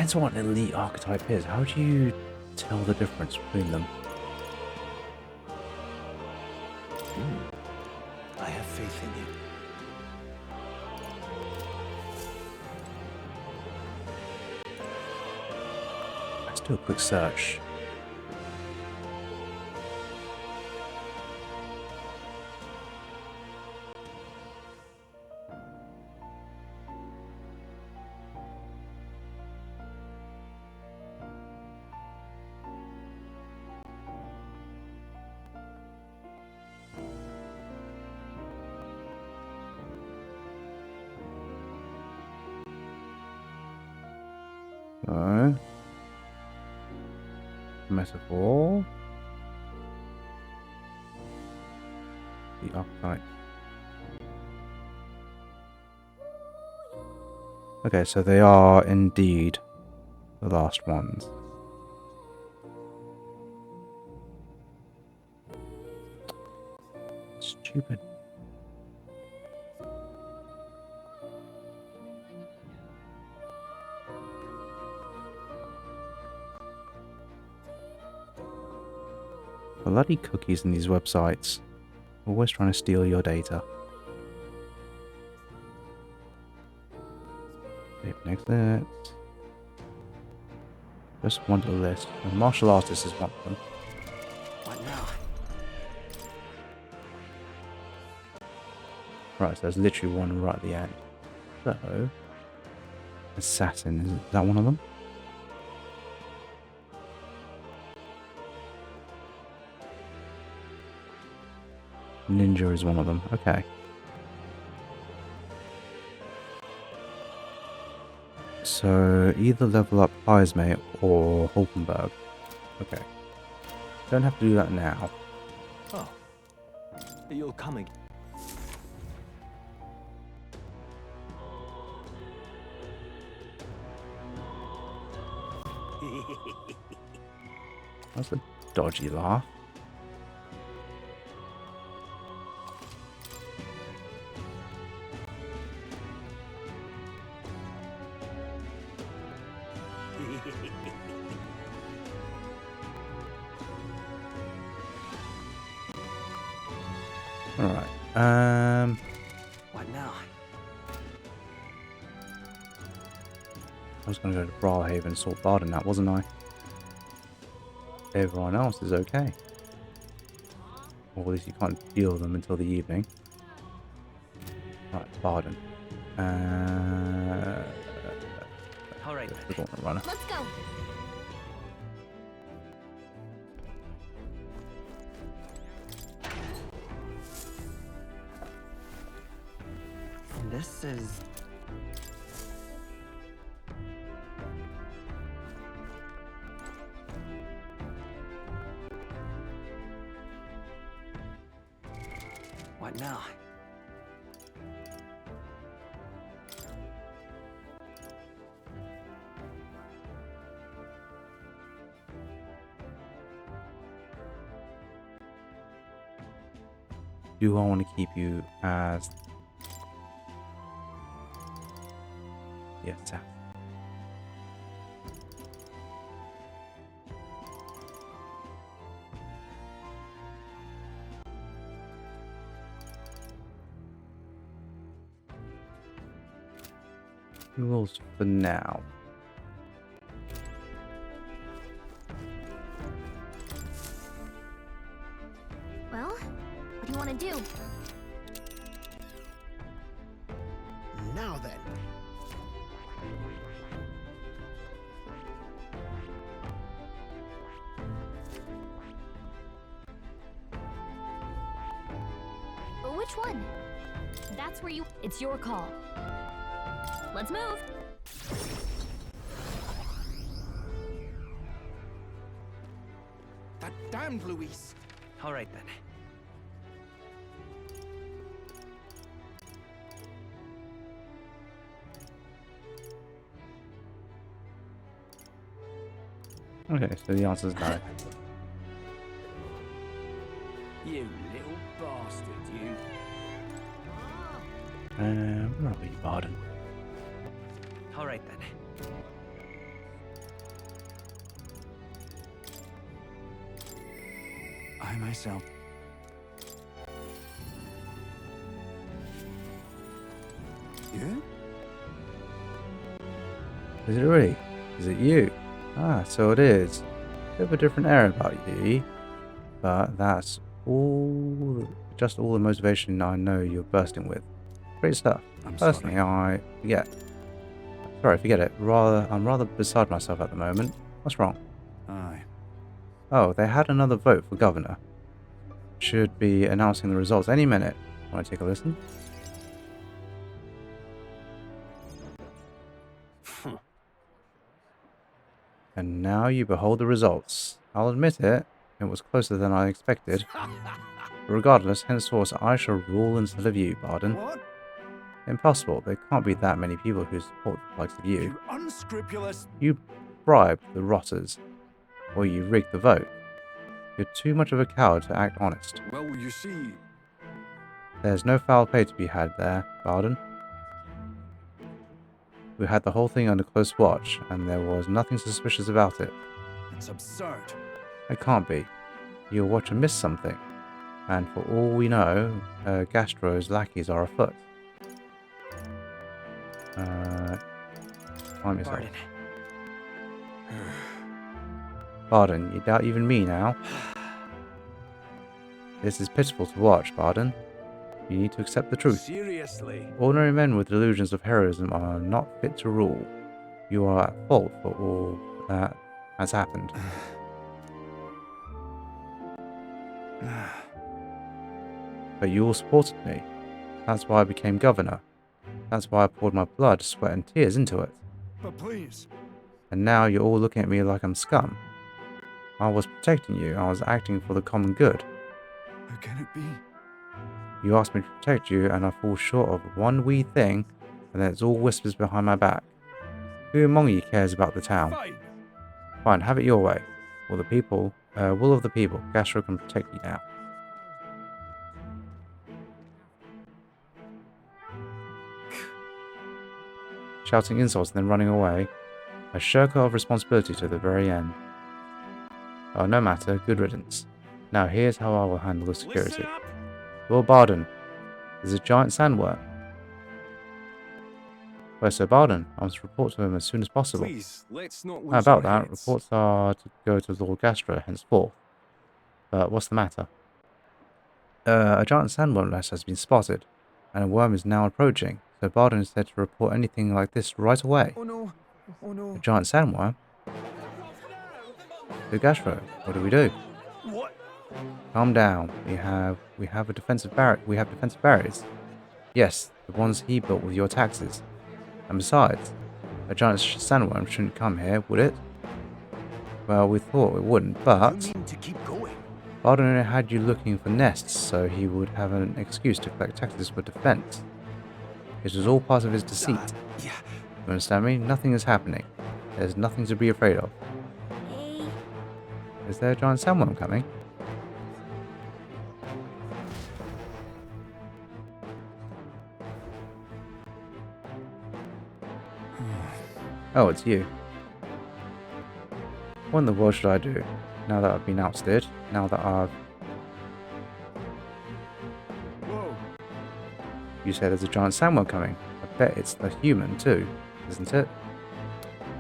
Depends on what an elite archetype is. How do you tell the difference between them? I have faith in you. Let's do a quick search. So, metaphor. The archetype. Okay, so they are indeed the last ones. Stupid. Bloody cookies in these websites. Always trying to steal your data. Okay, next that. Just one to the list. And martial artist is one of them. What now? Right, so there's literally one right at the end. So, assassin, is that one of them? Ninja is one of them. Okay. So either level up Heismay or Hulkenberg. Okay. Don't have to do that now. Oh. You'll come again. That's a dodgy laugh. Alright. What now? I was going to go to Brawlhaven and sort Bardon out, wasn't I? Everyone else is okay. Or at least you can't deal with them until the evening. Right, Bardon. Alright. The gauntlet runner. Let's go. This is... What now? Do I want to keep you as... Yes, yeah, rules for now. Well, what do you want to do? Now then. Which one? That's where you... It's your call. Let's move. That damned Luis. Alright then. Okay, so the answer is no. You little bastard, you. Where are we, Bardon? Alright then. by myself. Yeah? Is it really? Is it you? Ah, so it is. Bit of a different air about you, but that's all, just all the motivation I know you're bursting with. Great stuff. Personally, I forget. Sorry, forget it. I'm rather beside myself at the moment. What's wrong? Aye. Oh, they had another vote for governor. Should be announcing the results any minute. Want to take a listen? And now you behold the results. I'll admit it, it was closer than I expected. But regardless, henceforth I shall rule instead of you, Bardon. What? Impossible. There can't be that many people who support the likes of you. You unscrupulous... You bribed the rotters. Or you rigged the vote. You're too much of a coward to act honest. Well, you see... There's no foul play to be had there, Bardon. We had the whole thing under close watch, and there was nothing suspicious about it. It's absurd. It can't be. Your watcher missed something. And for all we know, Gastro's lackeys are afoot. Calm yourself. Bardon, you doubt even me now? This is pitiful to watch, Bardon. You need to accept the truth. Seriously? Ordinary men with delusions of heroism are not fit to rule. You are at fault for all that has happened. But you all supported me. That's why I became governor. That's why I poured my blood, sweat and tears into it. But please. And now you're all looking at me like I'm scum. I was protecting you. I was acting for the common good. How can it be? You asked me to protect you, and I fall short of one wee thing, and then it's all whispers behind my back. Who among you cares about the town? Fine, have it your way. Will of the people, Gastro can protect you now. Shouting insults and then running away. A shirker of responsibility to the very end. Oh, no matter, good riddance. Now here's how I will handle the security. Lord Bardon, there's a giant sandworm. Where's Sir Bardon? I must report to him as soon as possible. Please, let's not lose How about our that? heads. Reports are to go to Lord Gastro henceforth. But what's the matter? A giant sandworm nest has been spotted, and a worm is now approaching. So Bardon is said to report anything like this right away. Oh no. Oh no. A giant sandworm? So Gastro, what do we do? What? Calm down. We have defensive barriers. Yes, the ones he built with your taxes. And besides, a giant sandworm shouldn't come here, would it? Well, we thought it wouldn't, but You mean to keep going? Bardon had you looking for nests, so he would have an excuse to collect taxes for defense. It was all part of his deceit. Yeah. You understand me? Nothing is happening. There's nothing to be afraid of. Hey. Is there a giant sandworm coming? Oh, it's you. What in the world should I do? Now that I've been outsteered? Now that I've... Whoa. You say there's a giant sandworm coming. I bet it's the human too, isn't it?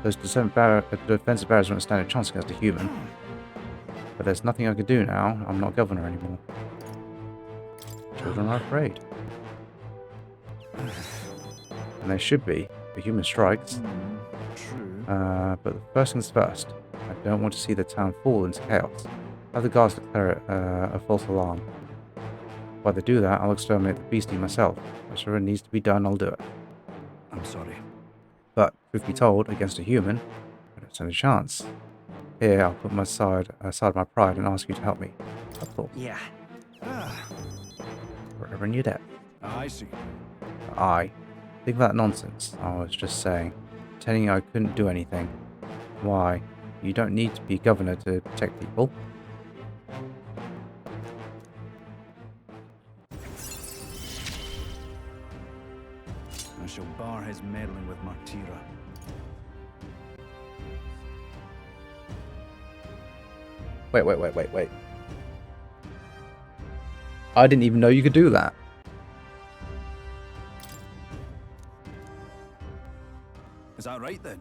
Those defensive barriers won't stand a chance against a human. But there's nothing I can do now. I'm not governor anymore. Children are afraid. And they should be. The human strikes. True. But the first things first. I don't want to see the town fall into chaos. Have the guards declare it a false alarm. While they do that, I'll exterminate the beastie myself. Whatever needs to be done, I'll do it. I'm sorry. But, truth be told, against a human, I don't stand a chance. Here, I'll put aside my pride and ask you to help me. That's all. Yeah. Forever in your debt. I see. I. Think of that nonsense. I was just saying. Telling you I couldn't do anything. Why? You don't need to be governor to protect people. I shall bar his meddling with Martira. Wait. I didn't even know you could do that. Is that right then?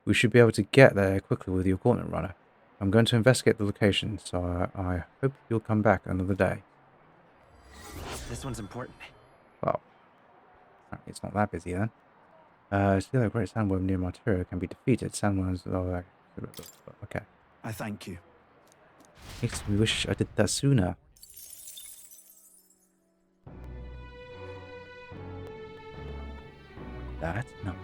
We should be able to get there quickly with your gauntlet runner. I'm going to investigate the location, so I hope you'll come back another day. This one's important. Well, apparently it's not that busy then. Still a great sandworm near Martyrio can be defeated. Sandworms are... Okay. I thank you. Makes me wish I did that sooner. That's no.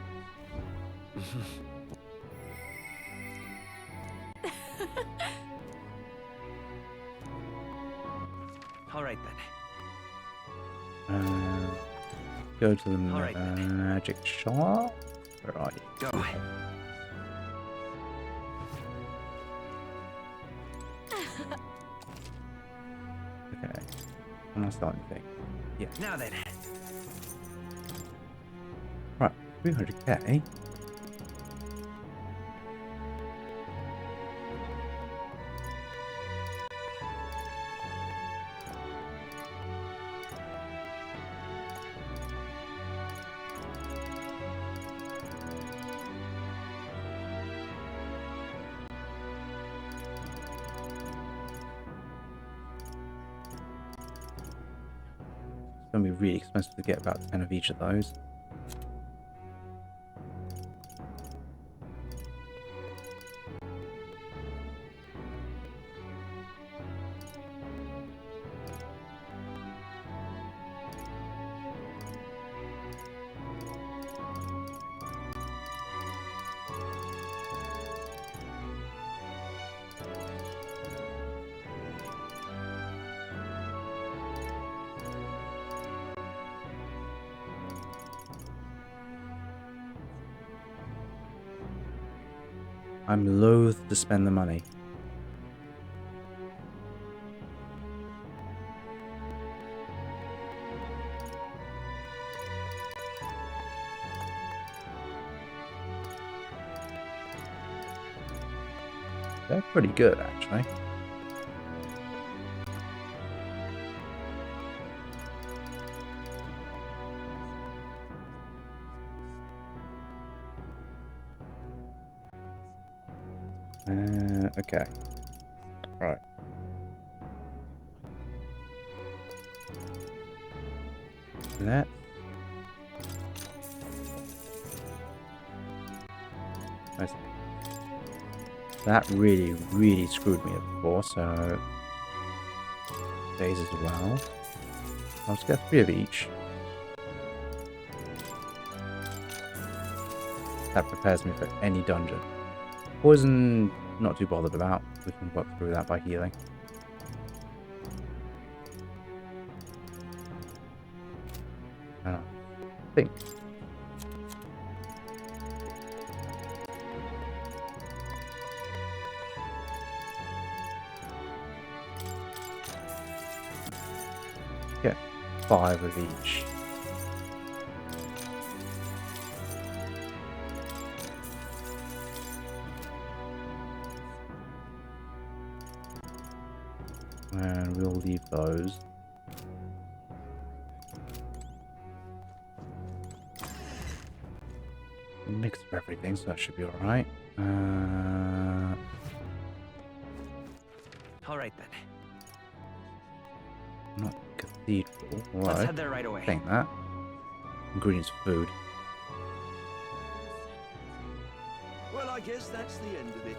All right then. Go to the magic shop. Where are you? Go. Okay. I'm not starting anything. Yeah. Now then. Right. 300k. It's going to be really expensive to get about 10 of each of those. I'm loath to spend the money. They're pretty good, actually. Okay. Right. That. That really screwed me up before, so days as well. I'll just get 3 of each. That prepares me for any dungeon. Poison, not too bothered about. We can work through that by healing. I think. Get 5 of each. And we'll leave those. Mix of everything, so that should be alright. Alright then. Not cathedral. Right. Let's head there right away. Think that. Ingredients for food. Well, I guess that's the end of it.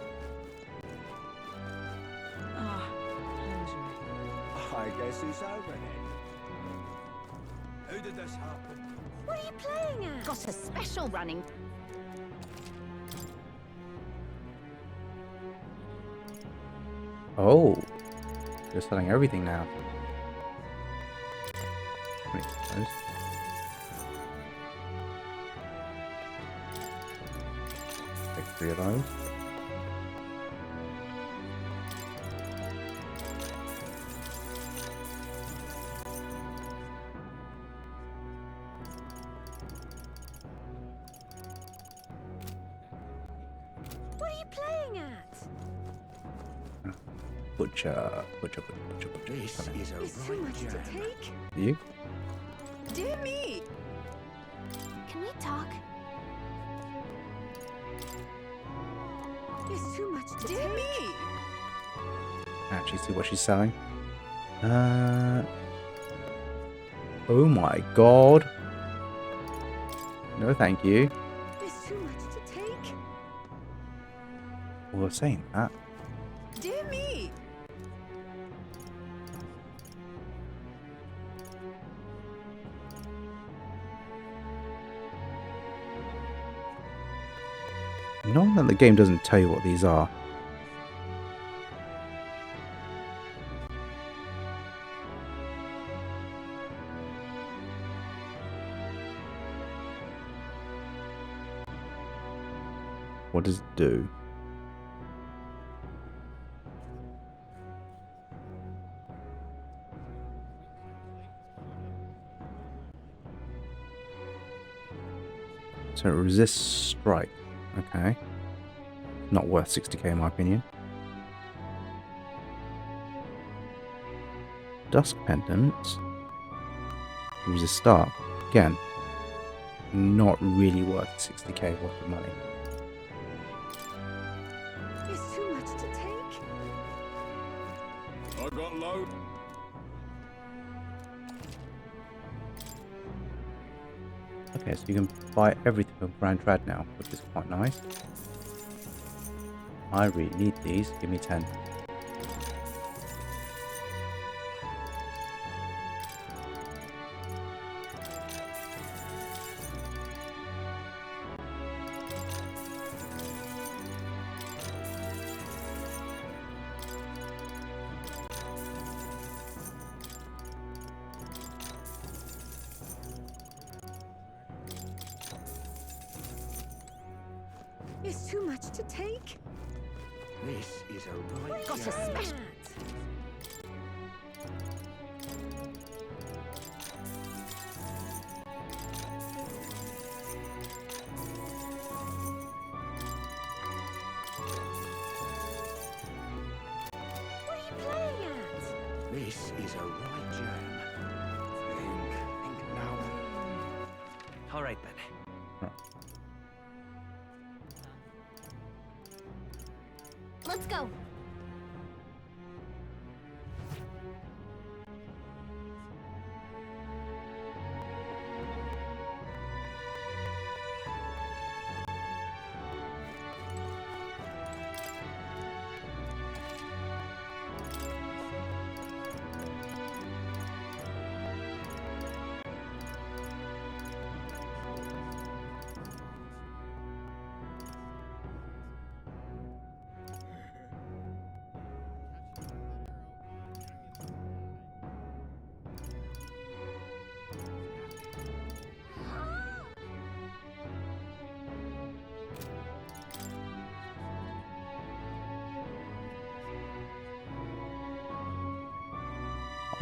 I guess it's over then. How did this happen? What are you playing at? Got a special running. Oh, they're selling everything now. Take 3 of those. What are you playing at? Butcher. This is a right jam. You? Dear me! Can we talk? It's too much to Dear me! Actually, see what she's selling. Oh my god. No, thank you. It's too much to take. Well, saying that. Dear me! Not that the game doesn't tell you what these are. What does it do? So it resists strike. Okay. Not worth 60k in my opinion. Dusk pendants. Resist start. Again. Not really worth 60k worth of money. It's too much to take. I got low. Okay, so you can buy everything from Grand Trad now, which is quite nice. I really need these. Give me 10. It's too much to take. This is a right Got a jam. smash. What are you playing at? This is a right jam. Think now. All right then. Let's go.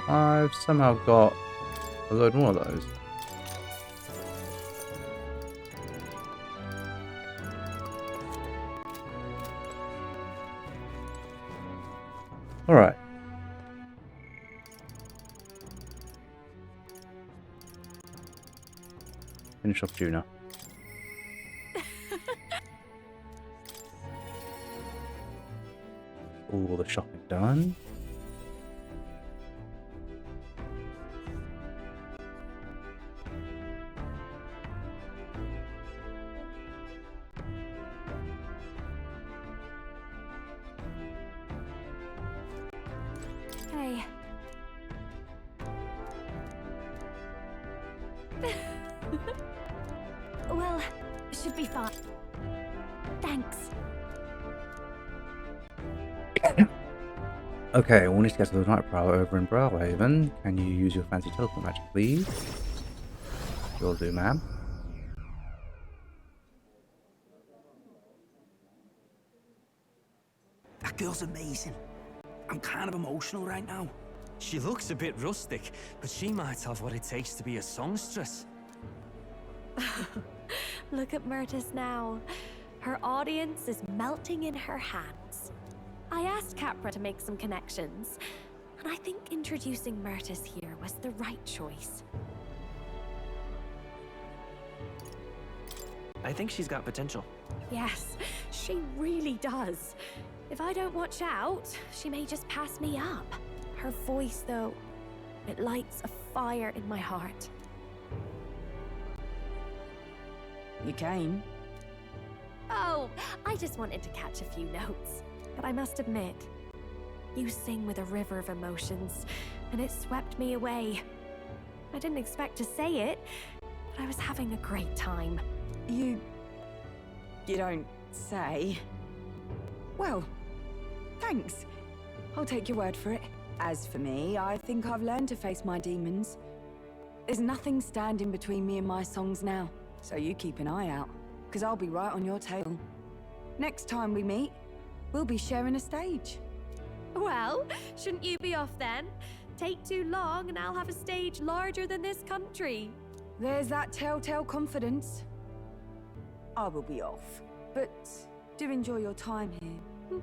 I've somehow got a load more of those. Alright. Finish off Junah. All the shopping done. Hey. Well, should be fine. Thanks. Okay, we'll need to get to the Night Prowler over in Browhaven. Can you use your fancy teleport magic, please? Will do, ma'am. That girl's amazing. I'm kind of emotional right now. She looks a bit rustic, but she might have what it takes to be a songstress. Look at Myrtis now. Her audience is melting in her hands. I asked Capra to make some connections, and I think introducing Myrtis here was the right choice. I think she's got potential. Yes, she really does. If I don't watch out, she may just pass me up. Her voice, though, it lights a fire in my heart. You came? Oh, I just wanted to catch a few notes. But I must admit, you sing with a river of emotions, and it swept me away. I didn't expect to say it, but I was having a great time. You don't say. Well, thanks. I'll take your word for it. As for me, I think I've learned to face my demons. There's nothing standing between me and my songs now, so you keep an eye out, because I'll be right on your tail. Next time we meet, we'll be sharing a stage. Well, shouldn't you be off then? Take too long and I'll have a stage larger than this country. There's that telltale confidence. I will be off, but do enjoy your time here.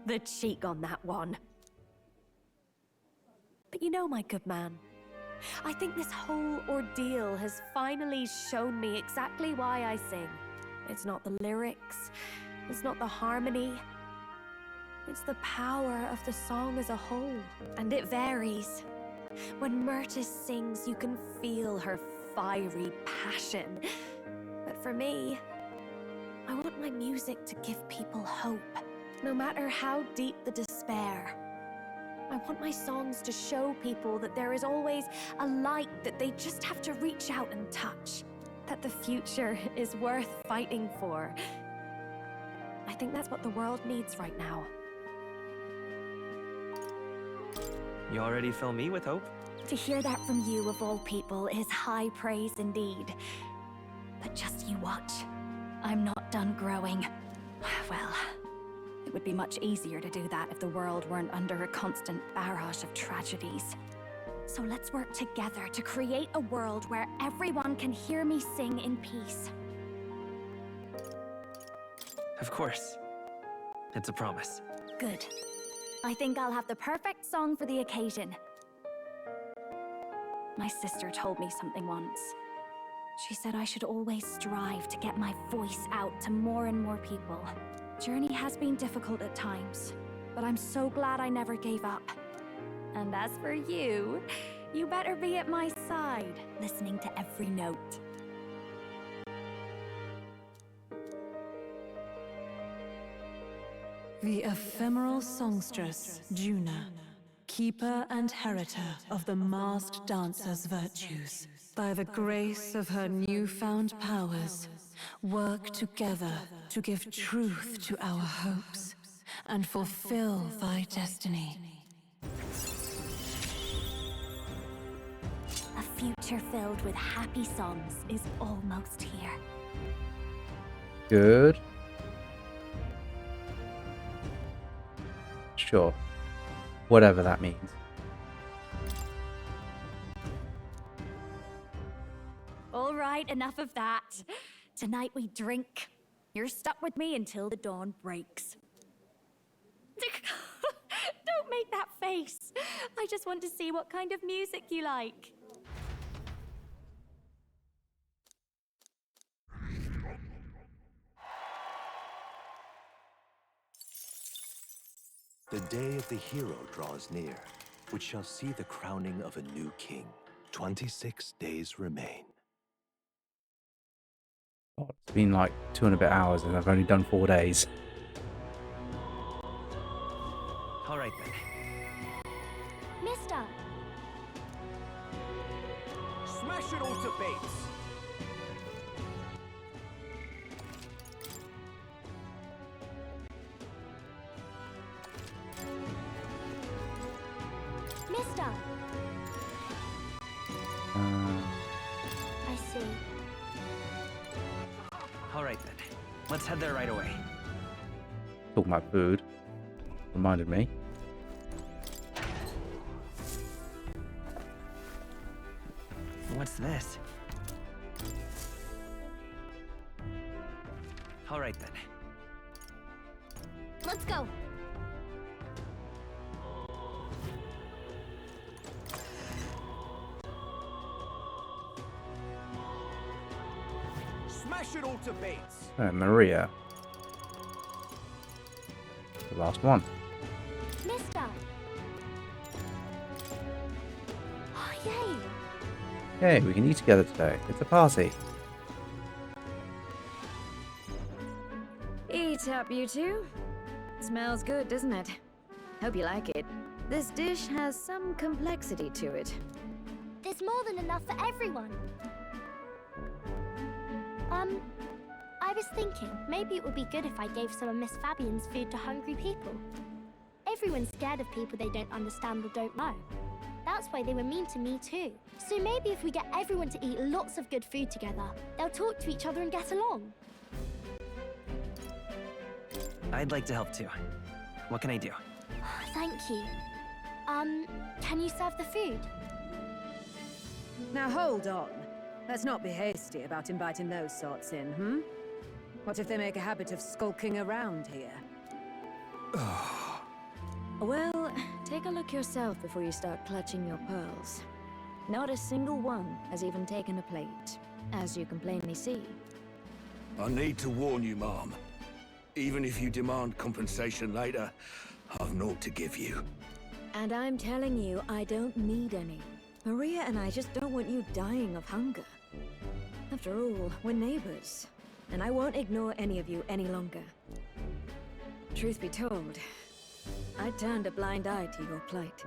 The cheek on that one. But you know, my good man, I think this whole ordeal has finally shown me exactly why I sing. It's not the lyrics, it's not the harmony, it's the power of the song as a whole. And it varies. When Myrtis sings, you can feel her fiery passion. But for me, I want my music to give people hope, no matter how deep the despair. I want my songs to show people that there is always a light that they just have to reach out and touch. That the future is worth fighting for. I think that's what the world needs right now. You already fill me with hope. To hear that from you, of all people, is high praise indeed. But just you watch. I'm not done growing. Well, it would be much easier to do that if the world weren't under a constant barrage of tragedies. So let's work together to create a world where everyone can hear me sing in peace. Of course. It's a promise. Good. I think I'll have the perfect song for the occasion. My sister told me something once. She said I should always strive to get my voice out to more and more people. Journey has been difficult at times, but I'm so glad I never gave up. And as for you, you better be at my side, listening to every note. The ephemeral songstress, Junah, keeper and heritor of the masked dancer's virtues. By the grace of her newfound powers, work together to give truth to our hopes and fulfill thy destiny. A future filled with happy songs is almost here. Good. Sure. Whatever that means. All right, enough of that. Tonight we drink. You're stuck with me until the dawn breaks. Don't make that face. I just want to see what kind of music you like. The day of the hero draws near, which shall see the crowning of a new king. 26 days remain. Oh, it's been like 2 and a bit hours and I've only done 4 days. All right then. Mister! Smash it all to bits! Mister! I see. All right then. Let's head there right away. Talking about food. Reminded me. What's this? All right then. Let's go. Smash it all to bits. Maria. The last one. Mister. Oh, yay. Yay, we can eat together today. It's a party. Eat up, you two. Smells good, doesn't it? Hope you like it. This dish has some complexity to it. There's more than enough for everyone. I was thinking maybe it would be good if I gave some of Miss Fabian's food to hungry people. Everyone's scared of people they don't understand or don't know. That's why they were mean to me too. So maybe if we get everyone to eat lots of good food together, they'll talk to each other and get along. I'd like to help too. What can I do? Thank you. Can you serve the food? Now hold on. Let's not be hasty about inviting those sorts in, hmm? What if they make a habit of skulking around here? Well, take a look yourself before you start clutching your pearls. Not a single one has even taken a plate, as you can plainly see. I need to warn you, Mom. Even if you demand compensation later, I've naught to give you. And I'm telling you, I don't need any. Maria and I just don't want you dying of hunger. After all, we're neighbors, and I won't ignore any of you any longer. Truth be told, I turned a blind eye to your plight.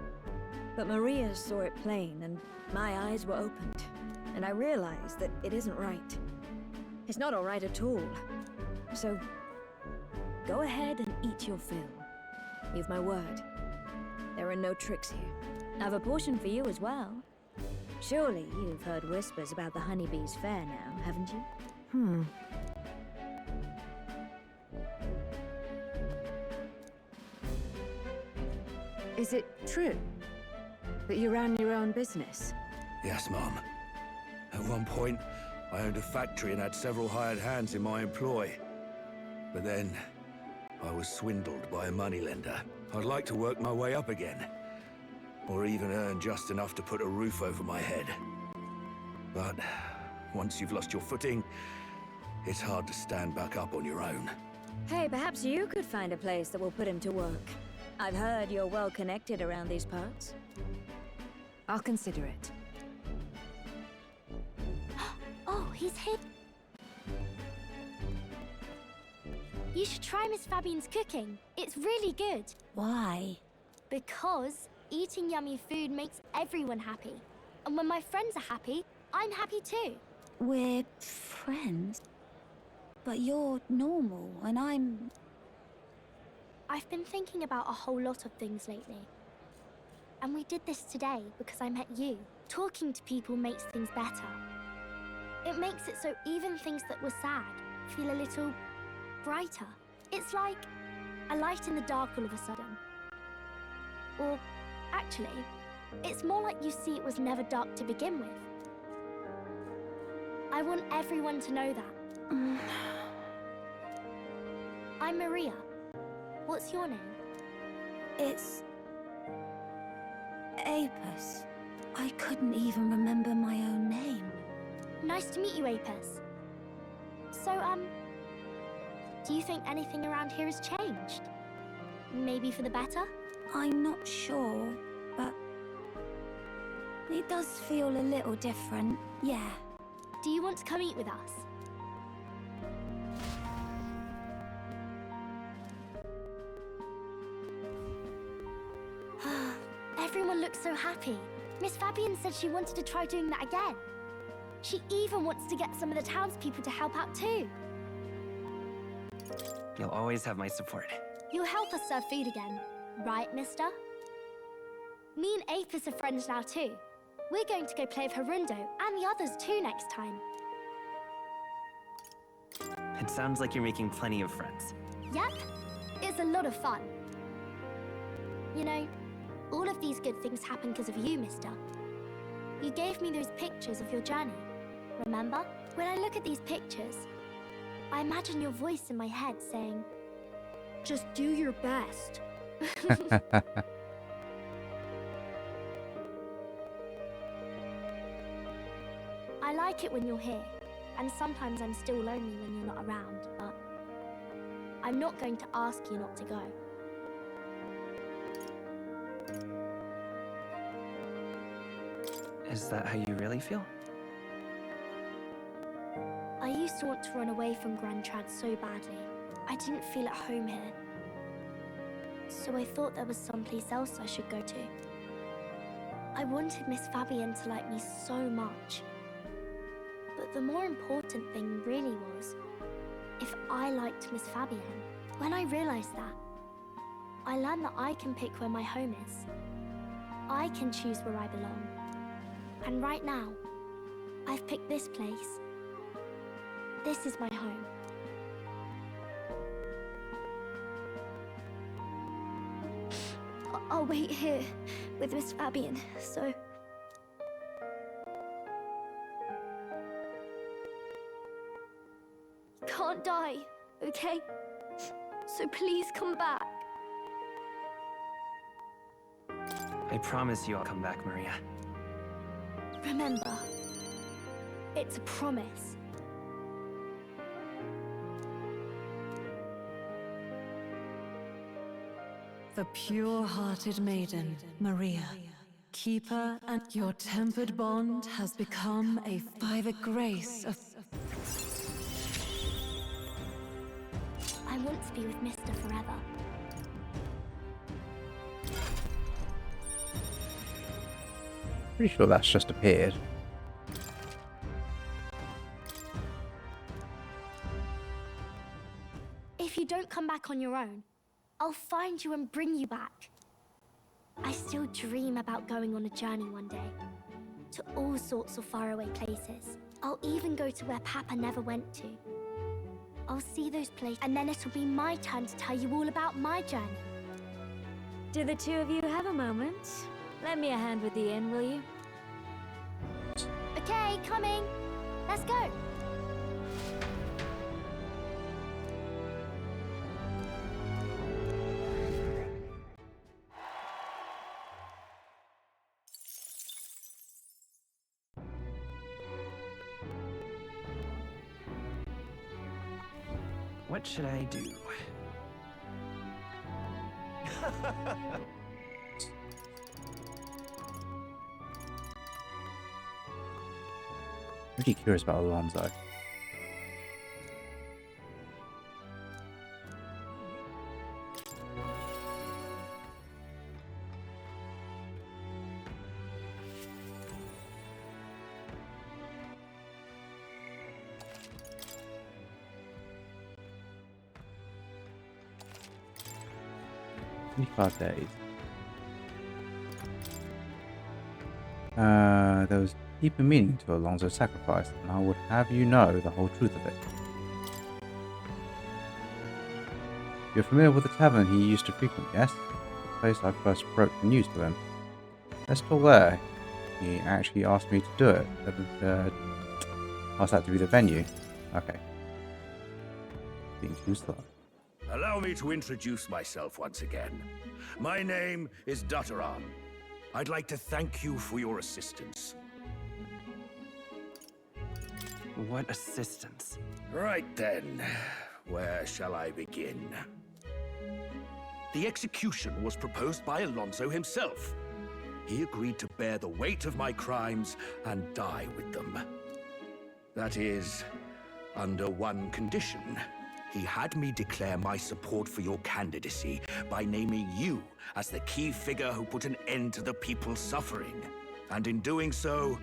But Maria saw it plain, and my eyes were opened, and I realized that it isn't right. It's not all right at all. So, go ahead and eat your fill. You've my word. There are no tricks here. I have a portion for you as well. Surely you've heard whispers about the honeybees fair now, haven't you? Is it true that you ran your own business? Yes, Mom. At one point, I owned a factory and had several hired hands in my employ. But then, I was swindled by a moneylender. I'd like to work my way up again. Or even earn just enough to put a roof over my head. But once you've lost your footing, it's hard to stand back up on your own. Hey, perhaps you could find a place that will put him to work. I've heard you're well connected around these parts. I'll consider it. Oh, he's hid. You should try Miss Fabian's cooking. It's really good. Why? Because eating yummy food makes everyone happy. And when my friends are happy, I'm happy too. We're friends. But you're normal, and I'm... I've been thinking about a whole lot of things lately. And we did this today because I met you. Talking to people makes things better. It makes it so even things that were sad feel a little brighter. It's like a light in the dark all of a sudden. Or, actually, it's more like you see it was never dark to begin with. I want everyone to know that. I'm Maria. What's your name? It's... Apis. I couldn't even remember my own name. Nice to meet you, Apis. So, do you think anything around here has changed? Maybe for the better? I'm not sure, but... it does feel a little different, yeah. Do you want to come eat with us? Everyone looks so happy. Miss Fabian said she wanted to try doing that again. She even wants to get some of the townspeople to help out too. You'll always have my support. You'll help us serve food again, right, mister? Me and Apis are friends now too. We're going to go play with Harundo and the others too next time. It sounds like you're making plenty of friends. Yep, it's a lot of fun. You know, all of these good things happen because of you, mister. You gave me those pictures of your journey, remember? When I look at these pictures, I imagine your voice in my head saying, Just do your best. I like it when you're here, and sometimes I'm still lonely when you're not around, but I'm not going to ask you not to go. Is that how you really feel? I used to want to run away from Grand Trad so badly. I didn't feel at home here. So I thought there was someplace else I should go to. I wanted Miss Fabienne to like me so much. But the more important thing really was if I liked Miss Fabienne. When I realized that, I learned that I can pick where my home is. I can choose where I belong. And right now, I've picked this place. This is my home. I'll wait here with Miss Fabienne, so... Can't die, okay? So please come back. I promise you I'll come back, Maria. Remember, it's a promise. The pure-hearted maiden, Maria. Keeper, and your tempered bond has become by the grace of... I want to be with Mister forever. Pretty sure that's just appeared. If you don't come back on your own, I'll find you and bring you back. I still dream about going on a journey one day. To all sorts of faraway places. I'll even go to where Papa never went to. I'll see those places, and then it'll be my turn to tell you all about my journey. Do the two of you have a moment? Lend me a hand with the inn, will you? Okay, coming. Let's go. What should I do? Pretty curious about Alonzo. Days. There was deeper meaning to Alonzo's sacrifice, and I would have you know the whole truth of it. You're familiar with the tavern he used to frequent, yes? The place I first broke the news to him. Let's talk there. He actually asked me to do it. Asked that to be the venue. Okay. Being too slow. Allow me to introduce myself once again. My name is Dutteran. I'd like to thank you for your assistance. What assistance? Right then, where shall I begin? The execution was proposed by Alonzo himself. He agreed to bear the weight of my crimes and die with them. That is, under one condition. He had me declare my support for your candidacy by naming you as the key figure who put an end to the people's suffering. And in doing so,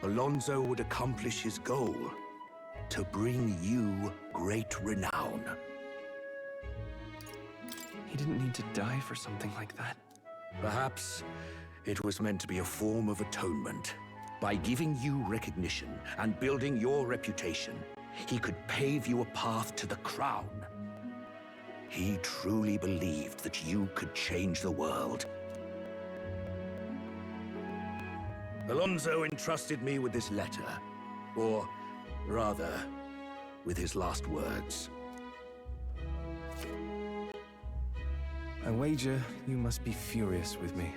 Alonzo would accomplish his goal, to bring you great renown. He didn't need to die for something like that. Perhaps it was meant to be a form of atonement. By giving you recognition and building your reputation, he could pave you a path to the crown. He truly believed that you could change the world. Alonzo entrusted me with this letter, or rather, with his last words. I wager you must be furious with me.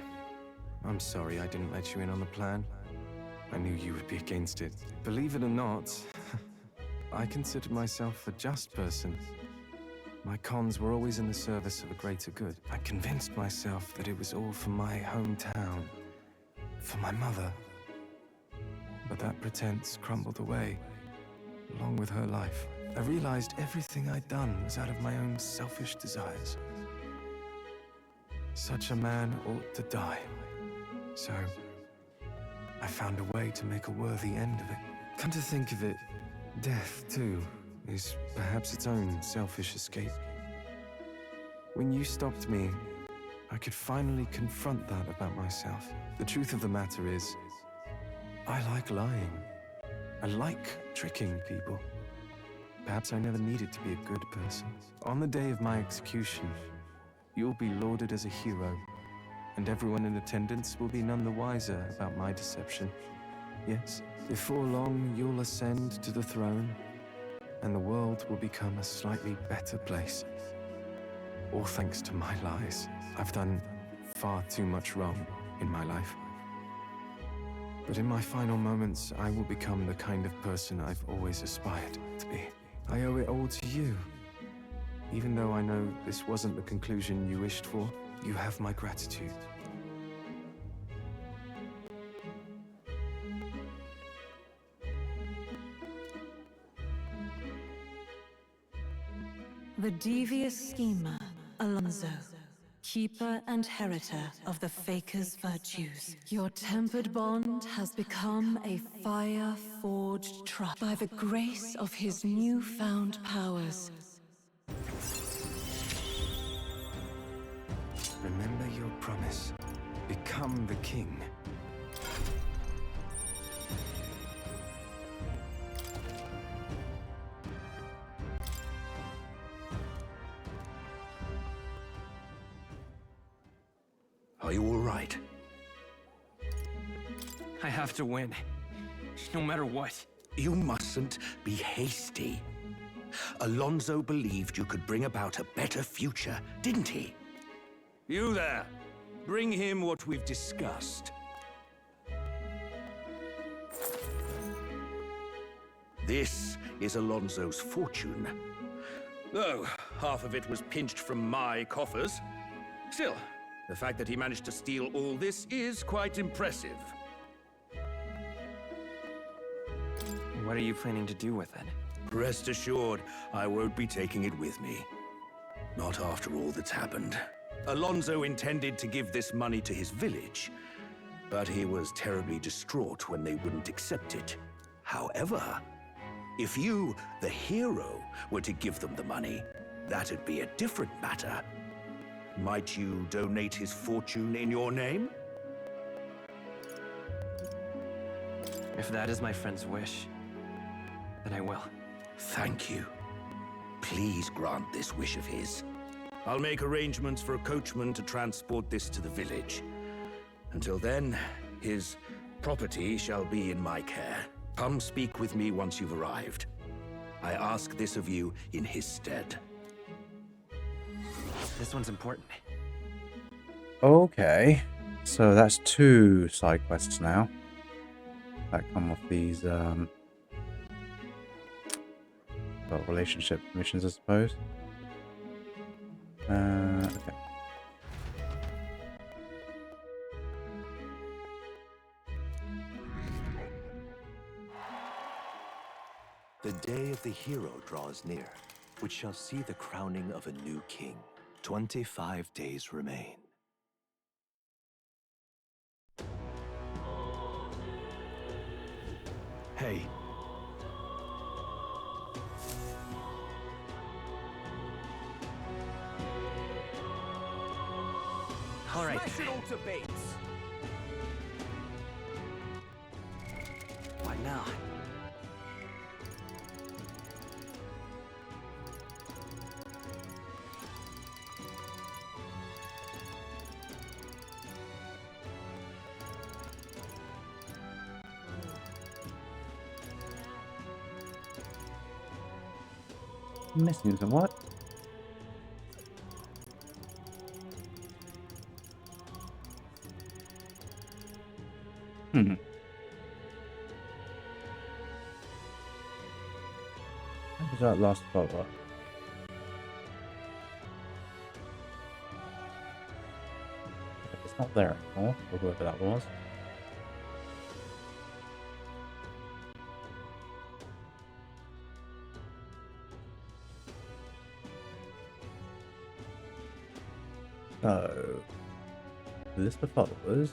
I'm sorry I didn't let you in on the plan. I knew you would be against it. Believe it or not, I considered myself a just person. My cons were always in the service of a greater good. I convinced myself that it was all for my hometown, for my mother. But that pretense crumbled away, along with her life. I realized everything I'd done was out of my own selfish desires. Such a man ought to die. So, I found a way to make a worthy end of it. Come to think of it, death, too, is perhaps its own selfish escape. When you stopped me, I could finally confront that about myself. The truth of the matter is, I like lying. I like tricking people. Perhaps I never needed to be a good person. On the day of my execution, you'll be lauded as a hero, and everyone in attendance will be none the wiser about my deception. Yes, before long, you'll ascend to the throne, and the world will become a slightly better place. All thanks to my lies. I've done far too much wrong in my life. But in my final moments, I will become the kind of person I've always aspired to be. I owe it all to you. Even though I know this wasn't the conclusion you wished for, you have my gratitude. The devious schemer, Alonzo, keeper and heritor of the Faker's virtues. Your tempered bond has become a fire-forged trust by the grace of his newfound powers. Remember your promise. Become the king. Are you all right? I have to win. No matter what. You mustn't be hasty. Alonzo believed you could bring about a better future, didn't he? You there! Bring him what we've discussed. This is Alonzo's fortune. Though half of it was pinched from my coffers. Still, the fact that he managed to steal all this is quite impressive. What are you planning to do with it? Rest assured, I won't be taking it with me. Not after all that's happened. Alonzo intended to give this money to his village, but he was terribly distraught when they wouldn't accept it. However, if you, the hero, were to give them the money, that'd be a different matter. Might you donate his fortune in your name? If that is my friend's wish, then I will. Thank you. Please grant this wish of his. I'll make arrangements for a coachman to transport this to the village. Until then, his property shall be in my care. Come speak with me once you've arrived. I ask this of you in his stead. This one's important. Okay, so that's 2 side quests now that come off these well, relationship missions, I suppose. Okay. The day of the hero draws near, which shall see the crowning of a new king. 25 days remain. Hey. All right. Smash it all to bits. What now? Missing some what? last follower. It's not there anymore, or whoever that was. So, list of followers.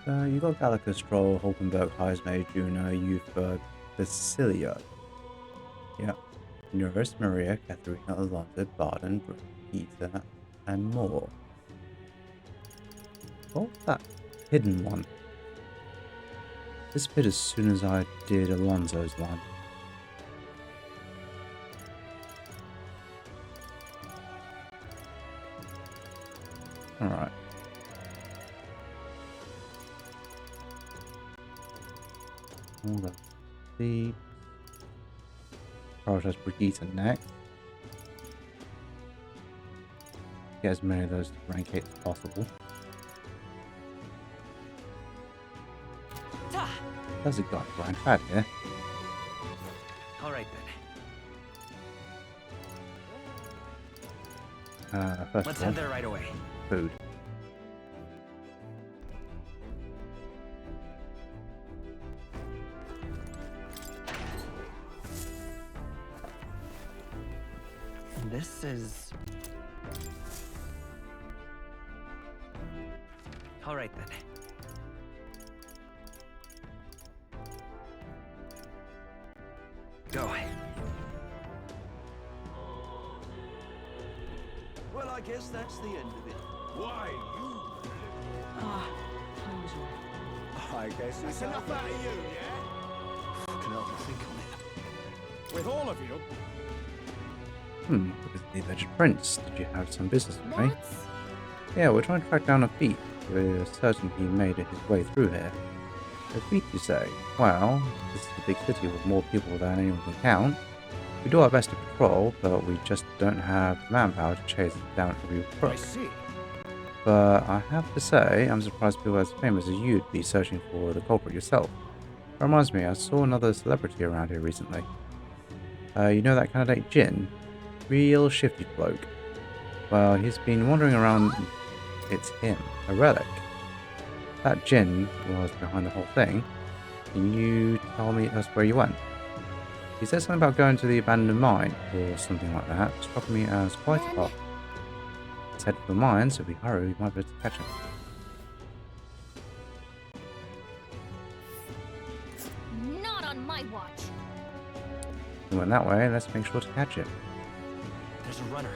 You got Gallica, Stroll, Hulkenberg, Heismay, Junah, Youthberg, Basilio. Yeah. Neuras, Maria, Catherina, Alonzo, Bardon, Peter, and more. What was that hidden one? Disappeared as soon as I did Alonzo's one. Alright. All the seeds. Prioritize Brigitte next. Get as many of those to rank 8 as possible. There's a guy flying fat here. Alright then. First Let's of all, head there right away. Food. This is... Alright then. Go. Well, I guess that's the end of it. Why, you... I guess That's enough out of you, yeah? Fucking hell, think on it. With all of you? With the alleged prince, did you have some business with me? Yeah, we're trying to track down a thief. We're certain he made his way through here. A thief, you say? Well, this is a big city with more people than anyone can count. We do our best to patrol, but we just don't have manpower to chase it down every crook. I see. But I have to say, I'm surprised people as famous as you'd be searching for the culprit yourself. It reminds me, I saw another celebrity around here recently. You know that candidate Jin? Real shifty bloke. Well, he's been wandering around. It's him, a relic. That Jin was behind the whole thing. Can you tell me us where you went? He said something about going to the abandoned mine, or something like that. Struck me as quite odd. Let's head for the mine, so if we hurry, we might be able to catch him. Not on my watch. We went that way, let's make sure to catch him. There's a runner.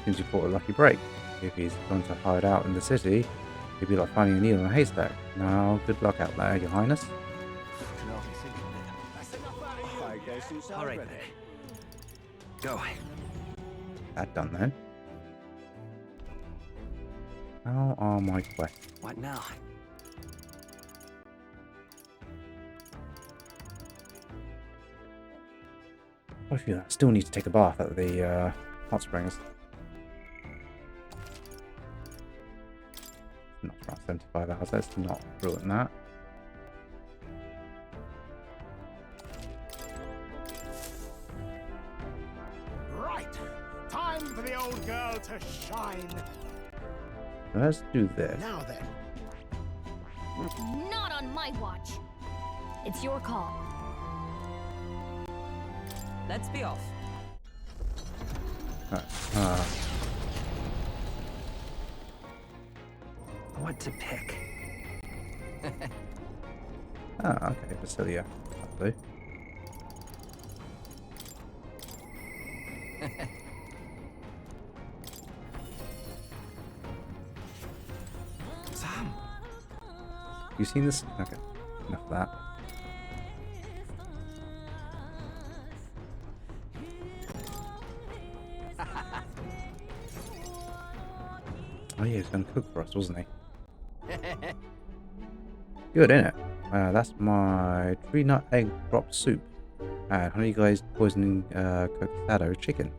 Seems you caught a lucky break. If he's going to hide out in the city, it'd be like finding a needle in a haystack. Now, good luck out there, Your Highness. I guess it's Alright then. Go. That done then. How are my quests? What now? I feel I still need to take a bath at the hot springs. Not around 75 hours, let's not ruin that. Right. Time for the old girl to shine. Let's do this. Now then. Not on my watch. It's your call. Let's be off. What to pick? Okay, Basilio. That'll do. Sam! You seen this? Okay, enough of that. Oh yeah, he's gonna cook for us, wasn't he? Good, innit? That's my tree nut egg drop soup. And honey glazed poisoning cocado chicken.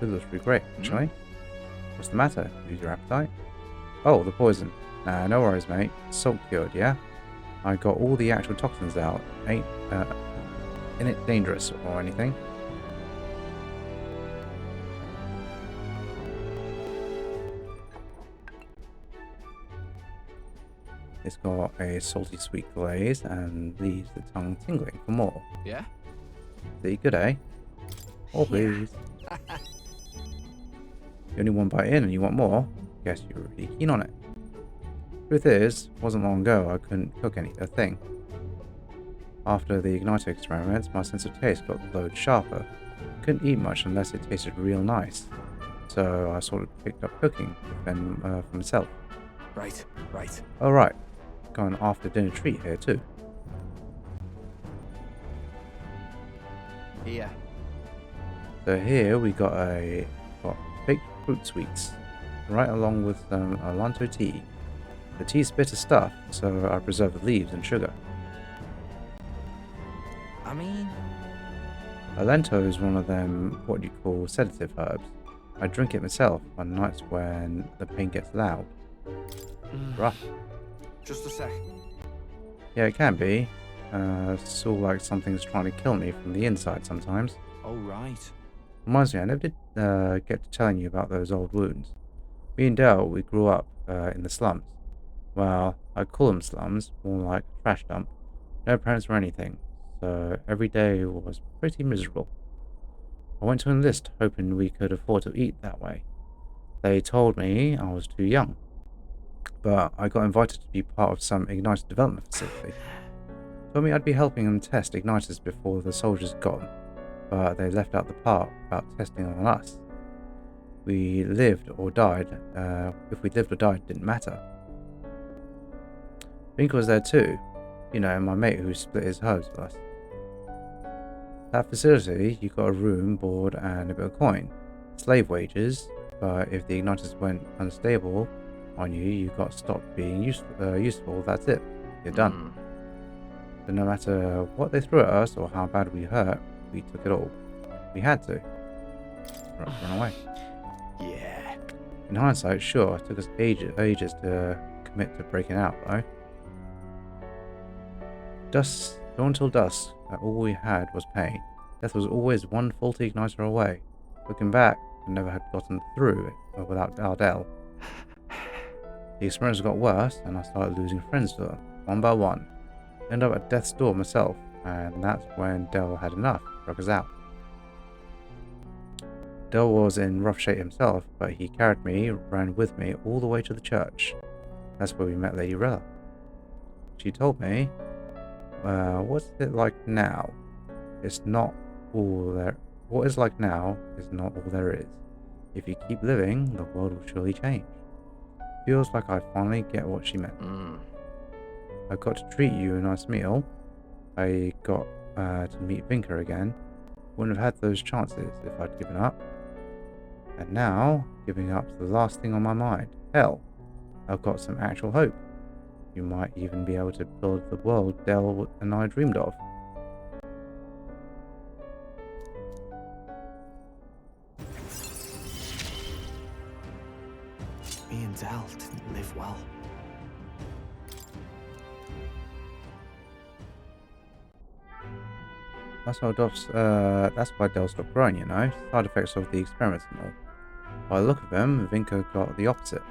It looks pretty great, actually. What's the matter? Lose your appetite? Oh, the poison. Nah, no worries, mate. Salt cured, yeah? I got all the actual toxins out. Ain't it dangerous or anything? It's got a salty sweet glaze and leaves the tongue tingling for more. Yeah? See, good, eh? Oh, please. You only one bite in and you want more? Guess you're really keen on it. Truth is, wasn't long ago I couldn't cook a thing. After the igniter experiments, my sense of taste got loads sharper. Couldn't eat much unless it tasted real nice. So I sort of picked up cooking for myself. Right. Alright. Got an after dinner treat here too. Here. So here we got baked fruit sweets, right along with some Alonzo tea. The tea's bitter stuff, so I preserve the leaves and sugar. I mean... Alonzo is one of them, what you call sedative herbs. I drink it myself on nights when the pain gets loud. Rough. Just a sec. Yeah, it can be. It's all like something's trying to kill me from the inside sometimes. Oh, right. Reminds me, I never did get to telling you about those old wounds. Me and Dell, we grew up in the slums. Well, I call them slums, more like a trash dump. No parents or anything, so every day was pretty miserable. I went to enlist hoping we could afford to eat that way. They told me I was too young, but I got invited to be part of some igniter development facility. Told me I'd be helping them test igniters before the soldiers got them, but they left out the part about testing on us. We lived or died. If we lived or died, it didn't matter. Vinka was there too. You know, my mate who split his herbs with us. That facility, you got a room, board, and a bit of coin. Slave wages, but if the igniters went unstable on you, you got stopped being useful, that's it. You're done. So no matter what they threw at us or how bad we hurt, we took it all. We had to. Run away. Yeah. In hindsight, sure, it took us ages to commit to breaking out, though. Dawn till dusk, all we had was pain. Death was always one faulty igniter away. Looking back, I never had gotten through it without Ardell. The experiments got worse, and I started losing friends to them, one by one. Ended up at death's door myself, and that's when Dell had enough, drug us out. Dell was in rough shape himself, but he carried me, ran with me all the way to the church. That's where we met Lady Rella. She told me, what's it like now? It's not all there. What is like now is not all there is. If you keep living, the world will surely change. Feels like I finally get what she meant. I got to treat you a nice meal. I got to meet Vinka again. Wouldn't have had those chances if I'd given up. And now, giving up's the last thing on my mind. Hell, I've got some actual hope. You might even be able to build the world Dell and I dreamed of. Me and Dell didn't live well. That's why Dell stopped growing, you know. Side effects of the experiments and all. By the look of him, Vinka got the opposite.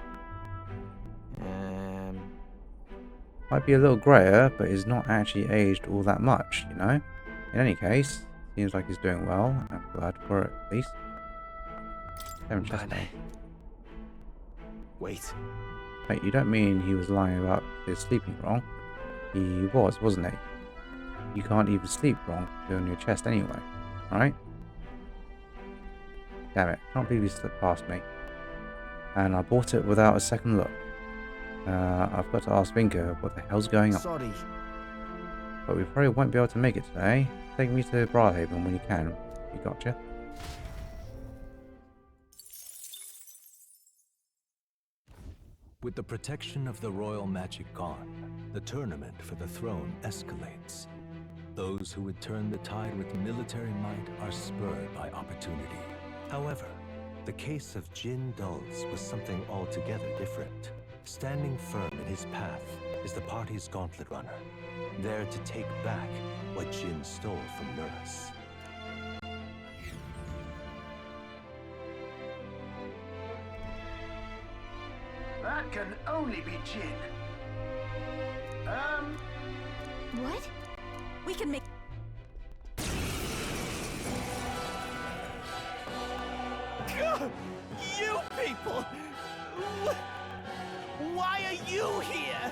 Might be a little greyer, but is not actually aged all that much, you know. In any case, seems like he's doing well. I'm glad for it, at least. Wait. Mate, you don't mean he was lying about his sleeping wrong? He was, wasn't he? You can't even sleep wrong on your chest anyway, right? Damn it, can't believe he slipped past me. And I bought it without a second look. I've got to ask Vinka what the hell's going on. Sorry. But we probably won't be able to make it today. Take me to Briarhaven when you can. You gotcha? With the protection of the royal magic gone, the tournament for the throne escalates. Those who would turn the tide with military might are spurred by opportunity. However, the case of Jin Dulz was something altogether different. Standing firm in his path is the party's gauntlet runner, there to take back what Jin stole from Neuras. That can only be Jin. What? We can make... You people! Why are you here?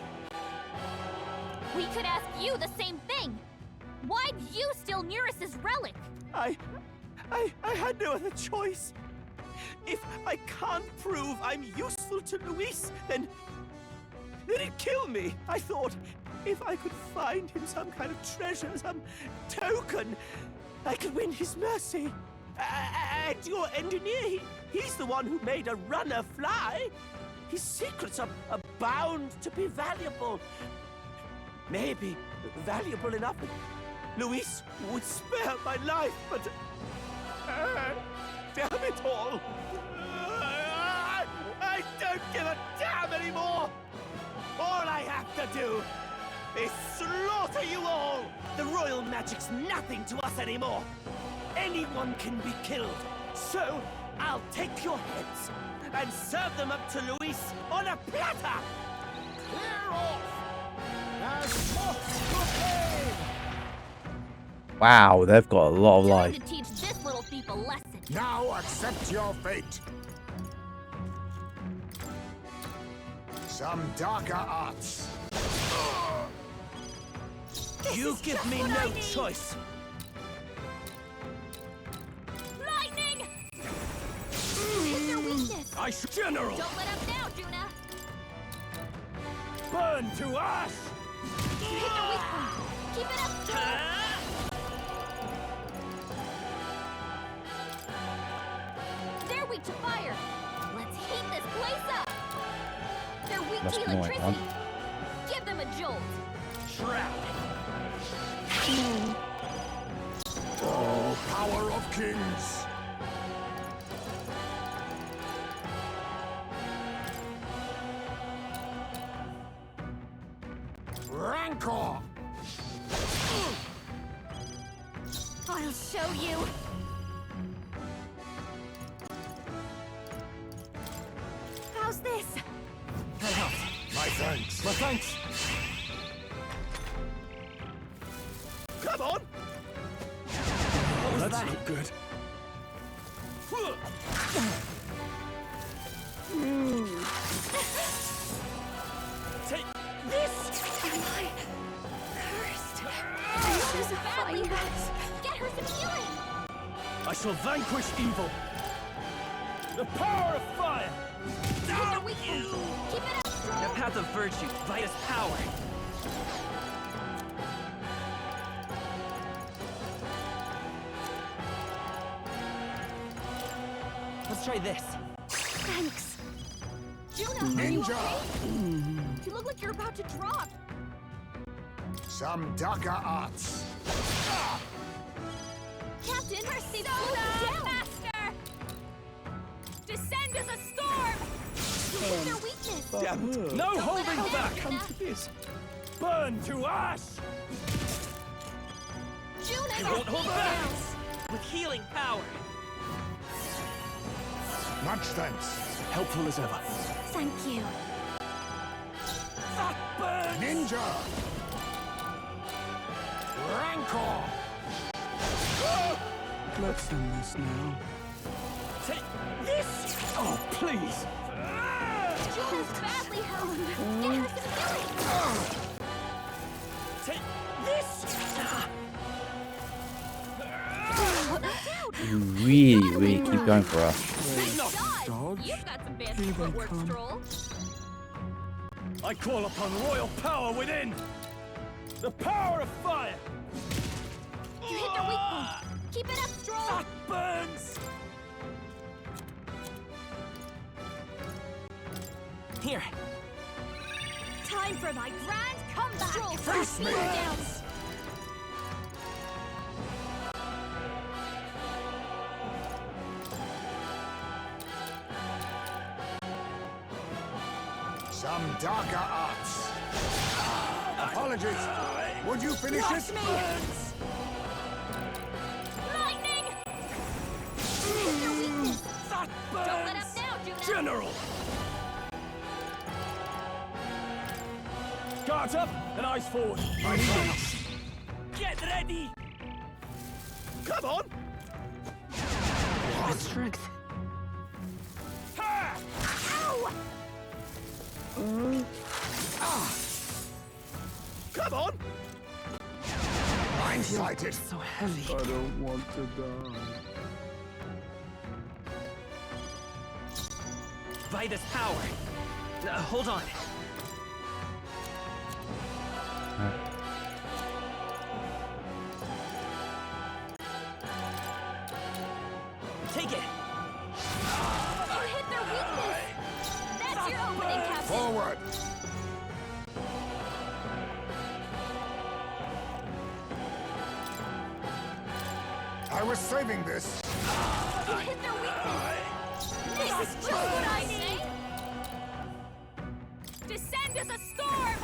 We could ask you the same thing. Why'd you steal Neuras' relic? I had no other choice. If I can't prove I'm useful to Luis, then he'd kill me. I thought if I could find him some kind of treasure, some token, I could win his mercy. And your engineer, he's the one who made a runner fly. His secrets are bound to be valuable. Maybe valuable enough that Luis would spare my life, but... damn it all! I don't give a damn anymore! All I have to do is slaughter you all! The royal magic's nothing to us anymore! Anyone can be killed, so I'll take your heads and serve them up to Luis on a platter! Clear off! As proclaimed! Wow, they've got a lot of Time life. to teach this little thief a lesson. Now accept your fate. Some darker arts. You give me no choice. Lightning! Hit their weakness. General! Don't let up now, Junah. Burn to ash! You hit their weak point. Keep it up, Junah. They're weak to fire. Let's heat this place up. They're weak Must to be like electricity. Give them a jolt. Trap. Oh, power of kings! Rancor! I'll show you. How's this? That helped. My thanks. My thanks. Come on! What was That's that? not good. Take this! Am I cursed? This is a badly hurt. Get her some healing. I shall vanquish evil. The power of fire! Down you! Keep it up, strong. The path of virtue, Vitus power. Let's try this. Thanks. Junah, are you okay? You look like you're about to drop. Some darker arts. Captain, mercy, down! Master! Descend as a storm! You hit their weakness. Damn it. No Don't holding let them back! down, Come to this. Burn to ash! Junah, You won't hold back! With healing power. Much thanks. Helpful as ever. Thank you. That burns! Ninja! Rancor! Let's end this now. Take this! Oh, please! Junah's badly hurt. Get her some healing. Take this! You really keep going for us. Dodge. You've got some fancy footwork, Stroll. I call upon royal power within! The power of fire! You hit their weak point. Keep it up, Stroll. That burns! Here. Time for my grand comeback. Stroll, Face me! down. Some darker arts. Apologies. Would you finish it? Lightning! Don't let up now, Junah! General! Guards up and eyes forward. Get ready! Come on! My strength. Ha! Ow! Come on! Blindsided. So heavy. I don't want to die. By this power. Hold on. Take it. You hit their weakness! That's your opening, Captain! Forward. I was saving this. You hit their weakness! This is just what I need! Descend as a storm!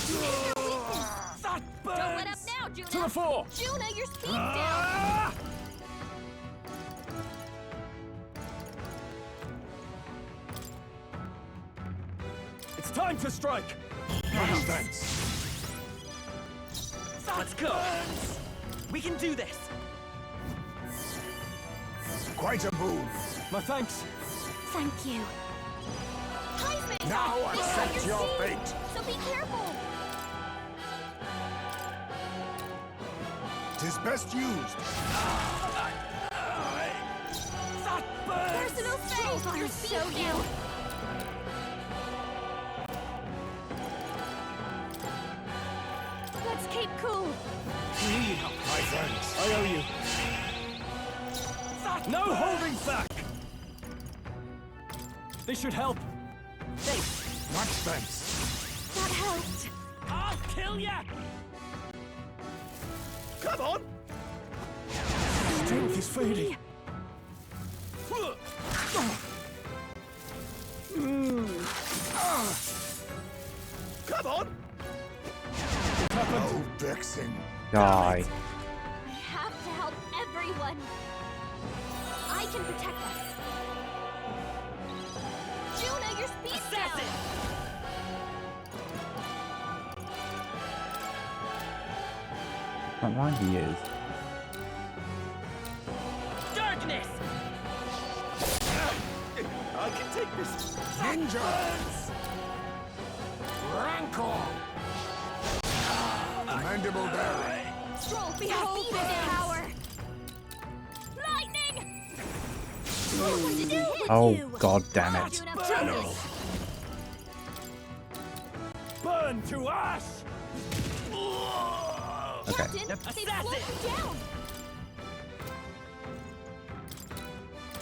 You hit their weakness! That burns! Don't let up now, Junah! To the fore! Junah, your speed's down! It's time to strike! Nonsense. Let's go. We can do this. Quite a boon. My thanks. Thank you. Heisman! Now They accept have your seat, fate. So be careful! 'Tis best used. That burns! Personal space! Your speed's down! Let's keep cool! My friends. I owe you. No holding back! This should help. Much thanks. That helped! I'll kill ya! Come on! Strength is fading. Come on! No vexing. Die. I have to help everyone! I can protect us! Junah, your speed's down! What line he is? Darkness! I can take this! Ninja! Rancor! Mandible bearing. Stroll, behold this power! Lightning! What did it hit Oh you? god damn it. General! Burn to ash! Okay. Captain, they slowed me down!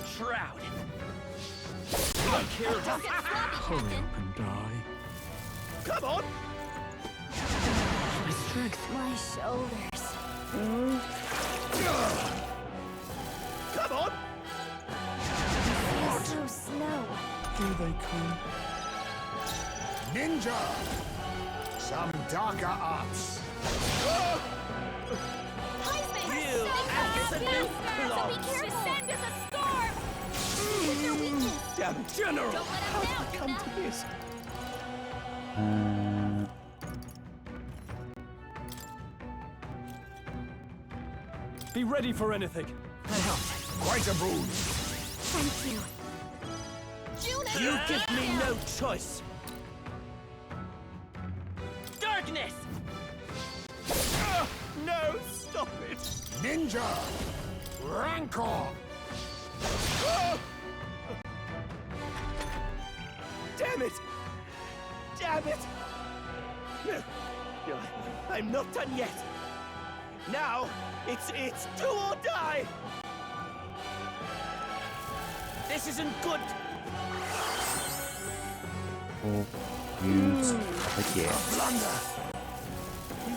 Shroud. Don't get sloppy, Captain! And die. Come on! My strength. My shoulders. Come on! Feels so slow. Here they come. Ninja! Some darker arts. Heisman, You absolute so be careful! Descend as a storm! Hit their weakness! Damn general! Don't let them down, Come Junah! to this. Be ready for anything. Quite a boon. Thank you. Junah! You give me no choice. Darkness! No, stop it! Ninja! Rancor! Damn it! Damn it! No, I'm not done yet. Now, it's do or die. This isn't good. Or use again. Blunder.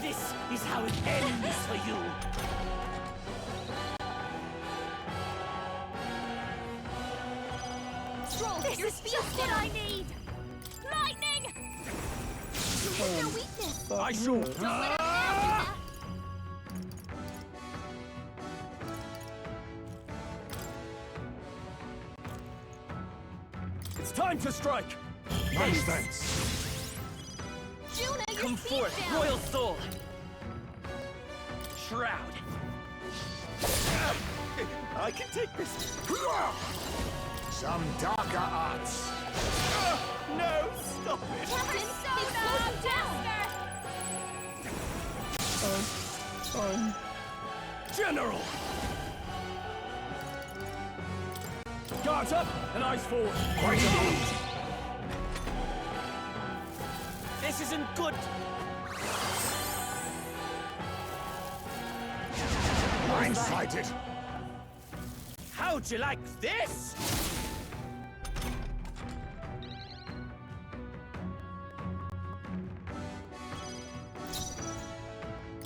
This is how it ends for you. Stroll, your speed's what I need! Lightning! hit their weakness. I shall. Don't let up now, Junah. It's time to strike. Nice thanks. Junah, your Come speed's forth, down. royal soul. Shroud. I can take this. Some darker arts. No, stop it. Captain, down. General! Guards up and eyes forward. Quite a move. This isn't good. Blindsided. How'd you like this?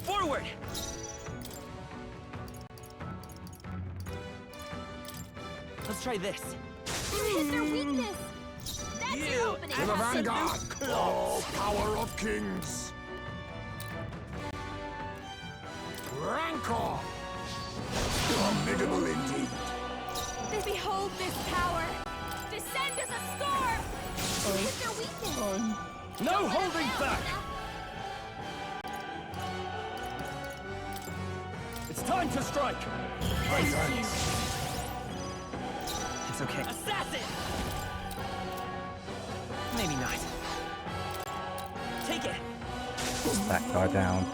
Forward! Let's try this. You hit their weakness. That's your opening. To the vanguard. Oh, power of kings. Rancor. Formidable indeed. Behold this power. Descend as a storm. You hit their weakness. No holding back! It's time to strike. It's okay. Assassin! Maybe not. Take it. Put that guy down.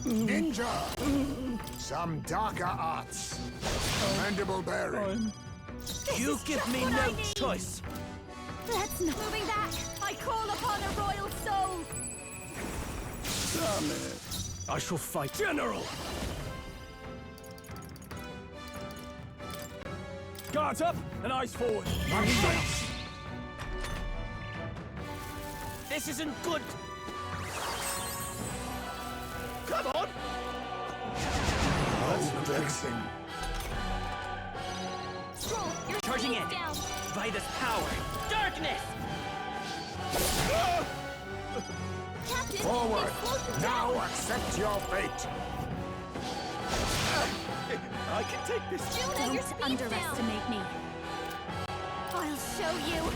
Ninja. Some darker arts. Commendable bearing. You give me no choice. Let's not. Moving back. I call upon a royal soul. Damn it. I shall fight. General! Guards up and eyes forward. This isn't good. Come on. That's vexing. Scroll, your Charging speed's in. down. By this power. Darkness! Captain, Forward. explosive Now down. accept your fate. I can take this. Junah, your Don't speed's underestimate down. me. I'll show you.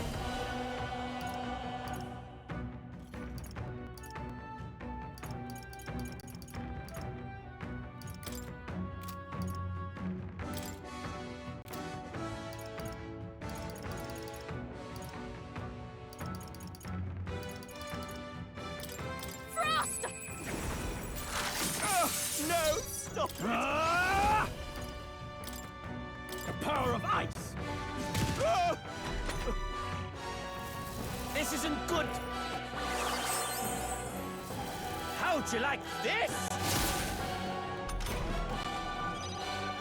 Frost! No, stop it. Ah! The power of ice! This isn't good. How'd you like this?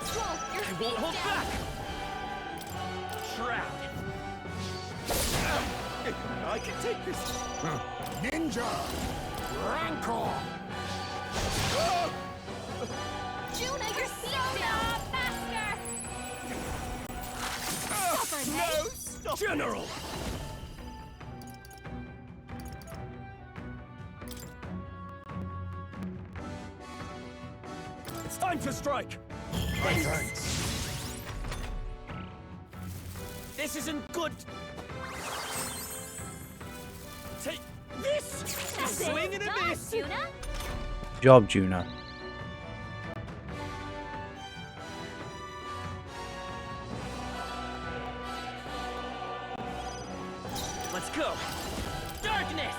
Scroll, your I won't speed's hold down. back. Shroud. I can take this. Ninja. Rancor. Junah, your speed's down. Faster! Stubborn, No, eh? stop. General! It's time to strike! Thanks. This isn't good. Take this. That's it. Swing and a Nice, miss. Junah. Job, Junah. Let's go. Darkness.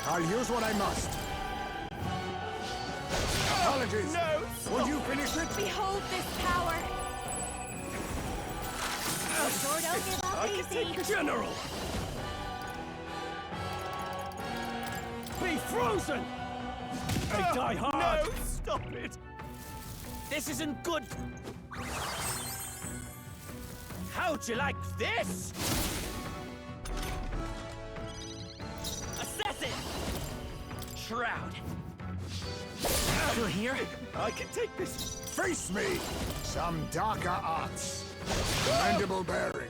I'll use what I must. Apologies. No, Will you finish it? Behold this power. Sure don't give I can up take easy. this. General! Be frozen! They die hard! No, stop it. This isn't good. How'd you like this? Assassin! Shroud. Still here? I can take this. Face me. Some darker arts. Commendable bearing.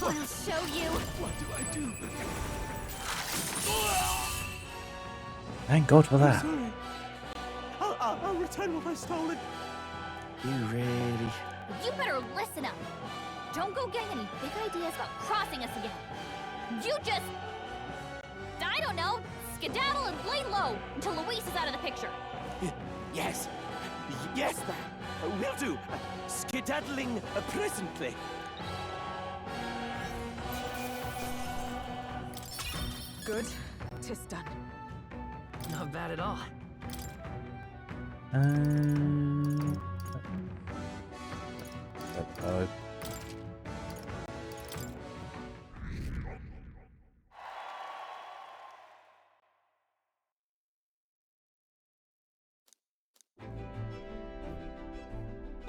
I'll show you. What do I do? Thank God for that. Sorry. I'll return what I've stolen. You really... You better listen up. Don't go getting any big ideas about crossing us again. You just... I don't know, skedaddle and lay low until Luis is out of the picture. Yes. Yes, ma'am. Will do. Skedaddling presently. Good. 'Tis done. Not bad at all.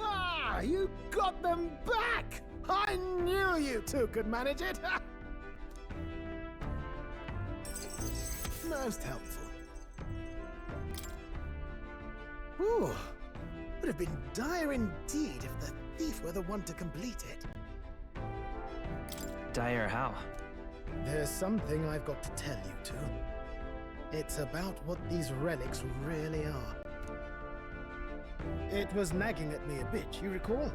Ah, you got them back! I knew you two could manage it! Most helpful. Ooh, would have been dire indeed if the thief were the one to complete it. Dire how? There's something I've got to tell you two. It's about what these relics really are. It was nagging at me a bit, you recall?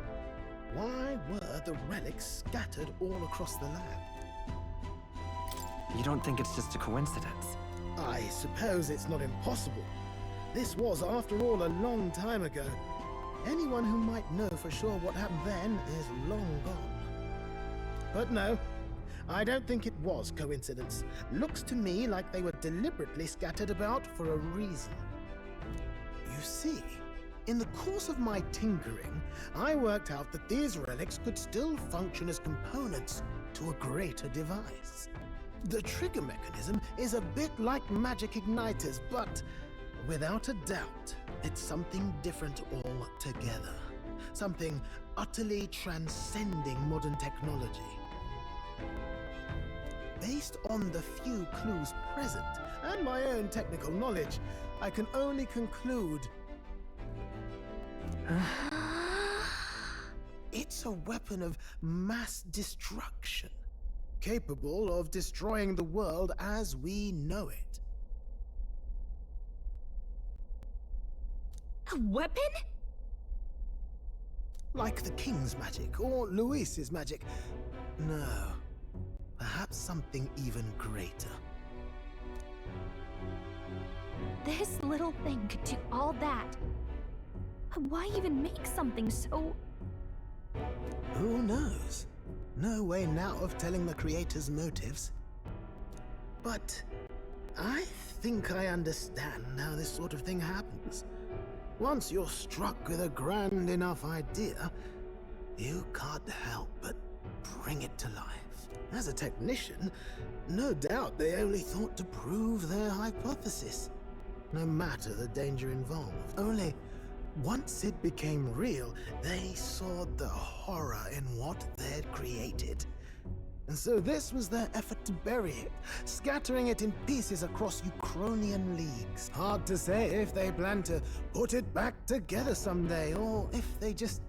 Why were the relics scattered all across the lab? You don't think it's just a coincidence? I suppose it's not impossible. This was, after all, a long time ago. Anyone who might know for sure what happened then is long gone. But no, I don't think it was coincidence. Looks to me like they were deliberately scattered about for a reason. You see, in the course of my tinkering, I worked out that these relics could still function as components to a greater device. The trigger mechanism is a bit like magic igniters, but without a doubt, it's something different altogether. Something utterly transcending modern technology. Based on the few clues present, and my own technical knowledge, I can only conclude... it's a weapon of mass destruction, capable of destroying the world as we know it. A weapon? Like the King's magic, or Luis's magic. No, perhaps something even greater. This little thing could do all that. Why even make something so... Who knows? No way now of telling the creator's motives. But I think I understand how this sort of thing happens. Once you're struck with a grand enough idea, you can't help but bring it to life. As a technician, no doubt they only thought to prove their hypothesis, no matter the danger involved. Only once it became real, they saw the horror in what they'd created. And so this was their effort to bury it, scattering it in pieces across Ukrainian leagues. Hard to say if they plan to put it back together someday, or if they just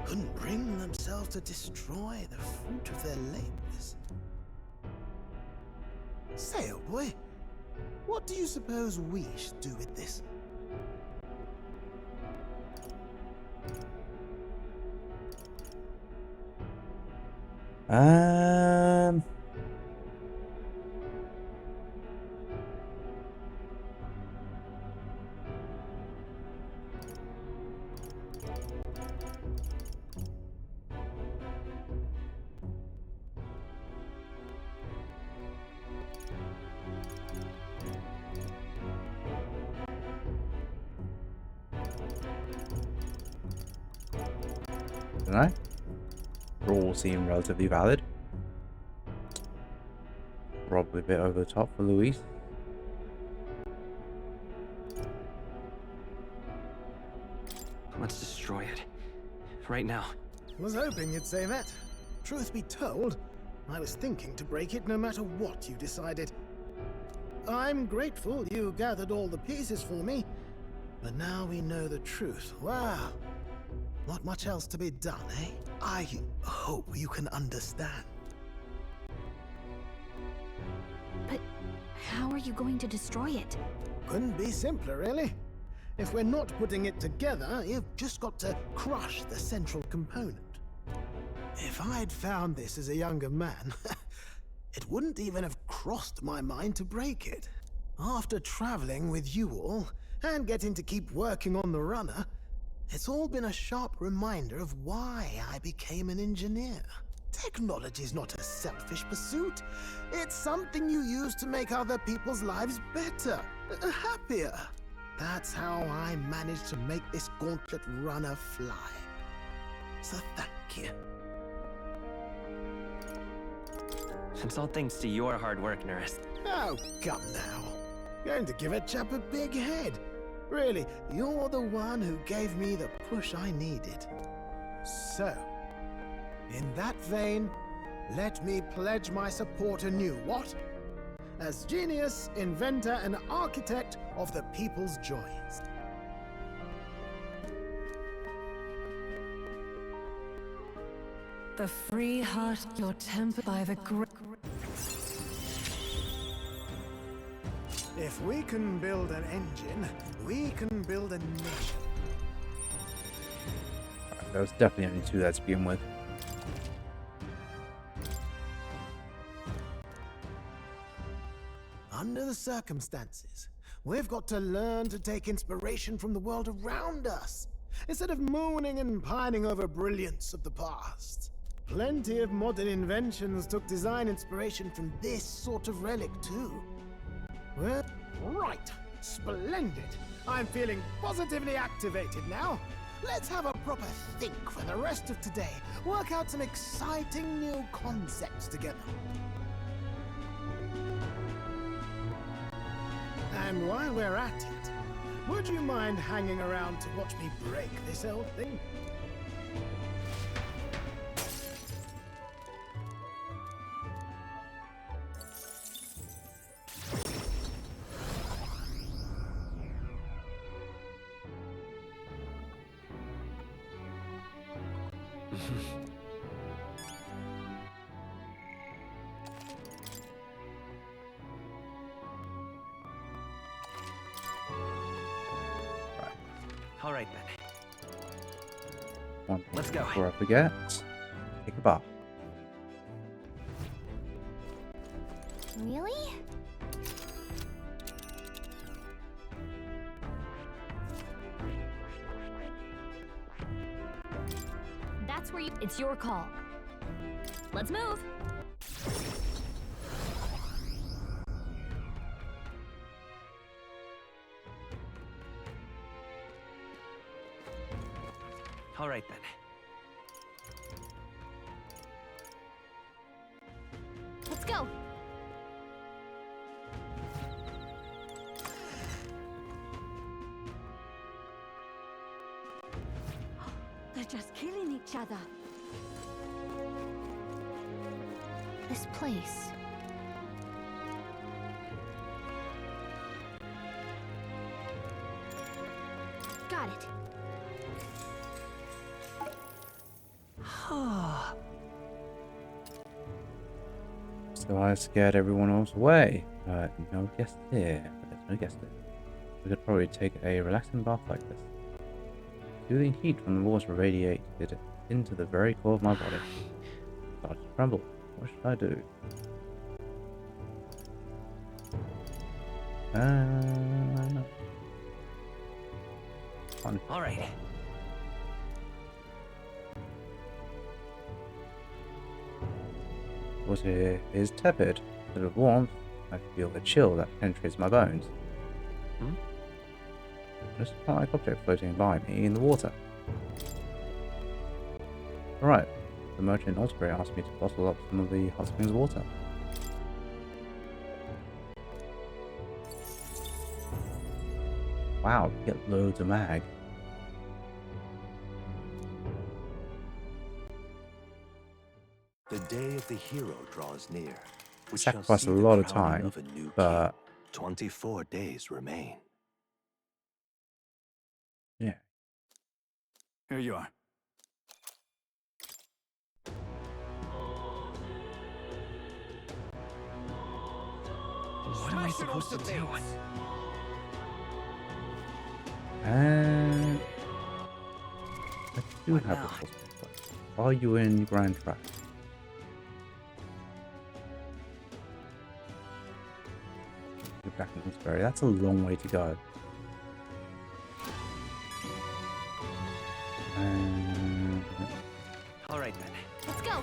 couldn't bring themselves to destroy the fruit of their labors. Say, old boy, what do you suppose we should do with this? Dunno. All seem relatively valid. Probably a bit over the top for Luis. Let's destroy it. Right now. Was hoping you'd say that. Truth be told, I was thinking to break it no matter what you decided. I'm grateful you gathered all the pieces for me, but now we know the truth. Wow. Not much else to be done, eh? I hope you can understand. But how are you going to destroy it? Couldn't be simpler, really. If we're not putting it together, you've just got to crush the central component. If I'd found this as a younger man, it wouldn't even have crossed my mind to break it. After traveling with you all, and getting to keep working on the runner, it's all been a sharp reminder of why I became an engineer. Technology's not a selfish pursuit. It's something you use to make other people's lives better, happier. That's how I managed to make this gauntlet runner fly. So thank you. It's all thanks to your hard work, Neuras. Oh, come now. Going to give a chap a big head. Really, you're the one who gave me the push I needed. So, in that vein, let me pledge my support anew, what? As genius, inventor, and architect of the people's joys. The free heart, your temper by the great. If we can build an engine, we can build a nation. Alright, there was definitely only two there to begin with. Under the circumstances, we've got to learn to take inspiration from the world around us, instead of mooning and pining over brilliance of the past. Plenty of modern inventions took design inspiration from this sort of relic too. Well, right. Splendid. I'm feeling positively activated now. Let's have a proper think for the rest of today. Work out some exciting new concepts together. And while we're at it, would you mind hanging around to watch me break this old thing? All right then. Let's go. Before I forget, take a bath. Really? That's where it's your call. Let's move. All right then. Let's go. They're just killing each other. This place. Got it. So I scared everyone else away. No guest here. There's no guest here. We could probably take a relaxing bath like this. Soothing heat from the water radiated into the very core of my body. I started to tremble. What should I do? All right. Water is tepid. A little warmth. I feel the chill that penetrates my bones. Just a like object floating by me in the water. Alright. The merchant in Osprey asked me to bottle up some of the hot springs water. Wow, you get loads of mag. The day of the hero draws near. We Sacrifice shall a see lot the of crowning time, of a new but king. 24 days remain. yeah. Here you are. I supposed to do? And I do have a possible question. Are you in Grand Track? You're back in Eastbury. That's a long way to go. All right then. Let's go.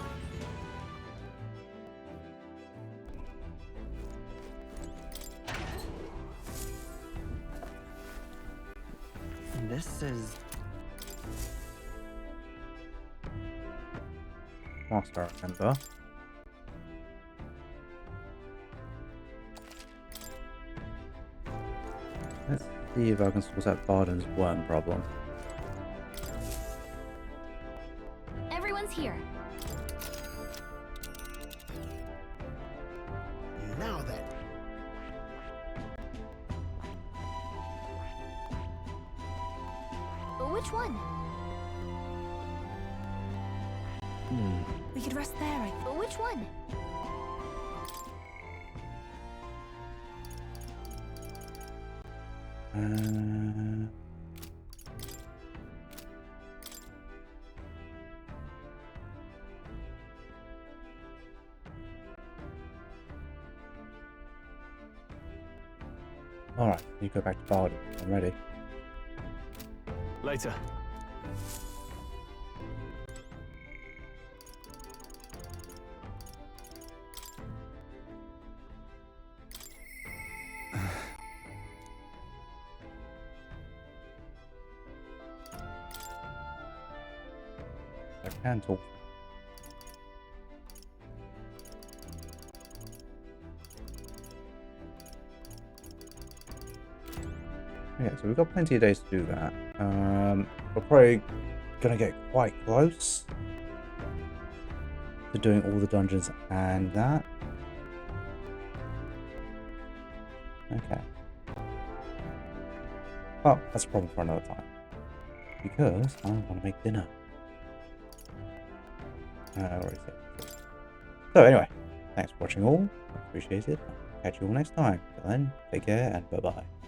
This is... Master, remember? Let's see if I can sort out Bardon's worm problem. Everyone's here. Now then. Which one? We could rest there, Which one? Alright, you go back to Bardon. I'm ready. Later. I can talk. Okay, so we've got plenty of days to do that. We're probably gonna get quite close to doing all the dungeons and that. Okay. Oh, that's a problem for another time. Because I want to make dinner. Where is it? So anyway, thanks for watching all. Appreciate it. Catch you all next time. Till then, take care and bye-bye.